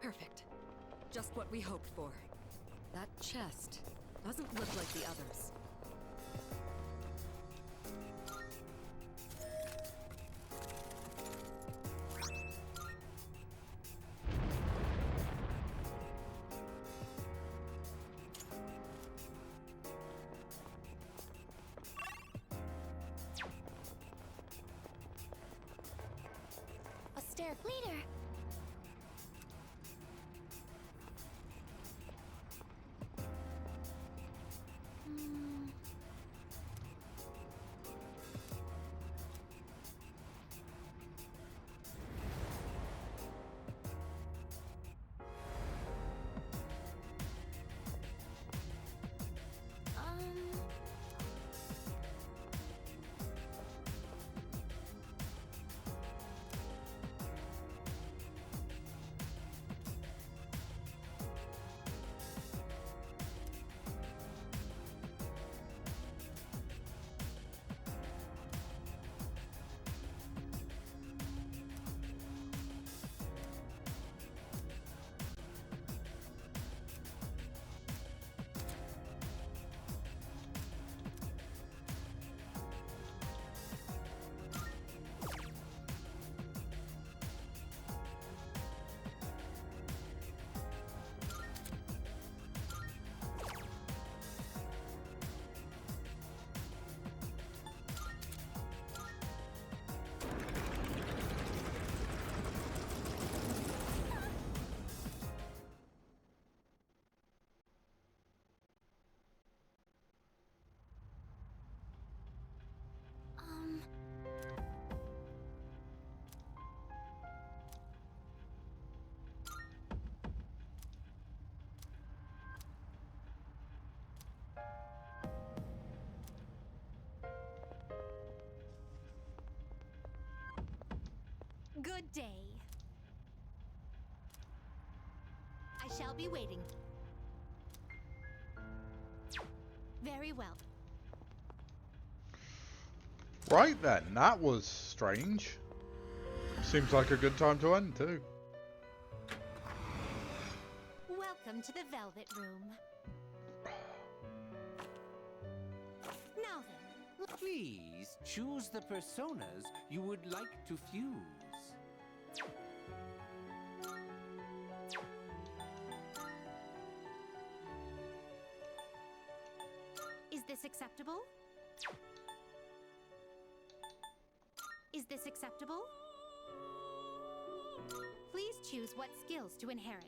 Perfect. Just what we hoped for. That chest doesn't look like the others. A stair leader. Hmm. Good day. I shall be waiting. Very well. Right then, that was strange. Seems like a good time to end too. Welcome to the Velvet Room. Now then, Please choose the personas you would like to fuse. is this acceptable? Is this acceptable? Please choose what skills to inherit.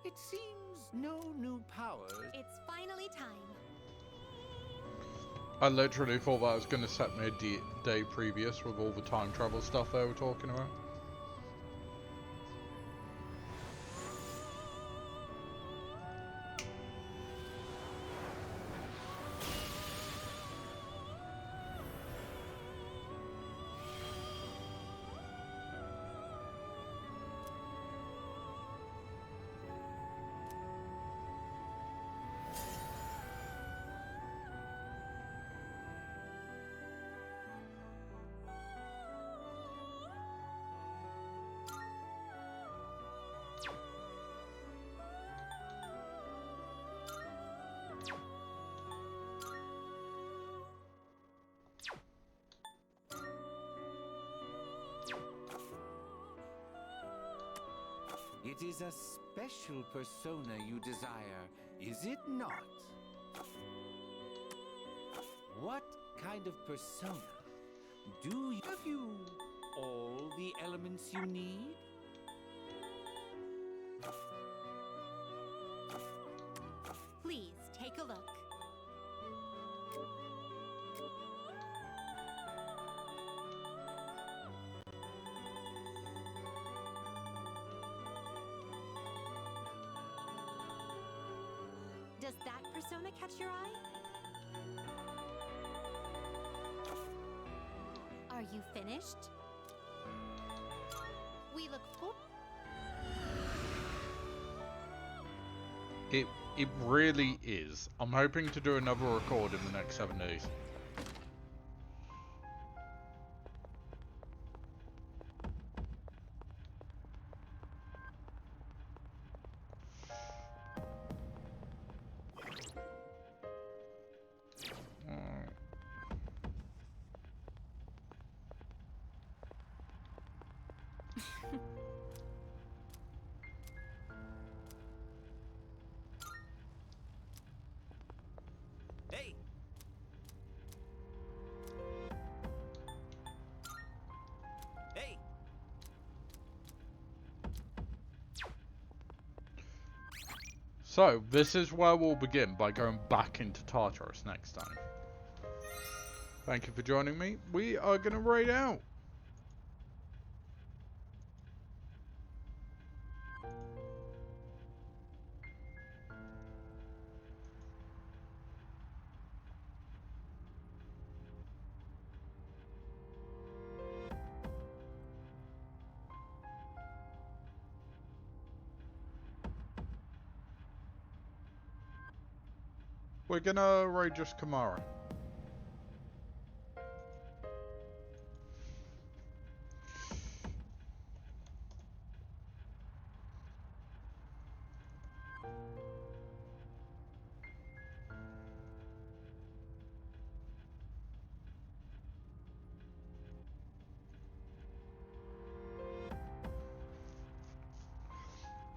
It seems no new powers. It's finally time. I literally thought that was going to set me a day previous with all the time travel stuff they were talking about. It is a special persona you desire, is it not? What kind of persona? Do you have you all the elements you need? Please take a look. Does that persona catch your eye? Are you finished? We look for... It really is. I'm hoping to do another record in the next 7 days. Hey! Hey! So, this is where we'll begin by going back into Tartarus next time. Thank you for joining me. We are going to raid out. We're gonna raid just Kamara.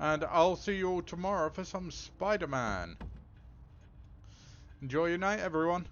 And I'll see you all tomorrow for some Spider-Man. Enjoy your night, everyone.